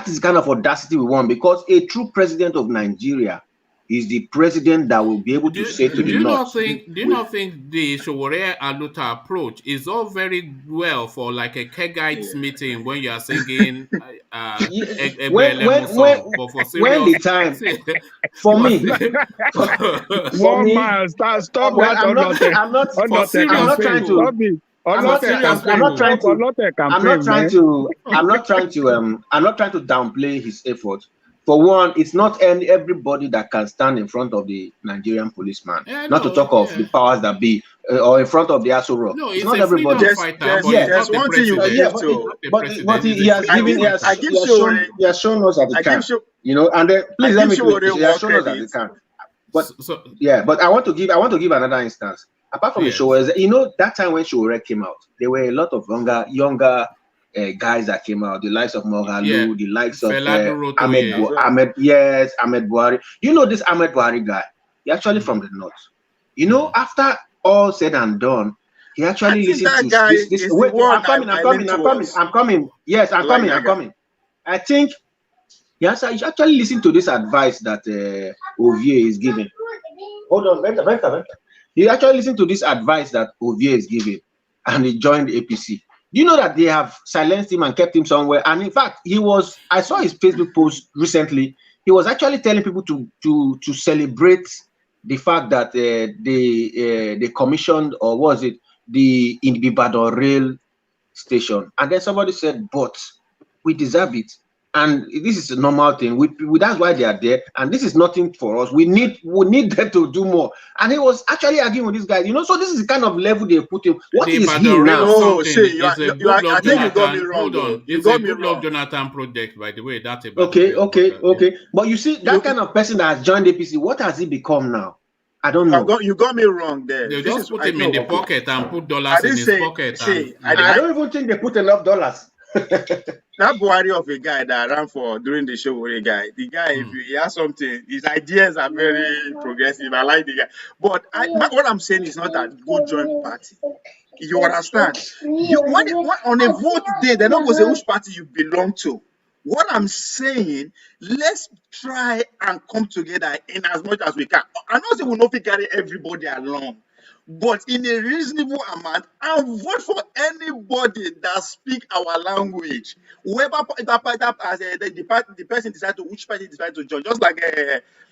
is the kind of audacity we want, because a true president of Nigeria is the president that will be able to say to the North. Do you not think the Sowore Aluta approach is all very well for like a Kegites meeting when you are singing when but for when the time for me for me stop well, that. I'm not trying to I'm not trying to downplay his effort. For one, it's not everybody that can stand in front of the Nigerian policeman. Not to talk of the powers that be, or in front of the Aso Rock. No, it's not everybody. There's one thing you give to. But he has shown us that he can. And then, please let me. He has shown us that he can. But but I want to give another instance. Apart from the Showers, that time when Sowore came out, there were a lot of younger guys that came out, the likes of Mogalu, the likes of Ahmed Buhari. This Ahmed Buhari guy, he actually from the North. After all said and done, he actually listened to this. Wait, I'm coming. Yes, I'm coming. I think he actually listened to this advice that Ovie is giving. Hold on, wait. He actually listened to this advice that Ovie is giving, and he joined the APC. Do you know that they have silenced him and kept him somewhere? And in fact, I saw his Facebook post recently. He was actually telling people to celebrate the fact that they commissioned, or was it the Ibadan rail station? And then somebody said, "But we deserve it." And this is a normal thing. That's why they are there. And this is nothing for us. We need them to do more. And he was actually arguing with this guy. So this is the kind of level they put him. What is he now? I think you got me wrong. Hold on. It's a good luck Jonathan project, by the way. That's a okay. But you see, that kind of person that has joined APC, what has he become now? I don't know. You got me wrong there. They just put him in the pocket and put dollars in his pocket. I don't even think they put enough dollars. That Buhari of a guy that ran for during the show, the guy, if he has something, his ideas are very progressive. I like the guy. But what I'm saying is not that go join party. You understand? On a vote day, they're not going to say which party you belong to. What I'm saying, let's try and come together in as much as we can. I know they will not carry everybody along, but in a reasonable amount, and vote for anybody that speak our language. Whoever the person decide to which party decide to join, just like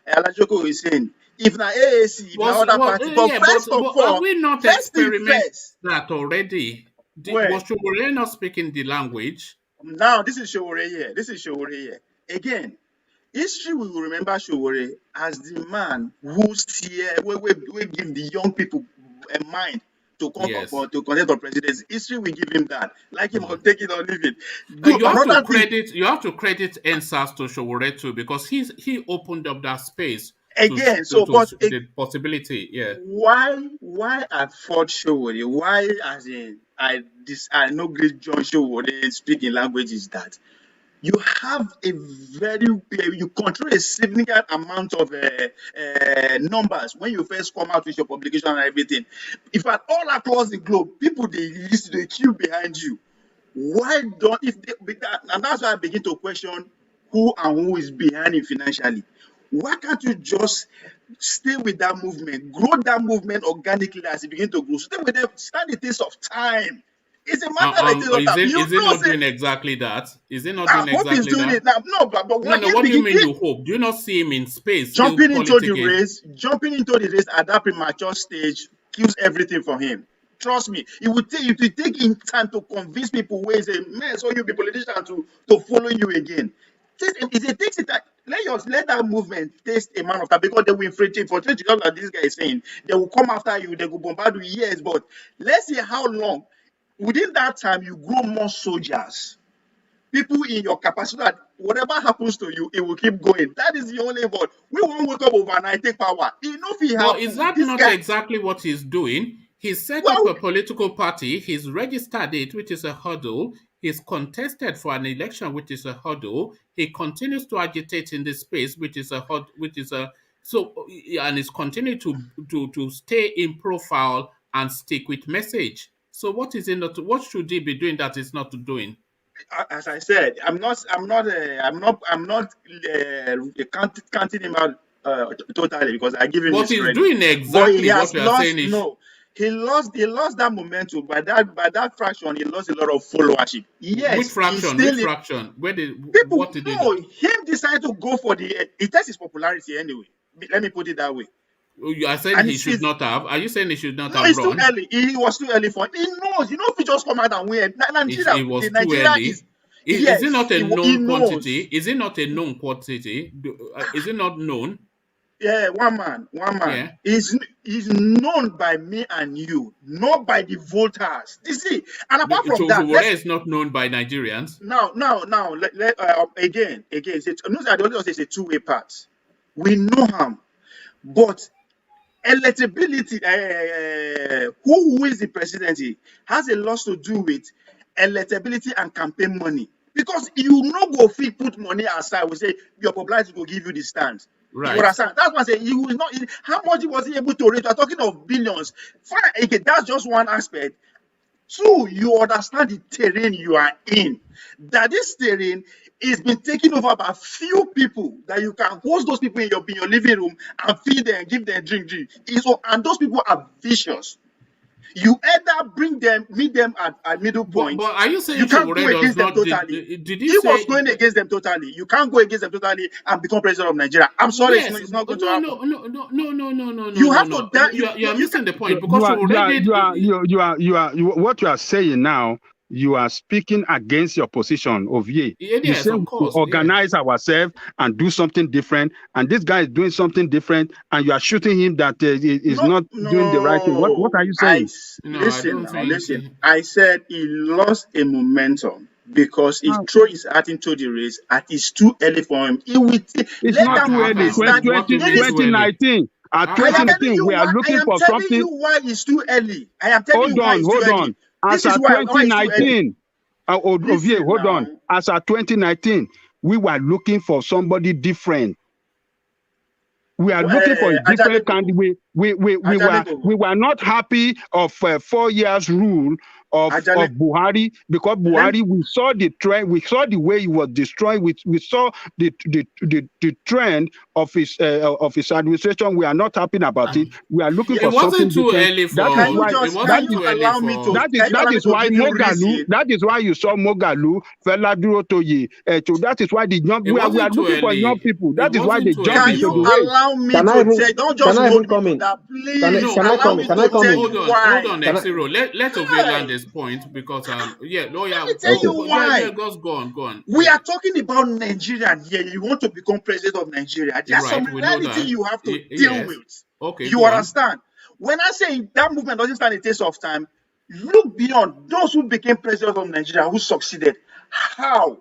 Alajoko is saying. If na AAC, if na other party, have we not experimented that already? Was Sowore not speaking the language? Now this is Sowore here. Again, history will remember Sowore as the man who give the young people a mind to come to contest for presidency. History will give him that. Like him or take it or leave it. You have to credit NSAS to Sowore too, because he opened up that space again. The possibility. Yeah. Why I fought Sowore? Why I know great John Sowore speaking languages that you have you control a significant amount of numbers when you first come out with your publication and everything. If at all across the globe, people they queue behind you. Why don't and that's why I begin to question who is behind it financially. Why can't you just stay with that movement, grow that movement organically as it begins to grow? Stay with them, stand the test of time. It's a matter like this. Is it not doing exactly that? Is it not doing exactly that? It now. No, but what do you mean you hope? Do you not see him in space? Jumping into the race at that premature stage kills everything for him. Trust me, it will take him time to convince people who is a man, so you be politician to follow you again. It takes it time. Let that movement taste a man of that, because they will infiltrate for just like this guy is saying. They will come after you, they will bombard you, yes, but let's see how long. Within that time, you grow more soldiers. People in your capacity that whatever happens to you, it will keep going. That is the only word. We won't wake up overnight, take power. Is that not exactly what he's doing? He's set up a political party. He's registered it, which is a hurdle. He's contested for an election, which is a hurdle. He continues to agitate in this space, which is a and he's continuing to stay in profile and stick with message. So what should he be doing that he's not doing? As I said, I'm not counting him out totally, because I give him But his he's credit. doing exactly But he has what we are lost. saying is No, he lost that momentum by that fraction. He lost a lot of followership. which Yes, he's fraction? still Which fraction? people. What did they No, do? him decided to go for the. It tests his popularity anyway. Let me put it that way. You are saying And he should not have? Are you saying he should not no, have it's too run? early. He was too early for him. He knows. You know, if he just come out and win, It was too Nigeria early. is. Is it Yes, not a he known knows. quantity? Is it not a known quantity? Is it not known? Yeah, one man. Yeah. Is known by me and you, not by the voters. You see, and apart from that, Showore is not known by Nigerians. now, again, I don't know. It's a two-way path. We know him, but electability, who wins the presidency has a lot to do with electability and campaign money. Because you no go fit put money aside, we say your popularity will give you the stand. Right. You understand? That's why I say he was not. How much was he able to raise? We're talking of billions. Fine, again, that's just one aspect. Two, you understand the terrain you are in. That this terrain is been taken over by few people that you can host those people in your living room and feed them, give them drink. And those people are vicious. You either bring them, meet them at middle point. But are you saying you can't Showore go against them totally? Did he you say was going against them totally. You can't go against them totally and become president of Nigeria. I'm sorry, yes, it's not going to happen. No. You have to. You are missing the point What you are saying now, you are speaking against your position of Ye. Yes, you say of we course, organize ourselves and do something different, and this guy is doing something different, and you are shooting him that is not doing the right thing. What are you saying? Listen. I said he lost a momentum because he threw his heart into the race and it's too early for him. It's not too early. 2019. At 2019, we are looking for something. I am telling you why it's too early. I am telling you why it's too early. Hold on. As at 2019, hold on. As at 2019, we were looking for somebody different. We are looking for a different candidate. We were not happy of 4 years rule of Buhari, because Buhari, we saw the trend, we saw the way he was destroyed, we saw the trend of his administration. We are not happy about it. We are looking for something different. That is why Mogalu. That is why you saw Mogalu, Fela Durotoye. So that is why the young we are looking for young people. That is why they jump into the race. Allow me to say, don't just hold me to that, please. Can I come in? Hold on, Xero. Let Ovie land this point, because let me tell you why. Go on. We are talking about Nigeria here. You want to become president of Nigeria. There's some reality you have to deal with. Okay, you understand? When I say that movement doesn't stand a test of time, look beyond those who became president of Nigeria, who succeeded. How?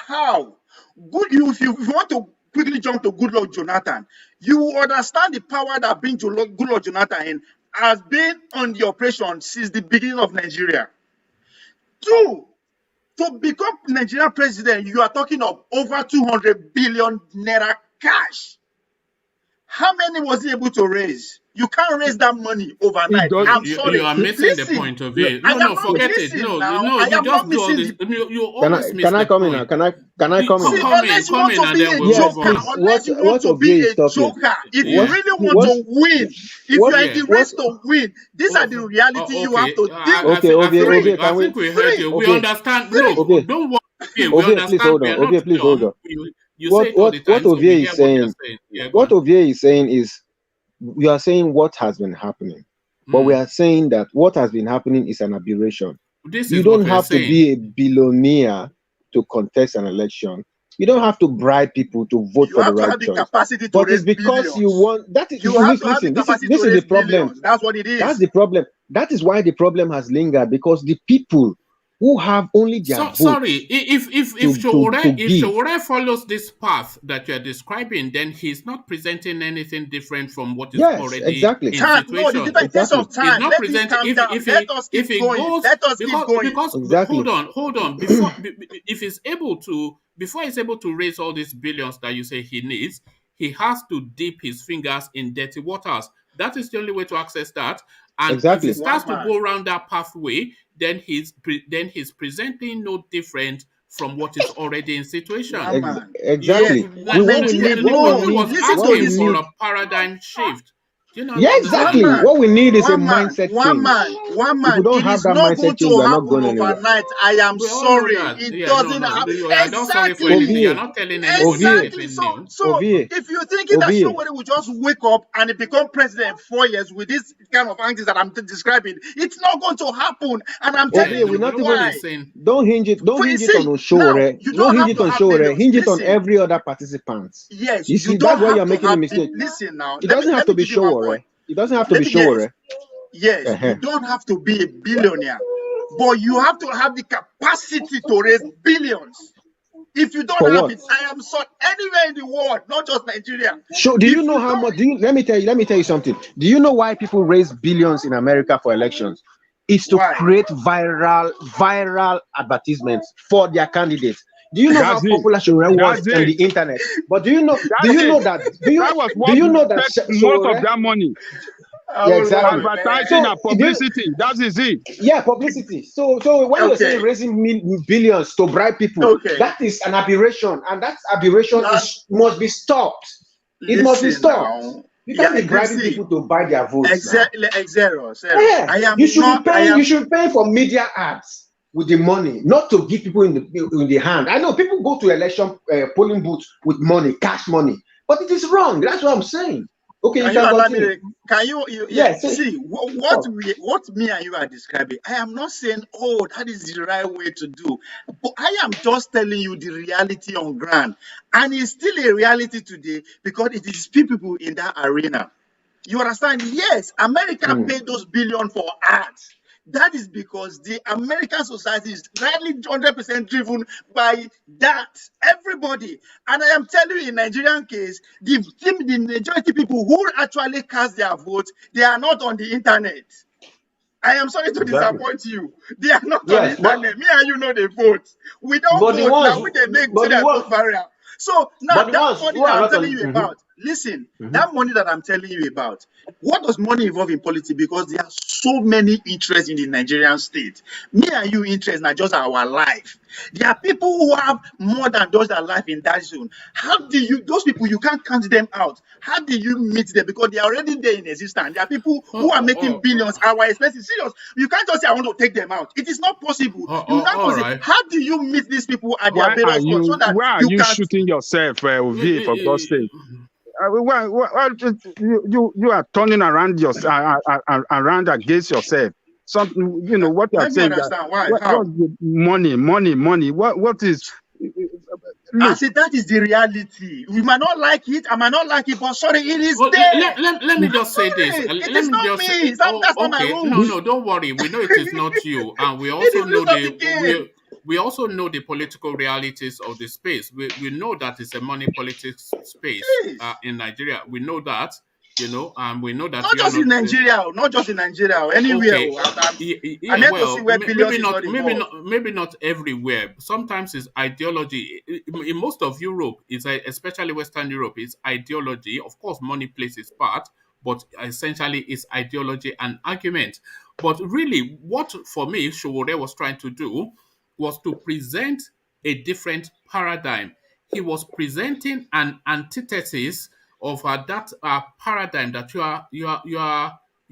Good. If you want to quickly jump to Goodluck Jonathan, you will understand the power that brings Goodluck Jonathan in has been on the operation since the beginning of Nigeria. Two, to become Nigerian president, you are talking of over 200 billion naira cash. How many was he able to raise? You can't raise that money overnight. I'm sorry. You are missing the point of it. No, forget it. No, you just do all this. You always miss the point. Can I come in now? Can I come in? Unless you want to be a joker, unless you want to be a joker, if you really want to win, if you are in the race to win, these are the reality you have to deal with. I think we heard you. We understand. No, don't worry. We understand. Please hold on. What Ovie is saying is, we are saying what has been happening, but we are saying that what has been happening is an aberration. You don't have to be a billionaire to contest an election. You don't have to bribe people to vote for the right choice. But it's because you want. That is, listen. This is the problem. That's what it is. That's the problem. That is why the problem has lingered, because the people who have only their vote. Sorry, if Showore follows this path that you are describing, then he's not presenting anything different from what is already in situation. No, the difference of time. He's not presenting. If he goes, let us keep going. Because hold on. Before he's able to raise all these billions that you say he needs, he has to dip his fingers in dirty waters. That is the only way to access that. And if he starts to go around that pathway, then he's presenting no different from what is already in situation. Exactly. Nobody was asking for a paradigm shift. Do you not understand? Exactly. What we need is a mindset one change. man. If we don't It have is that not mindset going change, to we are not happen going anywhere. overnight. I am We all know sorry. that. It Yeah, doesn't no, happen. you are not sorry for anything. You're not telling anybody anything new. So if you're thinking that somebody will just wake up and become president in 4 years with this kind of antics that I'm describing, it's not going to happen. And I'm telling you why. Don't hinge it on Oshore. Don't hinge it on Oshore. Hinge it on every other participant. Yes, you see, that's why you're making a mistake. Listen now. It doesn't have to be Shore. It doesn't have to be Shore. Yes, you don't have to be a billionaire, but you have to have the capacity to raise billions. If you don't have it, I am sorry, anywhere in the world, not just Nigeria. So do you know how much? Let me tell you something. Do you know why people raise billions in America for elections? It's to create viral advertisements for their candidates. Do you know how popular Shore was on the internet? But do you know that most of that money? Yeah, exactly. Advertising and publicity. That is it. Yeah, publicity. So when you're saying raising billions to bribe people, that is an aberration, and that aberration must be stopped. It must be stopped. You can't be bribing people to buy their votes. Exactly. Yeah. You should pay for media ads with the money, not to give people in the hand. I know people go to election polling booths with money, cash money, but it is wrong. That's what I'm saying. Okay, can you see what me and you are describing? I am not saying, oh, that is the right way to do, but I am just telling you the reality on ground, and it's still a reality today because it is people in that arena. You understand? Yes, America paid those billions for ads. That is because the American society is rightly 100% driven by that. Everybody. And I am telling you, in Nigerian case, the majority people who actually cast their votes, they are not on the internet. I am sorry to disappoint you. They are not on the internet. Me and you know they vote. We don't vote. Now we they make to their vote barrier. So now that money that I'm telling you about, listen, that money that I'm telling you about, what does money involve in politics? Because there are so many interests in the Nigerian state. Me and you interest not just our life. There are people who have more than just their life in that zone. How do you, those people, you can't count them out. How do you meet them? Because they are already there in existence. There are people who are making billions. Our expenses, serious. You can't just say, I want to take them out. It is not possible. How do you meet these people at their various points? So that why are you shooting yourself, for God's sake? You are turning around around against yourself. Something, what you are saying. What money? What is? I said that is the reality. We might not like it. I might not like it, but sorry, it is there. Let me just say this. It is not me. That's not my rules. No, don't worry. We know it is not you, and we also know we also know the political realities of the space. We know that it's a money politics space in Nigeria. We know that, and we know that not just in Nigeria, anywhere. Maybe not everywhere. Sometimes it's ideology. In most of Europe, especially Western Europe, it's ideology. Of course, money plays its part, but essentially it's ideology and argument. But really, what for me Sowore was trying to do was to present a different paradigm. He was presenting an antithesis of that paradigm that you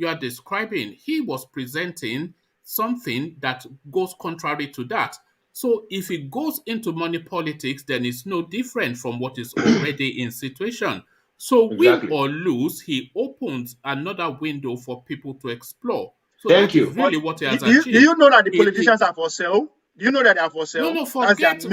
are describing. He was presenting something that goes contrary to that. So if it goes into money politics, then it's no different from what is already in situation. So win or lose, he opens another window for people to explore. So Thank you. Really what he has achieved. Do you know that the politicians are for sale? Do you know that they are for sale? No, forget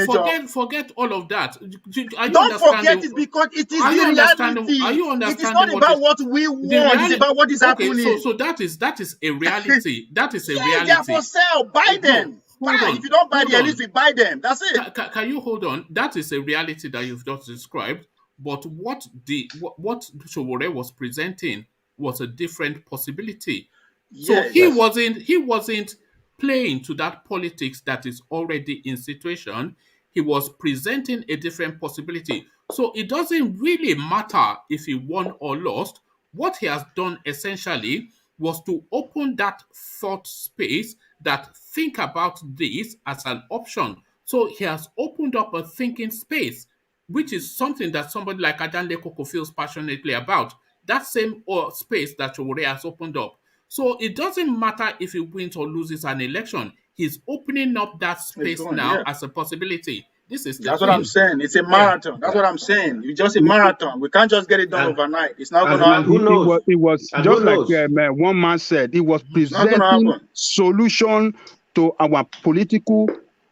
all of that. Don't forget it because it is the reality. Are you understanding? It is not about what we want. It's about what is happening. So that is a reality. That is a reality. They are for sale. Buy them. If you don't buy them, at least we buy them. That's it. Can you hold on? That is a reality that you've just described. But what Sowore was presenting was a different possibility. So he wasn't playing to that politics that is already in situation. He was presenting a different possibility. So it doesn't really matter if he won or lost. What he has done essentially was to open that thought space that think about this as an option. So he has opened up a thinking space, which is something that somebody like Adanle Koko feels passionately about. That same space that Showore has opened up. So it doesn't matter if he wins or loses an election. He's opening up that space now as a possibility. This is the That's thing. what I'm saying. It's a marathon. That's what I'm saying. It's just a marathon. We can't just get it done overnight. It's not going to happen. Who knows? It was just like one man said. It was presenting solution to our political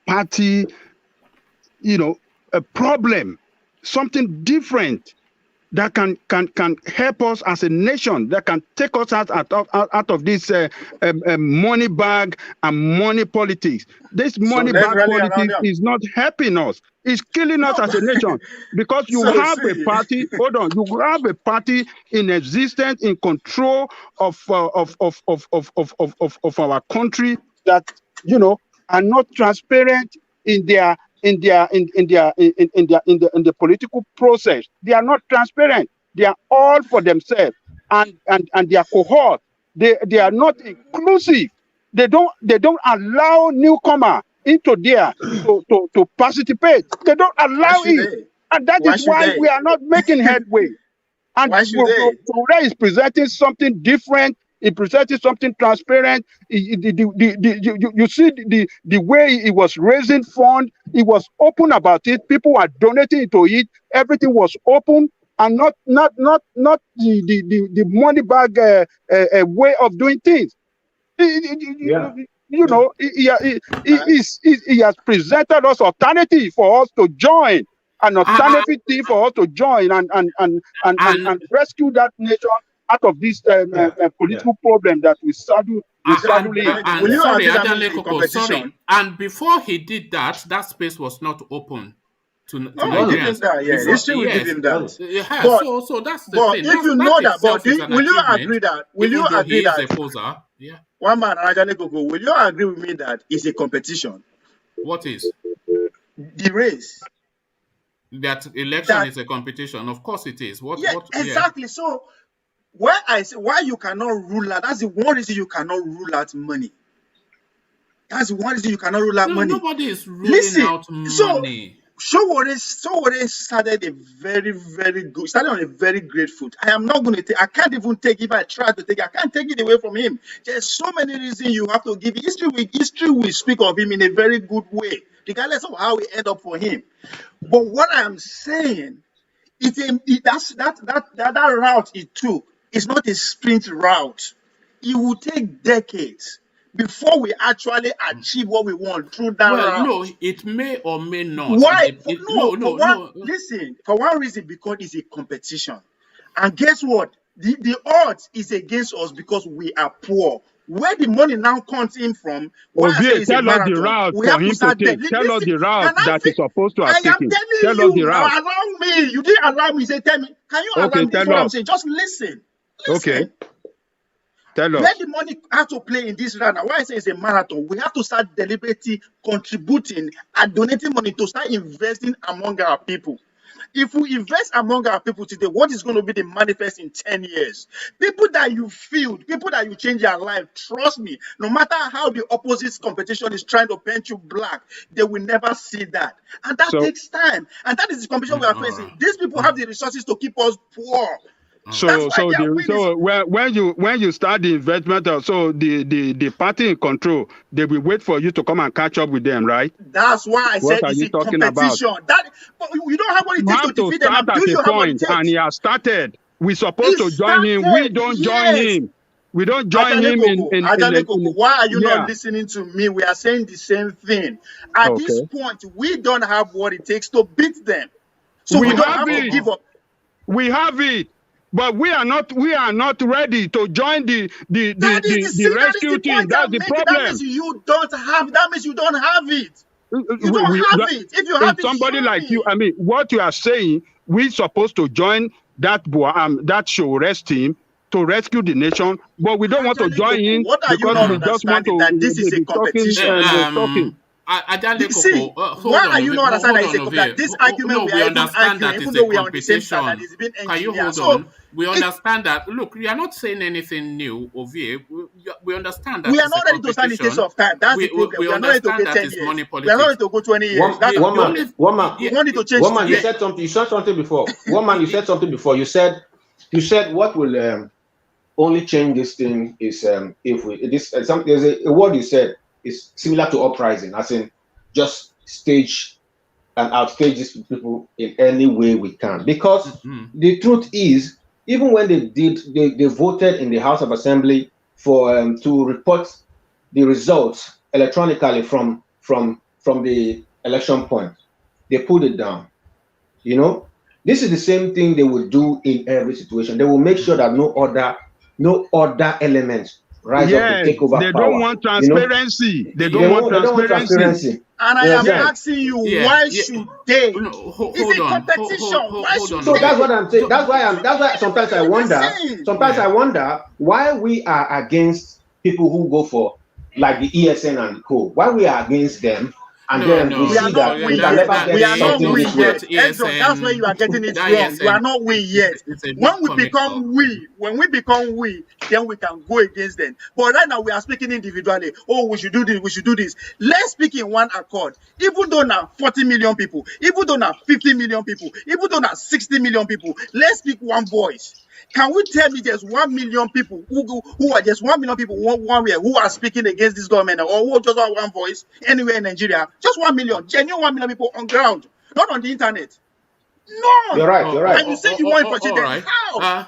party, a problem, something different that can help us as a nation, that can take us out of this money bag and money politics. This money bag politics is not helping us. It's killing us as a nation, because you have a party. Hold on, you have a party in existence, in control of our country, that are not transparent in the political process. They are not transparent. They are all for themselves and their cohort. They are not inclusive. They don't allow newcomer into there to participate. They don't allow it. And that is why we are not making headway. And Showore is presenting something different. He presented something transparent. You see the way he was raising funds. He was open about it. People were donating into it. Everything was open, and not the money bag way of doing things. He has presented us alternative for us to join, an alternative thing for us to join and rescue that nation out of this political problem that we saddle in. Sorry. And before he did that, that space was not open to Nigerians. History will give him that. So that's the thing. If you know that, but will you agree that? Will you agree that? One man, will you agree with me that it's a competition? What is? The race. That election is a competition. Of course it is. Exactly. So why you cannot rule out, that's the one reason you cannot rule out money. That's the one reason you cannot rule out money. Nobody is ruling out money. Showore started on a very great foot. I am not going to take, I can't even take, if I try to take, I can't take it away from him. There's so many reasons you have to give. History will speak of him in a very good way, regardless of how we end up for him. But what I'm saying, that route he took is not a sprint route. It will take decades before we actually achieve what we want through that route. No, it may or may not. Why? Listen, for one reason, because it's a competition. And guess what? The odds is against us because we are poor. Where the money now comes in from, tell us the route for him to take. Tell us the route that he's supposed to have taken. Tell us the route. Allow me. You didn't allow me. Say, tell me. Can you allow me? That's what I'm saying. Just listen. Okay. Tell us. Where the money has to play in this round. Now, why I say it's a marathon, we have to start deliberately contributing and donating money to start investing among our people. If we invest among our people today, what is going to be the manifest in 10 years? People that you feel, people that you change their life, trust me, no matter how the opposite competition is trying to paint you black, they will never see that. And that takes time. And that is the competition we are facing. These people have the resources to keep us poor. So when you start the investment, the party in control, they will wait for you to come and catch up with them, right? That's why I said it's a competition. But we don't have what it takes to defeat them. Start at a point, and he has started. We're supposed to join him. We don't join him. We don't join him Why are you not listening to me? We are saying the same thing. At this point, we don't have what it takes to beat them. So we don't have to give up. We have it. But we are not ready to join the rescue team. That's the problem. That means you don't have. That means you don't have it. You don't have it. If you have it, somebody like you, I mean, what you are saying, we're supposed to join that Showore team to rescue the nation, but we don't want to join in because we just want to. That this is a competition. Ajale See, Koko, why are you not understanding that it's a Ovie. that this argument No, we we are even understand arguing, that even it's a though we are on the same side, that competition. it's been Can you engineered. hold on? We understand that. Look, we are not saying anything new, Ovie. We understand that We are it's a not ready to stand the test competition. of time. That's the problem. We We are not ready to understand go that 10 it's years. money We are not politics. ready to go 20 years. That's the problem. Woman, We want it to change woman, you today. said something. You said something before. Woman, you said something before. You said what will only change this thing is if we there's a word you said is similar to uprising, as in just stage and outstage these people in any way we can. Because the truth is, even when they voted in the House of Assembly for to report the results electronically from the election point, they put it down. You know, this is the same thing they will do in every situation. They will make sure that no other elements rise up to Yes, take over they power. don't want You know, transparency. They they don't want don't want transparency. And I You am understand? asking you, why should they? No, It's a competition. Why should So they? that's what I'm saying. That's why sometimes I wonder. Sometimes I wonder why we are against people who go for like the ESN and co. Why we are against them, and then we We are see not that we we can yet. never We get are not something we this way. yet. Edson, that's where you are getting it wrong. You are not we yet. It's a When we comic talk. become when we become we, then we can go against them. But right now we are speaking individually. Oh, we should do this, we should do this. Let's speak in one accord. Even though now 40 million people, even though now 50 million people, even though now 60 million people, let's speak one voice. Can we tell me there's 1 million people who are just 1 million people one way who are speaking against this government, or who just have one voice anywhere in Nigeria? Just 1 million, genuine 1 million people on ground, not on the internet. None. You're right. You're right. And you say you want a president? All right. How?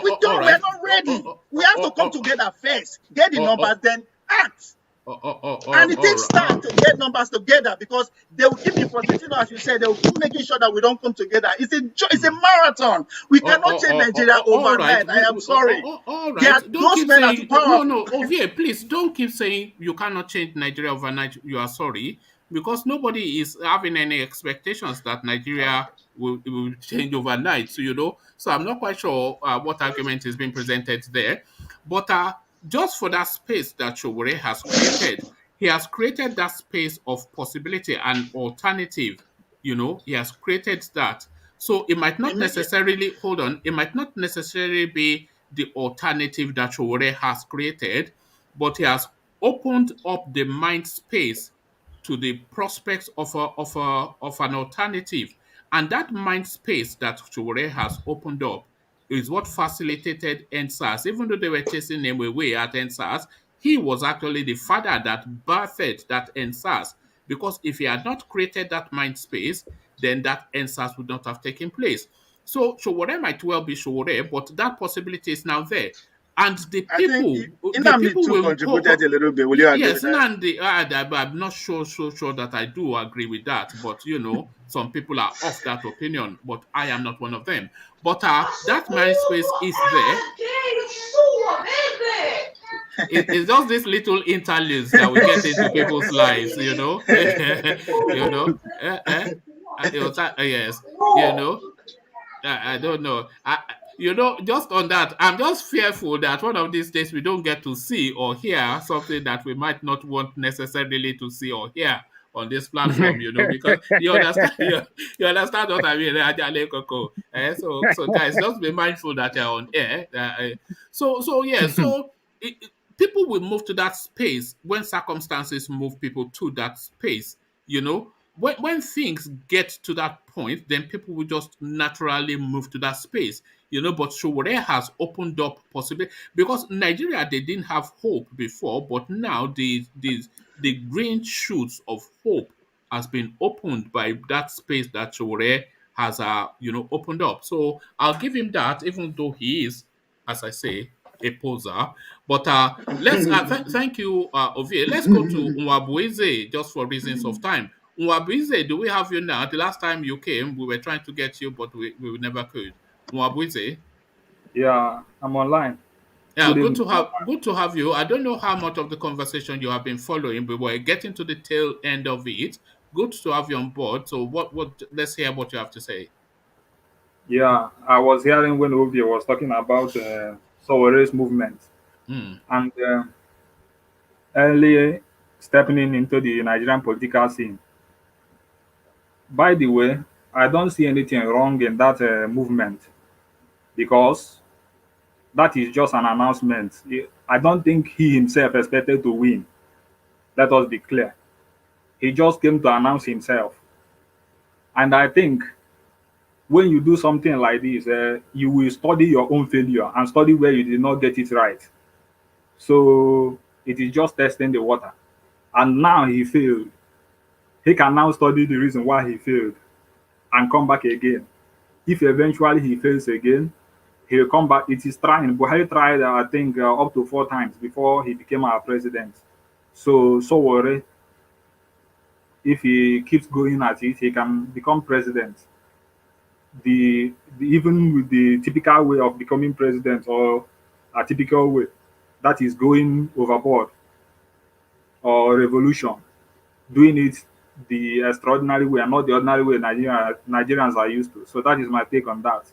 We All don't. right. We're not ready. We have to come together first, get the numbers, then act. And it takes time to get numbers together, because they will keep infiltrating, as you said, they will keep making sure that we don't come together. It's a marathon. We cannot change Nigeria overnight. I am sorry. All There are right. Don't those keep men are saying too powerful. no. Ovie, please don't keep saying you cannot change Nigeria overnight. You are sorry, because nobody is having any expectations that Nigeria will change overnight. So I'm not quite sure what argument is being presented there, but just for that space that Showore has created, he has created that space of possibility and alternative. He has created that. So it might not necessarily, hold on, it might not necessarily be the alternative that Showore has created, but he has opened up the mind space to the prospects of an alternative. And that mind space that Showore has opened up is what facilitated NSAS. Even though they were chasing him away at NSAS, he was actually the father that birthed that NSAS. Because if he had not created that mind space, then that NSAS would not have taken place. So Showore might well be Showore, but that possibility is now there. And the I think Inamdi people too will contributed a little bit. Will you agree yes, with that? Nandi, I'm not so sure that I do agree with that. But some people are of that opinion, but I am not one of them. But that mind space is there. It's just these little interludes that we get into people's lives, yes, I don't know. Just on that, I'm just fearful that one of these days we don't get to see or hear something that we might not want necessarily to see or hear on this platform, because you understand, you understand what I mean, Ajale Koko. So guys, just be mindful that you're on air. People will move to that space when circumstances move people to that space, you know when things get to that point, then people will just naturally move to that space, But Showore has opened up possibly because Nigeria they didn't have hope before, but now the green shoots of hope has been opened by that space that Showore has opened up. So I'll give him that, even though he is, as I say, a poser. But let's thank you, Ovie. Let's go to Nwabueze just for reasons of time. Nwabueze, do we have you now? The last time you came, we were trying to get you, but we never could. Nwabueze. Yeah, I'm online. Yeah, Good evening. good to have you. I don't know how much of the conversation you have been following, but we're getting to the tail end of it. Good to have you on board. So what let's hear what you have to say. Yeah, I was hearing when Obi was talking about Sowere's movement, Hmm. and early stepping into the Nigerian political scene. By the way, I don't see anything wrong in that movement because that is just an announcement. I don't think he himself expected to win. Let us be clear. He just came to announce himself. And I think when you do something like this, you will study your own failure and study where you did not get it right. So it is just testing the water. And now he failed. He can now study the reason why he failed and come back again. If eventually he fails again, he'll come back. It is trying. Buhari tried, I think, up to 4 times before he became our president. So worry. If he keeps going at it, he can become president. Even with the typical way of becoming president or a typical way, that is going overboard or revolution, doing it the extraordinary way and not the ordinary way Nigerians are used to. So that is my take on that.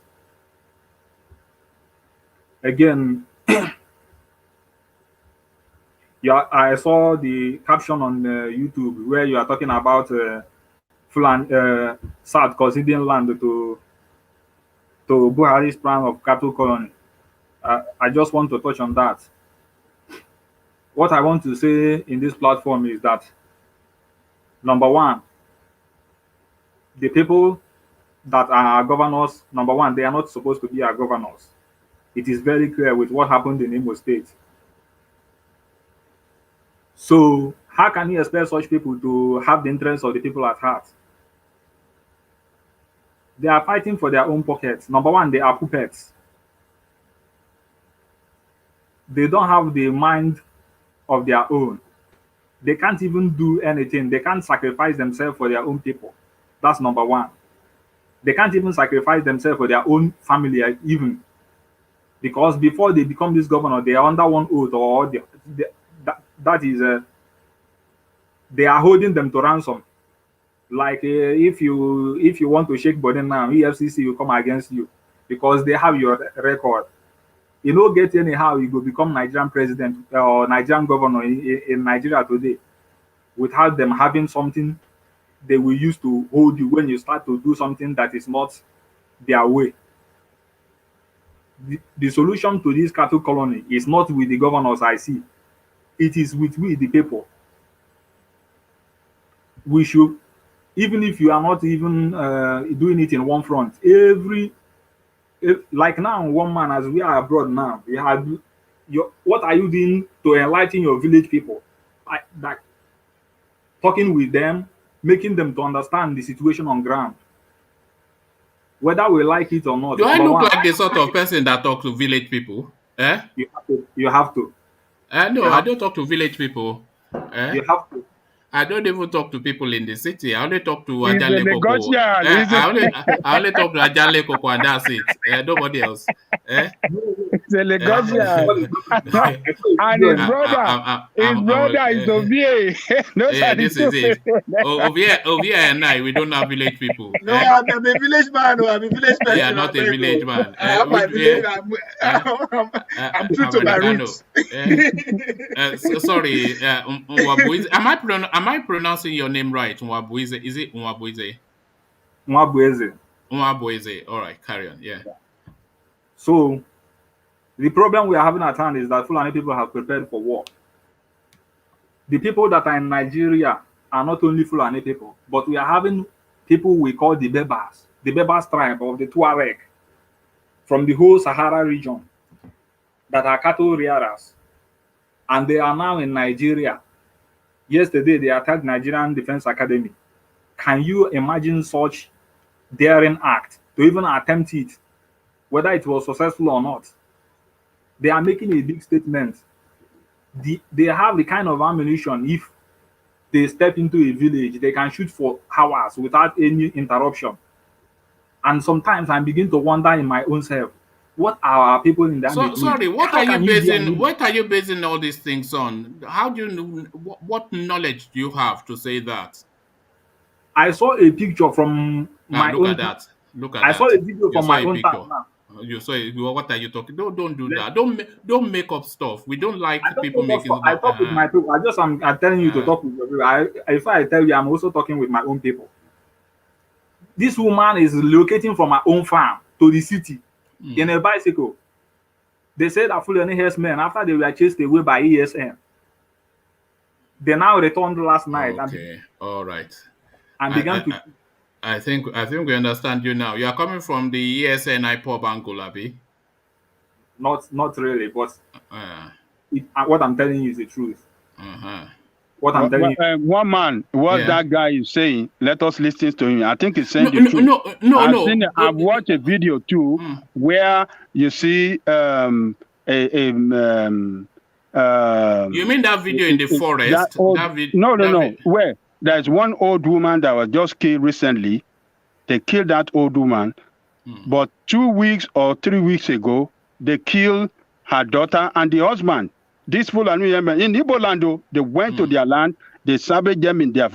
Again, yeah, I saw the caption on YouTube where you are talking about Fulani, South conceding land to Buhari's plan of cattle colony. I just want to touch on that. What I want to say in this platform is that, number one, the people that are our governors, number one, they are not supposed to be our governors. It is very clear with what happened in Imo State. So how can you expect such people to have the interests of the people at heart? They are fighting for their own pockets. Number one, they are puppets. They don't have the mind of their own. They can't even do anything. They can't sacrifice themselves for their own people. That's number one. They can't even sacrifice themselves for their own family, even. Because before they become this governor, they are under one oath, or that is, they are holding them to ransom. Like if you want to shake body now, EFCC will come against you because they have your record. You don't get anyhow, you will become Nigerian president or Nigerian governor in Nigeria today without them having something they will use to hold you when you start to do something that is not their way. The solution to this cattle colony is not with the governors I see. It is with we, the people. We should, even if you are not even doing it in one front, like now, one man, as we are abroad now, we have what are you doing to enlighten your village people? Like talking with them, making them to understand the situation on ground, whether we like it or not. Do I look like the sort of person that talks to village people? Eh? You have to. No, I don't talk to village people. You have to. I don't even talk to people in the city. I only talk to He's a Ajale Koko. Lagosian. I only talk to Ajale Koko, and that's it. Nobody else. He's a Lagosian. And his brother is Ovie. This is it. Ovie and I, we don't have village people. No, I'm a village man. I'm a village person. You are not a village man. I'm true to my roots. Sorry, am I pronouncing your name right? Nwabuize? Is it Nwabuize? Nwabuize. Nwabuize. All right, carry on. Yeah. So, the problem we are having at hand is that Fulani people have prepared for war. The people that are in Nigeria are not only Fulani people, but we are having people we call the Bebas tribe of the Tuareg from the whole Sahara region that are cattle rearers. And they are now in Nigeria. Yesterday, they attacked Nigerian Defense Academy. Can you imagine such daring act to even attempt it, whether it was successful or not? They are making a big statement. They have the kind of ammunition, if they step into a village, they can shoot for hours without any interruption. And sometimes I begin to wonder in my own self, what are our people in that? Sorry, what are you basing all these things on? How do you know, what knowledge do you have to say that? I saw a picture from my own. Look at that. I saw a video from my own town now. You say, what are you talking? Don't do that. Don't make up stuff. We don't like I don't people make up making stuff. I talk with my people. I'm telling you to talk with your people. If I tell you, I'm also talking with my own people. This woman is relocating from her own farm to the city in a bicycle. They said that Fulani herdsmen, after they were chased away by ESN, they now returned last night. Okay, all right. And began to. I think we understand you now. You are coming from the ESN IPOB angle, Abi? Not really, but what I'm telling you is the truth. What I'm telling you. One man, that guy is saying, let us listen to him. I think he's saying the truth. I've watched a video too where you see you mean that video in the forest? No. Where there's one old woman that was just killed recently. They killed that old woman. But 2 weeks or 3 weeks ago, they killed her daughter and the husband. These Fulani in Ibolando, they went to their land, they savaged them in their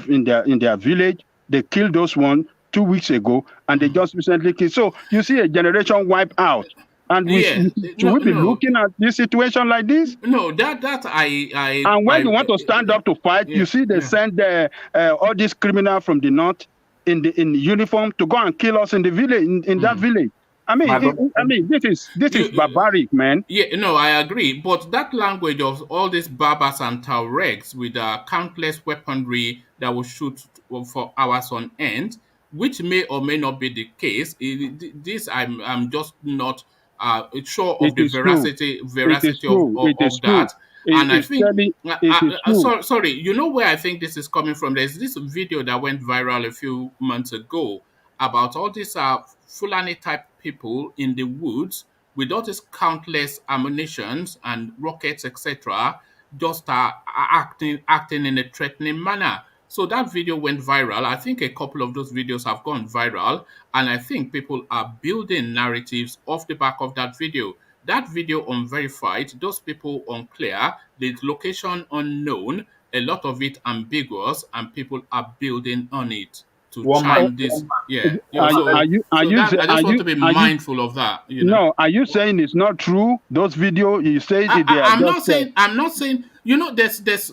village, they killed those ones 2 weeks ago, and they just recently killed. So you see a generation wipe out. And should we be looking at this situation like this? No, that I. And when you want to stand up to fight, you see they send all these criminals from the north in uniform to go and kill us in the village in that village. I mean, this is barbaric, man. Yeah, no, I agree. But that language of all these Barbars and Tuaregs with countless weaponry that will shoot for hours on end, which may or may not be the case. This I'm just not sure of the veracity of that. And I think, sorry, you know where I think this is coming from? There's this video that went viral a few months ago about all these Fulani type people in the woods with all these countless ammunitions and rockets, etc., just acting in a threatening manner. So that video went viral. I think a couple of those videos have gone viral, and I think people are building narratives off the back of that video. That video unverified, those people unclear, the location unknown, a lot of it ambiguous, and people are building on it to chime this. Yeah. I just want to be mindful of that. You know? No, are you saying it's not true? Those videos you say I'm not saying. You know, there's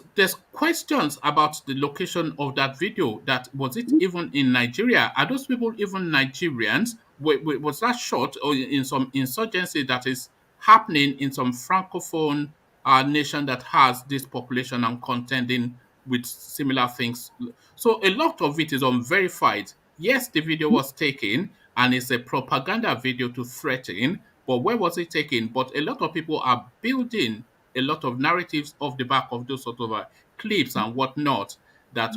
questions about the location of that video. That was it even in Nigeria? Are those people even Nigerians? Was that shot or in some insurgency that is happening in some francophone nation that has this population and contending with similar things? So a lot of it is unverified. Yes, the video was taken and it's a propaganda video to threaten, but where was it taken? But a lot of people are building a lot of narratives off the back of those sort of clips and whatnot. That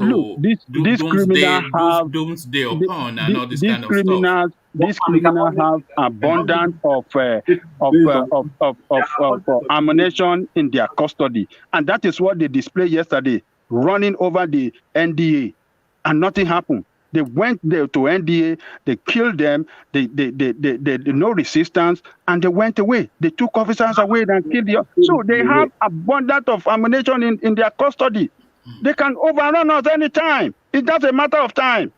doomsday upon and all this kind of stuff. These criminals have abundance of ammunition in their custody, and that is what they displayed yesterday, running over the NDA, and nothing happened. They went there to NDA, they killed them, they no resistance, and they went away. They took officers away and killed them. So they have abundance of ammunition in their custody. They can overrun us anytime. It's just a matter of time.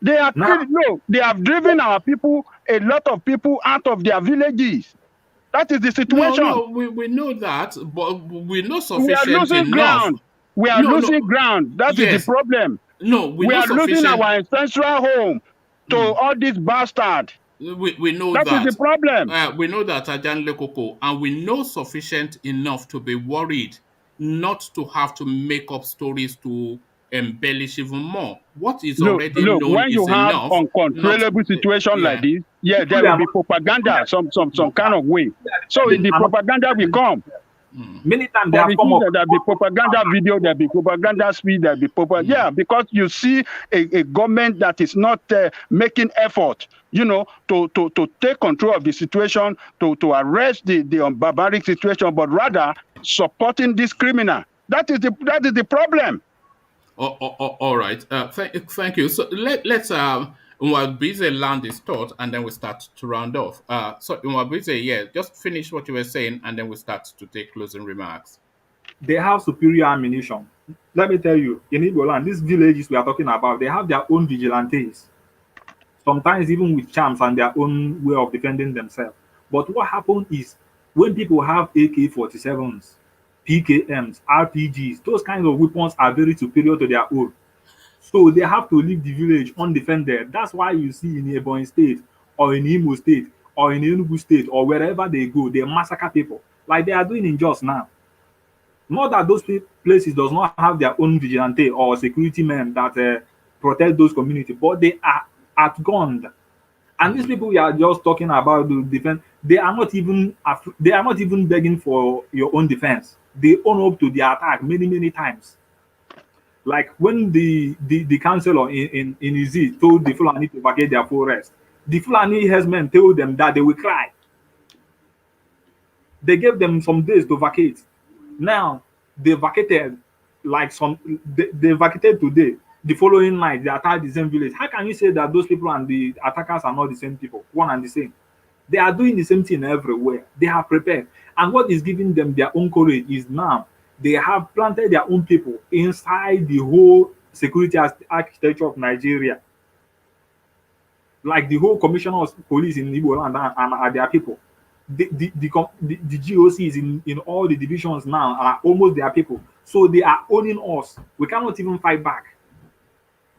They have driven our people, a lot of people, out of their villages. That is the situation. No, we know that, but we know sufficient We are losing enough. Ground. We are losing ground. That is the problem. No, we are losing our ancestral home to all these bastards. We know that is the problem. We know that, Ajan Lekoko, and we know sufficient enough to be worried, not to have to make up stories to embellish even more. What is already known when you is have enough. Uncontrollable situation like this, there will be propaganda some kind of way. So in the propaganda will come. Many times there'll be propaganda video, there'll be propaganda speech, there'll be propaganda. Yeah, because you see a government that is not making effort, to take control of the situation, to arrest the barbaric situation, but rather supporting this criminal. That is the problem. All right. Thank you. So let's Nwabueze land his thought, and then we start to round off. So Nwabueze, just finish what you were saying, and then we start to take closing remarks. They have superior ammunition. Let me tell you, in Igbo land, these villages we are talking about, they have their own vigilantes. sometimes even with charms and their own way of defending themselves. But what happened is when people have AK-47s, PKMs, RPGs, those kinds of weapons are very superior to their own. So they have to leave the village undefended. That's why you see in Ebonyi State or in Imo State or in Enugu State or wherever they go, they massacre people like they are doing in Jos now. Not that those places does not have their own vigilante or security men that protect those communities, but they are outgunned. And these people we are just talking about the defense, they are not even begging for your own defense. They own up to the attack many times. Like when the councillor in Izi told the Fulani to vacate their forest, the Fulani herdsmen told them that they will cry. They gave them some days to vacate. Now they vacated they vacated today. The following night they attacked the same village. How can you say that those people and the attackers are not the same people, one and the same? They are doing the same thing everywhere. They are prepared. And what is giving them their own courage is now they have planted their own people inside the whole security architecture of Nigeria. Like the whole commissioner of police in Igbo land and are their people. The GOCs in all the divisions now are almost their people. So they are owning us. We cannot even fight back.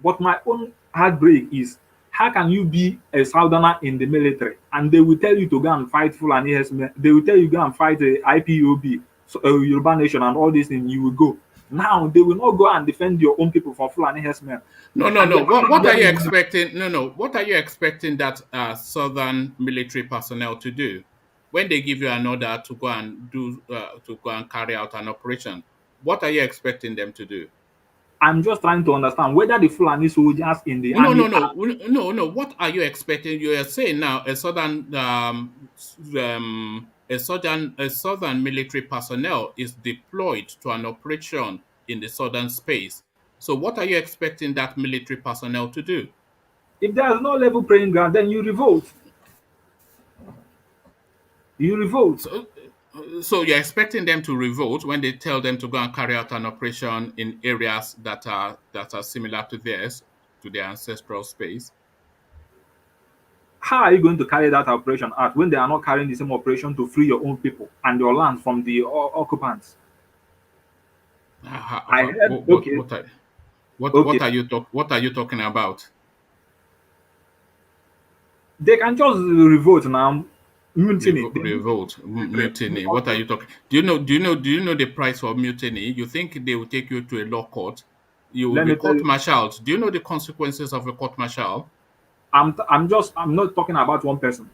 But my own heartbreak is, how can you be a southerner in the military and they will tell you to go and fight Fulani herdsmen? They will tell you go and fight the IPOB, so, Yoruba Nation and all these things, you will go. Now they will not go and defend your own people from Fulani herdsmen. No. What are you expecting? No. What are you expecting that southern military personnel to do when they give you an order to go and carry out an operation? What are you expecting them to do? I'm just trying to understand whether the Fulani soldiers in the army. No. What are you expecting? You are saying now a southern military personnel is deployed to an operation in the southern space. So what are you expecting that military personnel to do? If there is no level playing ground, then you revolt. You revolt. So you're expecting them to revolt when they tell them to go and carry out an operation in areas that are similar to theirs, to their ancestral space? How are you going to carry that operation out when they are not carrying the same operation to free your own people and your land from the occupants? What are you talking about? They can just revolt now. Mutiny. Mutiny. What are you talking? Do you know the price for mutiny? You think they will take you to a law court? You will be court-martialed. Do you know the consequences of a court-martial? I'm not talking about one person.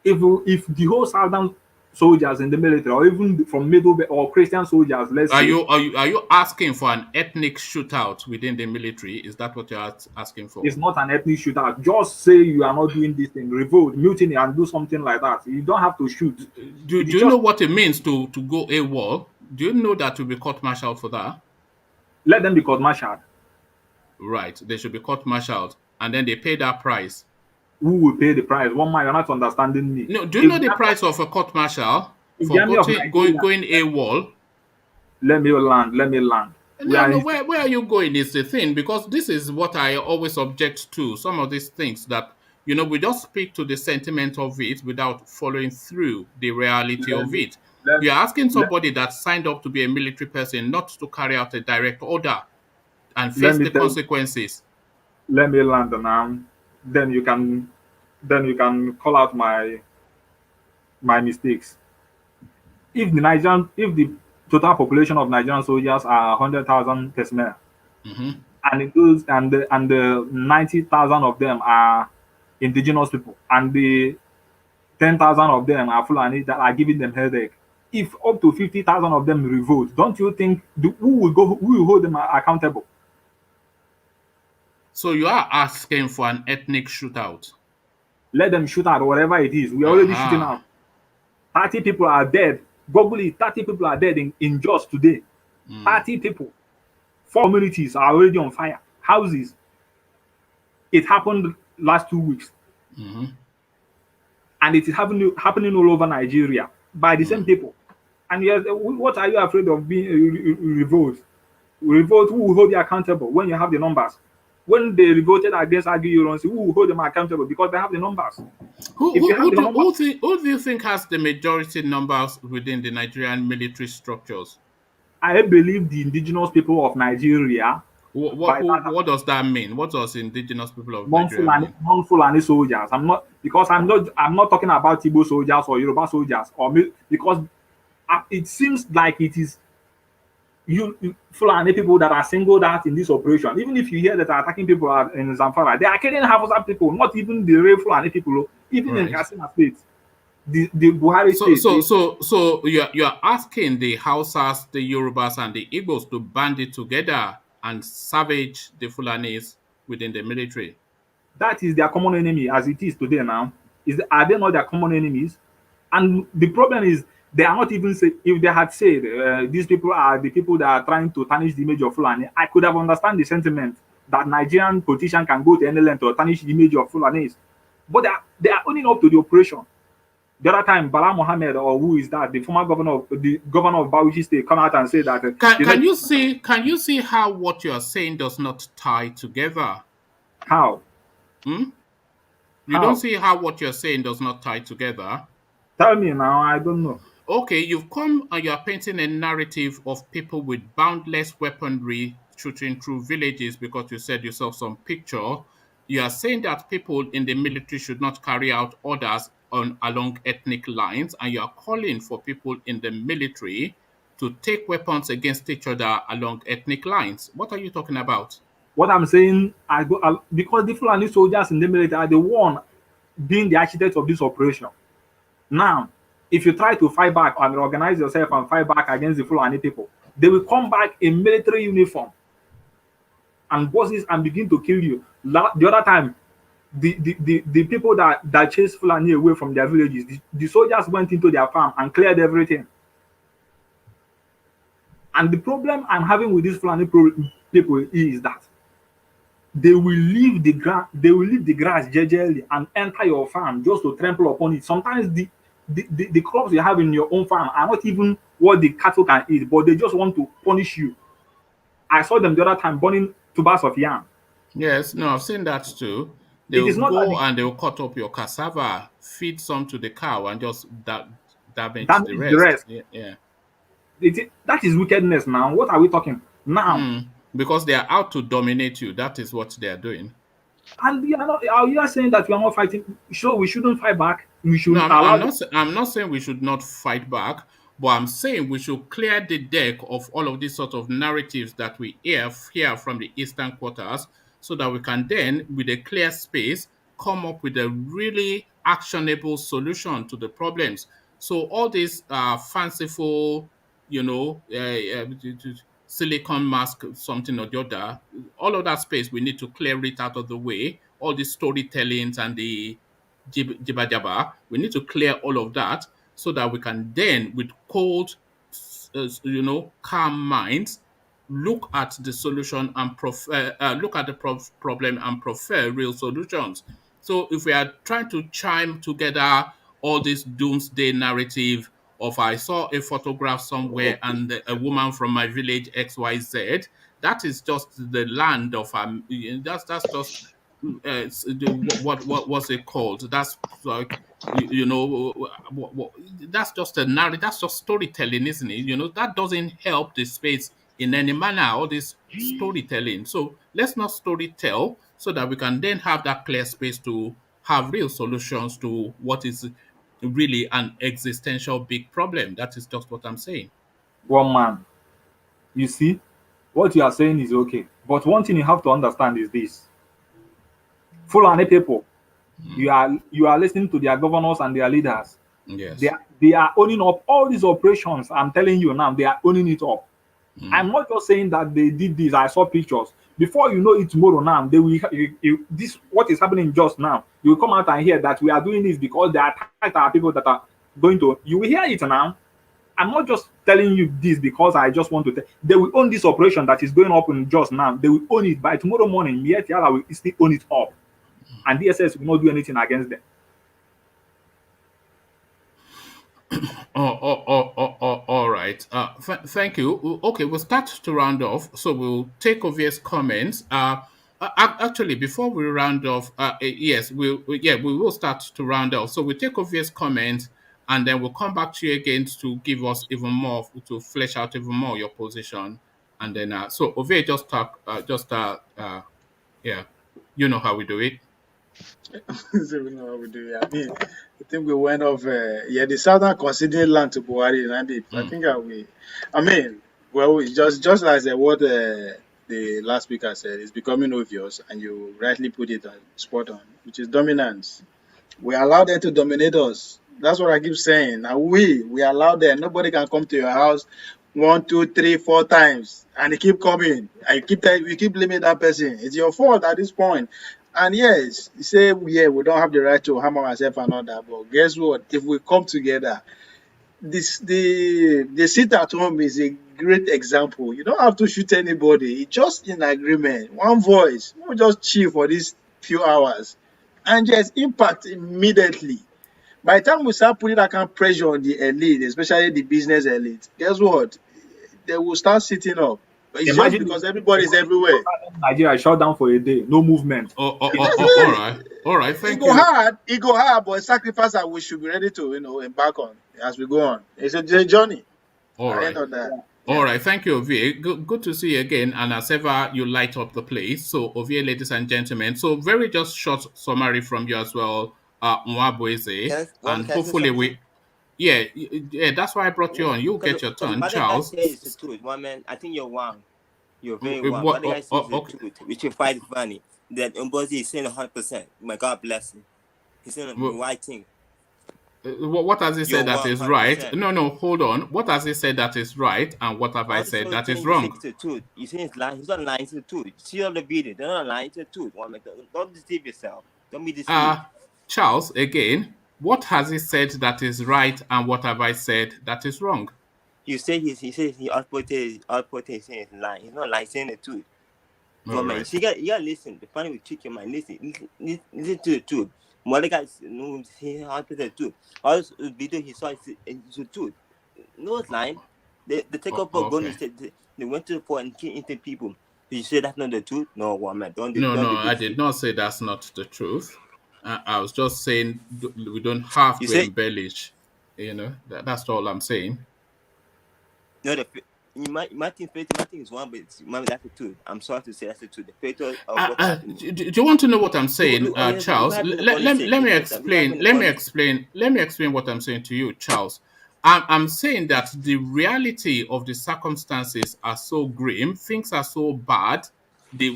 If the whole southern soldiers in the military, or even from Middle or Christian soldiers, are you asking for an ethnic shootout within the military? Is that what you're asking for? It's not an ethnic shootout. Just say you are not doing this thing, revolt, mutiny, and do something like that. You don't have to shoot. Do you know what it means to go AWOL? Do you know that to be court-martialed for that? Let them be court-martialed. Right, they should be court-martialed, and then they pay that price. Who will pay the price? One man, you're not understanding me. No, do you know the price of a court-martial for going AWOL? Let me land. Where are you going is the thing, because this is what I always object to. Some of these things that, we just speak to the sentiment of it without following through the reality of it. You're asking somebody that signed up to be a military person not to carry out a direct order and face the consequences. Let me land now. Then you can call out my mistakes. If the total population of Nigerian soldiers are 100,000 personnel, and the 90,000 of them are indigenous people, and the 10,000 of them are Fulani that are giving them headache. If up to 50,000 of them revolt, don't you think who will hold them accountable? So you are asking for an ethnic shootout? Let them shoot out whatever it is. We're already shooting out. 30 people are dead. Google it. 30 people are dead in Jos today. 30 people. 4 communities are already on fire. Houses. It happened last 2 weeks. And it is happening all over Nigeria by the same people. And yes, what are you afraid of being revolt? Revolt, who will hold you accountable when you have the numbers? When they revolted against Aguiyi, who will hold them accountable because they have the numbers. Who, If you who, have who, the do, numbers, who do you think has the majority numbers within the Nigerian military structures? I believe the indigenous people of Nigeria, by that What does that mean? What does indigenous people of Nigeria mean? non-Fulani soldiers. I'm not talking about Igbo soldiers or Yoruba soldiers because it seems like it is Fulani people that are singled out in this operation. Even if you hear that are attacking people in Zamfara, they are killing Hausa people, not even the real Fulani people. Even in Right. Katsina State, the Buhari state. So you're asking the Hausas, the Yorubas, and the Igbos to band it together and savage the Fulanis within the military. That is their common enemy as it is today now. Are they not their common enemies? And the problem is they are not even say if they had said these people are the people that are trying to tarnish the image of Fulani, I could have understand the sentiment that Nigerian politician can go to any length to tarnish the image of Fulanis. But they are owning up to the operation. The other time, Bala Mohammed, or who is that, the former governor of Bauchi State, come out and say that Can you see how what you are saying does not tie together? how Hmm? You don't how see how what you're saying does not tie together? tell me now, I don't know. Okay, you've come and you're painting a narrative of people with boundless weaponry shooting through villages because you said you saw some picture. You are saying that people in the military should not carry out orders along ethnic lines, and you are calling for people in the military to take weapons against each other along ethnic lines. What are you talking about? What I'm saying, because the Fulani soldiers in the military are the one being the architect of this operation. Now, if you try to fight back and organize yourself and fight back against the Fulani people, they will come back in military uniform and bosses and begin to kill you. The other time, the people that chased Fulani away from their villages, the soldiers went into their farm and cleared everything. And the problem I'm having with these Fulani people is that they will leave the grass jejely and enter your farm just to trample upon it. Sometimes the crops you have in your own farm are not even what the cattle can eat, but they just want to punish you. I saw them the other time burning tubers of yam. Yes, no, I've seen that too. It They'll is not that go the and they'll cut up your cassava, feed some to the cow, and just damage the damage the rest. rest. Yeah, yeah. That is wickedness now. What are we talking now? Because they are out to dominate you. That is what they are doing. And you are saying that we are not fighting. Sure, we shouldn't fight back. We should No, allow them. I'm not saying we should not fight back, but I'm saying we should clear the deck of all of these sort of narratives that we hear from the eastern quarters, so that we can then, with a clear space, come up with a really actionable solution to the problems. So all these fanciful, you know, silicon mask, something or the other, all of that space, we need to clear it out of the way. All the storytellings and the jibba jabba. We need to clear all of that so that we can then, with cold, calm minds, look at the solution and look at the problem and prefer real solutions. So if we are trying to chime together all this doomsday narrative of I saw a photograph somewhere and a woman from my village XYZ, that is just the land of that's just what was it called? That's like that's just a narrative. That's just storytelling, isn't it? That doesn't help the space in any manner. All this storytelling. So let's not storytell, so that we can then have that clear space to have real solutions to what is really an existential big problem. That is just what I'm saying. One man. You see, what you are saying is okay. But one thing you have to understand is this. Fulani people, you are listening to their governors and their leaders. Yes. They are owning up all these operations. I'm telling you now, they are owning it up. I'm not just saying that they did this. I saw pictures. Before you know it tomorrow now, they will this what is happening just now. You will come out and hear that we are doing this because they attacked our people that are going to. You will hear it now. I'm not just telling you this because I just want to tell. They will own this operation that is going up in just now. They will own it by tomorrow morning. Yet Yala will still own it up, and DSS will not do anything against them. All right. Thank you. Okay, we'll start to round off. So we'll take obvious comments. Actually, before we round off, yes, we will start to round off. So we take obvious comments, and then we'll come back to you again to give us even more, to flesh out even more your position, and then so Ovie, just talk, yeah, you know how we do it. So we know how we do it. I mean, I think we went off. The Southern conceding land to Buhari, and I Mm. think I mean, well, it's just as what the last speaker said, it's becoming obvious, and you rightly put it on spot on, which is dominance. We allow them to dominate us. That's what I keep saying. Now we allow them. Nobody can come to your house 1, 2, 3, 4 times, and they keep coming. I keep telling we keep blaming that person. It's your fault at this point. And yes, you say yeah, we don't have the right to hammer ourselves and all that. But guess what? If we come together, the sit at home is a great example. You don't have to shoot anybody. It's just in agreement, one voice. We just chill for these few hours, and there's impact immediately. By the time we start putting that kind of pressure on the elite, especially the business elite, guess what? They will start sitting up. But it's just because everybody is everywhere. Nigeria shut down for a day, no movement. All right. Thank It you. go hard, but it's sacrifice that we should be ready to, embark on as we go on. It's a journey. All At the right. end of that. All right, thank you, Ovie. Good to see you again. And as ever, you light up the place. So, Ovie, ladies and gentlemen. So, very just short summary from you as well, Mwabueze. And hopefully yeah, that's why I brought you on. You'll get your turn, What the guy Charles. says is the truth. One man, I think you're wrong. You're very wrong. What the guy says is the truth. Which you fight funny. That Mbozi is saying 100%. My God bless him. He's saying the right thing. What has he said that is 100%. right? No, hold on. What has he said that is right, and what have I said that is wrong? It's the truth. You say it's lying. He's not lying to the truth. See all the video. They're not lying to the truth. Don't deceive yourself. Don't be deceived. Charles, again, what has he said that is right, and what have I said that is wrong? You say he says he outputted saying it's lying. He's not lying, saying the truth. Right. So you gotta listen. The funny with trick your mind. Listen to the truth. More the guys he outputted the truth. All this video he saw is the truth. No, it's lying. They take up a gun. They went to the fort and killed innocent people. You say that's not the truth? No, woman, don't. No, I did not say that's not the truth. I was just saying we don't have to embellish. That's all I'm saying. No, Martin is one, but that's the truth. I'm sorry to say that's the truth. The fatal of what happened. Do you want to know what I'm saying, Charles? Let me explain. Let me explain what I'm saying to you, Charles. I'm saying that the reality of the circumstances are so grim, things are so bad,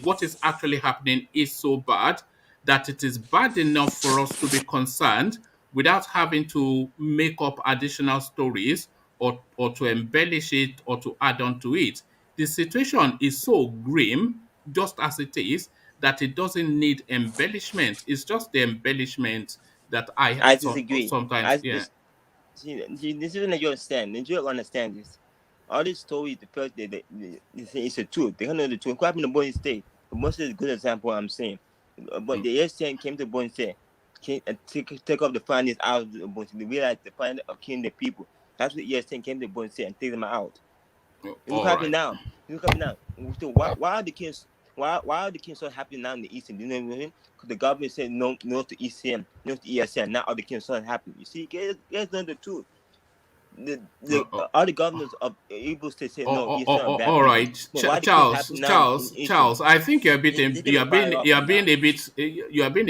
what is actually happening is so bad that it is bad enough for us to be concerned without having to make up additional stories or to embellish it or to add on to it. The situation is so grim, just as it is, that it doesn't need embellishment. It's just the embellishment that I disagree. Sometimes. This is what you understand. You don't understand this. All these stories, the first they say it's the truth. They don't know the truth. What happened to Boy State? Boy State is a good example. I'm saying, but the ASTM came to Boy State, take off the findings out of the Boy State. They realized the findings of killing the people. That's what ASTM came to Boy State and take them out. Look happening now. So why are the kids? Why are the kids so happy now in the Eastern? You know what I mean? Because the government said no to ECM, no to ESN. Now all the kids so happy. You see, guys know the truth. All the governors of able to say no. All right, Charles. I think you're being a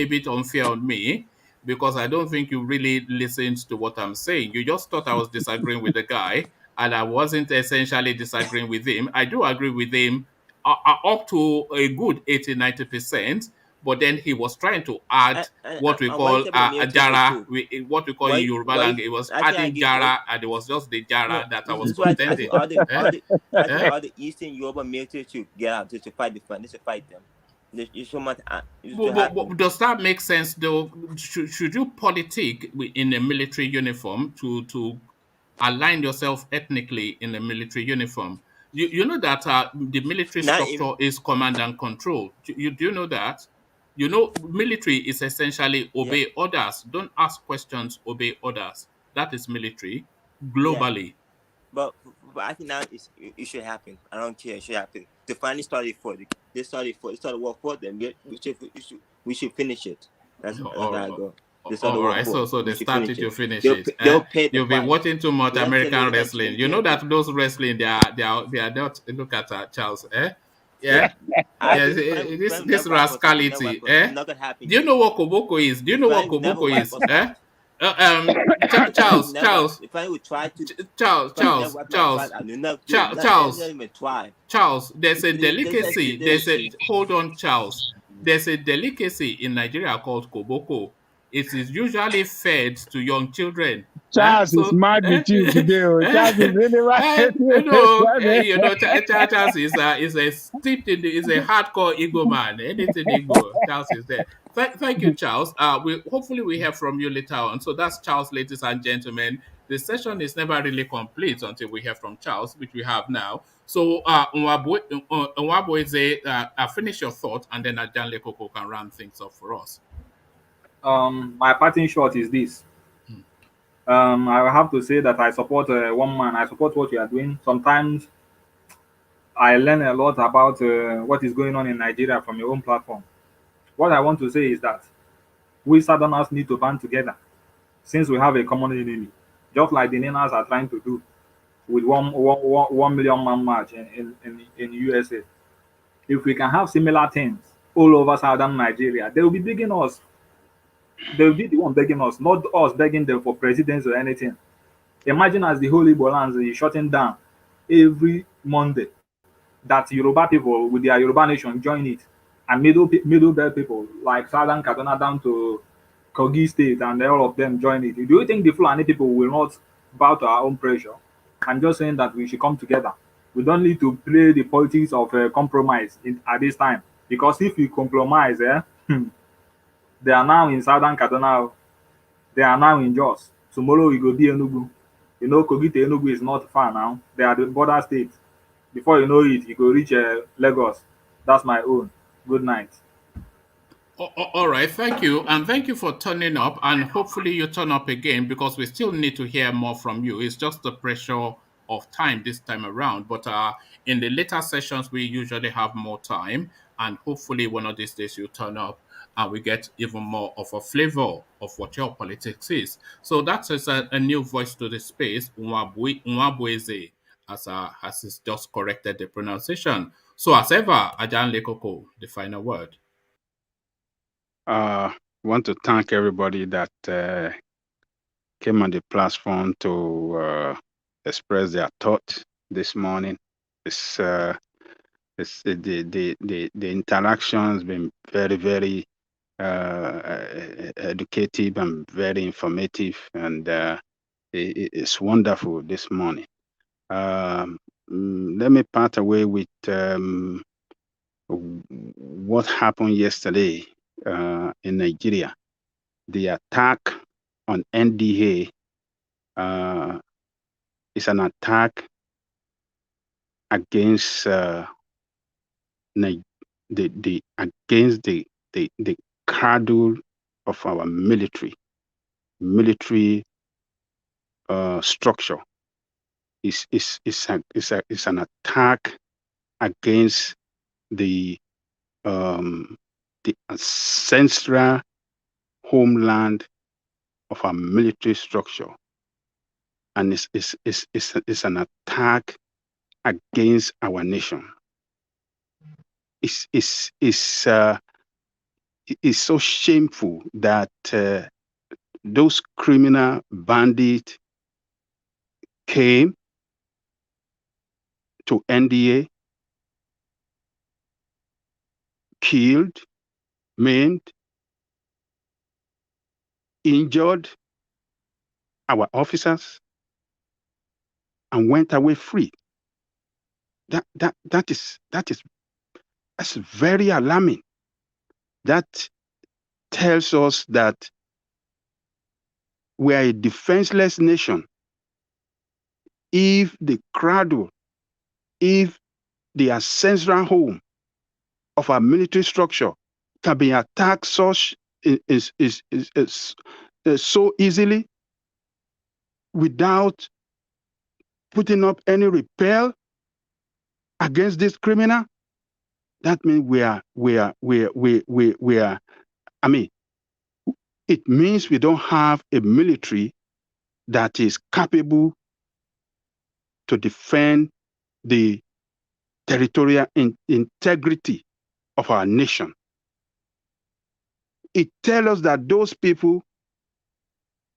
bit unfair on me because I don't think you really listened to what I'm saying. You just thought I was disagreeing with the guy, and I wasn't essentially disagreeing with him. I do agree with him up to a good 80-90%. But then he was trying to add what we call a jara, what we call in Yoruba language. It was adding jara, and it was just the jara that I was contending. All the Eastern Yoruba military should get out to fight the front. They should fight them. But does that make sense, though? Should you politic in a military uniform to align yourself ethnically in a military uniform? You know that the military structure is command and control. Do you know that? You know, military is essentially obey orders. Don't ask questions, obey orders. That is military globally. But I think now it should happen. I don't care. It should happen. They finally started for it. They started work for them. We should finish it. That's how I go. They started All work right, for. so We they should finish started to it. finish it. They'll pay the You've been price. watching too much We're not telling American you that you wrestling. can You do know that anything. those wrestling they are not. Look at Charles. Yeah. I Yes, think Frank will this never wipe us out. rascality. It's not gonna happen Do you yet. know what Koboko is? Do you know what Frank will never Koboko wipe is? us out. Frank will never. Frank will try to. Frank will never wipe us out. Not even try. Charles, there's a There's delicacy. Hold on, Charles. There's a delicacy in Nigeria called Koboko. It is usually fed to young children. Charles is mad with you today. Charles is really mad with you. Charles is a steeped in is a hardcore ego man. Anything ego, Charles is there. Thank you, Charles. We hopefully we hear from you later on. So that's Charles, ladies and gentlemen. The session is never really complete until we hear from Charles, which we have now. So, Nwabwe, finish your thought, and then Ajan Lekoko can round things up for us. My parting shot is this. I will have to say that I support one man. I support what you are doing. Sometimes I learn a lot about what is going on in Nigeria from your own platform. What I want to say is that we Southerners need to band together since we have a common enemy, just like the Ninas are trying to do with 1 million man march in USA. If we can have similar things all over southern Nigeria, they will be begging us. They will be the one begging us, not us begging them for presidents or anything. Imagine as the whole Igbo lands is shutting down every Monday, that Yoruba people with their Yoruba nation join it, and middle belt people like Southern Kaduna down to Kogi State and all of them join it. Do you think the Fulani people will not bow to our own pressure? I'm just saying that we should come together. We don't need to play the politics of compromise at this time, because if we compromise, they are now in Southern Kaduna, they are now in Jos. Tomorrow we go be Enugu. You know, Kogi to Enugu is not far now. They are the border states. Before you know it, you go reach Lagos. That's my own. Good night. All right, thank you. And thank you for turning up. And hopefully you turn up again because we still need to hear more from you. It's just the pressure of time this time around. But in the later sessions, we usually have more time. And hopefully one of these days you turn up and we get even more of a flavor of what your politics is. So that is a new voice to the space, Nwabweze, as is just corrected the pronunciation. So as ever, Ajan Lekoko, the final word. Want to thank everybody that came on the platform to express their thoughts this morning. The interactions been very, very educative and very informative, and it's wonderful this morning. Let me part away with what happened yesterday in Nigeria. The attack on NDA is an attack against against the cradle of our military structure. It's an attack against the ancestral homeland of our military structure, and it's an attack against our nation. It's so shameful that those criminal bandits came to NDA, killed, maimed, injured our officers, and went away free. That's very alarming. That tells us that we are a defenseless nation. If the cradle, if the ancestral home of our military structure can be attacked such is so easily without putting up any repel against this criminal, that means I mean, it means we don't have a military that is capable to defend the territorial integrity of our nation. It tells us that those people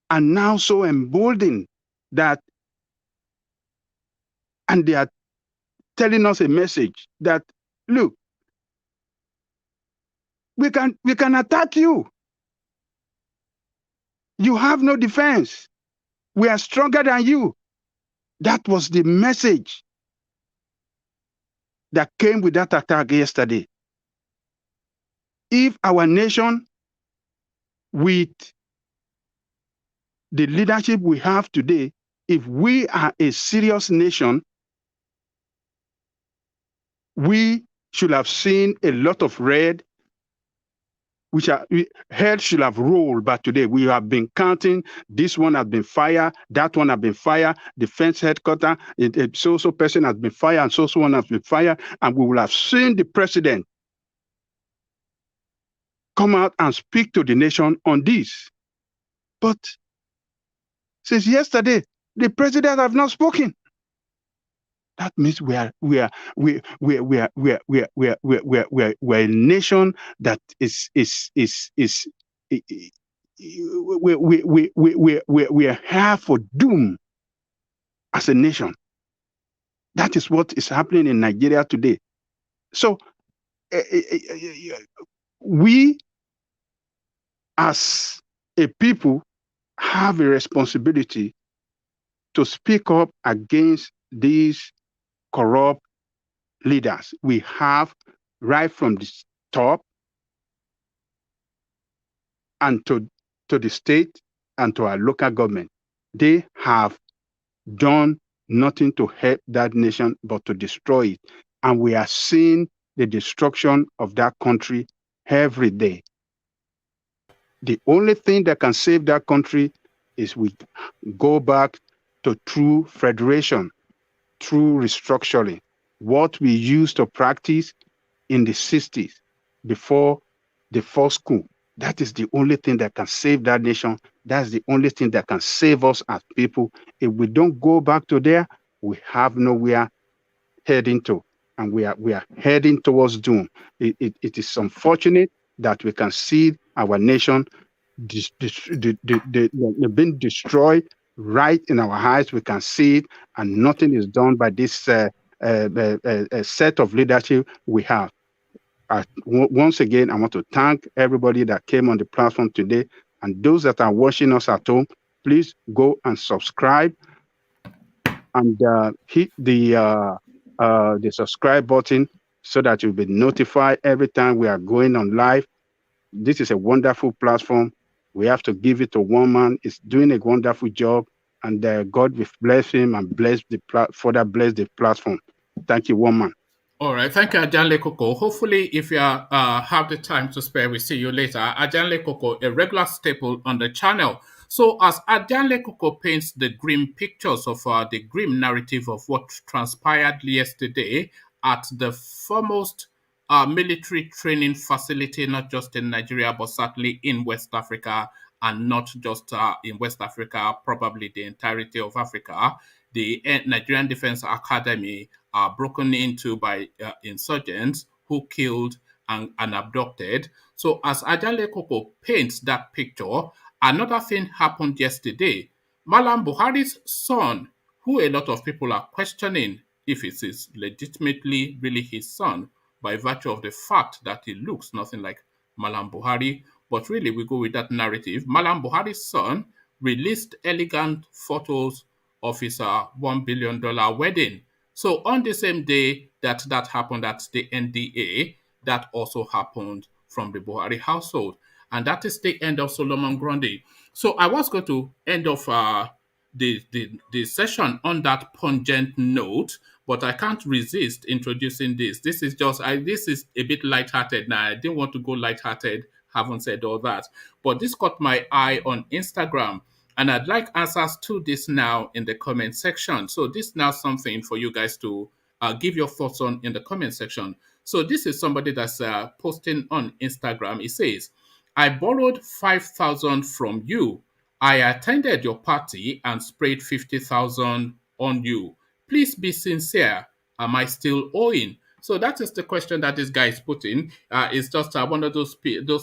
are now so emboldened that, and they are telling us a message that, look, we can attack you. You have no defense. We are stronger than you. That was the message that came with that attack yesterday. If our nation, with the leadership we have today, if we are a serious nation, we should have seen a lot of red, head should have rolled, but today we have been counting, this one has been fired, that one has been fired, defense headquarters, so person has been fired, and so one has been fired, and we will have seen the president come out and speak to the nation on this. But since yesterday, the president have not spoken. That means we're a nation that we're here for doom as a nation. That is what is happening in Nigeria today. So we as a people have a responsibility to speak up against these corrupt leaders. We have right from the top and to the state and to our local government. They have done nothing to help that nation but to destroy it. And we are seeing the destruction of that country every day. The only thing that can save that country is we go back to true federation, true restructuring, what we used to practice in the 60s before the first coup. That is the only thing that can save that nation. That's the only thing that can save us as people. If we don't go back to there, we have nowhere heading to, and we are heading towards doom. It is unfortunate that we can see our nation being destroyed right in our eyes. We can see it, and nothing is done by this set of leadership we have. Once again, I want to thank everybody that came on the platform today, and those that are watching us at home, please go and subscribe and hit the subscribe button so that you'll be notified every time we are going on live. This is a wonderful platform. We have to give it to one man. He's doing a wonderful job, and God will bless him and further bless the platform. Thank you, one man. All right, thank you, Ajanle Koko. Hopefully, if you have the time to spare, we'll see you later. Ajanle Koko, a regular staple on the channel. So, as Ajanle Koko paints the grim pictures of the grim narrative of what transpired yesterday at the foremost military training facility, not just in Nigeria, but certainly in West Africa, and not just in West Africa, probably the entirety of Africa, the Nigerian Defense Academy are broken into by insurgents who killed and abducted. So as Ajanle Koko paints that picture, another thing happened yesterday. Malam Buhari's son, who a lot of people are questioning if it is legitimately really his son, by virtue of the fact that he looks nothing like Malam Buhari, but really we go with that narrative. Malam Buhari's son released elegant photos of his $1 billion wedding. So on the same day that happened at the NDA, that also happened from the Buhari household. And that is the end of Solomon Grundy. So I was going to end off the session on that pungent note, but I can't resist introducing this. This is a bit lighthearted now. I didn't want to go lighthearted, haven't said all that. But this caught my eye on Instagram. And I'd like answers to this now in the comment section. So this is now something for you guys to give your thoughts on in the comment section. So this is somebody that's posting on Instagram. It says, I borrowed 5,000 from you. I attended your party and sprayed 50,000 on you. Please be sincere. Am I still owing? So that is the question that this guy is putting. It's just one of those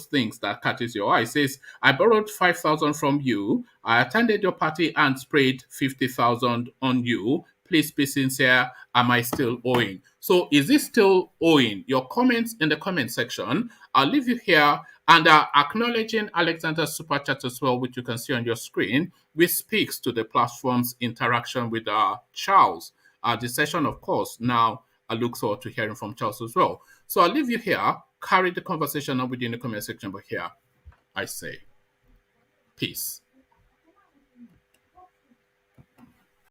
things that catches your eye. It says, I borrowed 5,000 from you. I attended your party and sprayed 50,000 on you. Please be sincere. Am I still owing? So is this still owing? Your comments in the comment section. I'll leave you here. And acknowledging Alexander's super chat as well, which you can see on your screen, which speaks to the platform's interaction with Charles. The session, of course, now I look forward to hearing from Charles as well. So I'll leave you here. Carry the conversation on within the comment section, but here I say peace.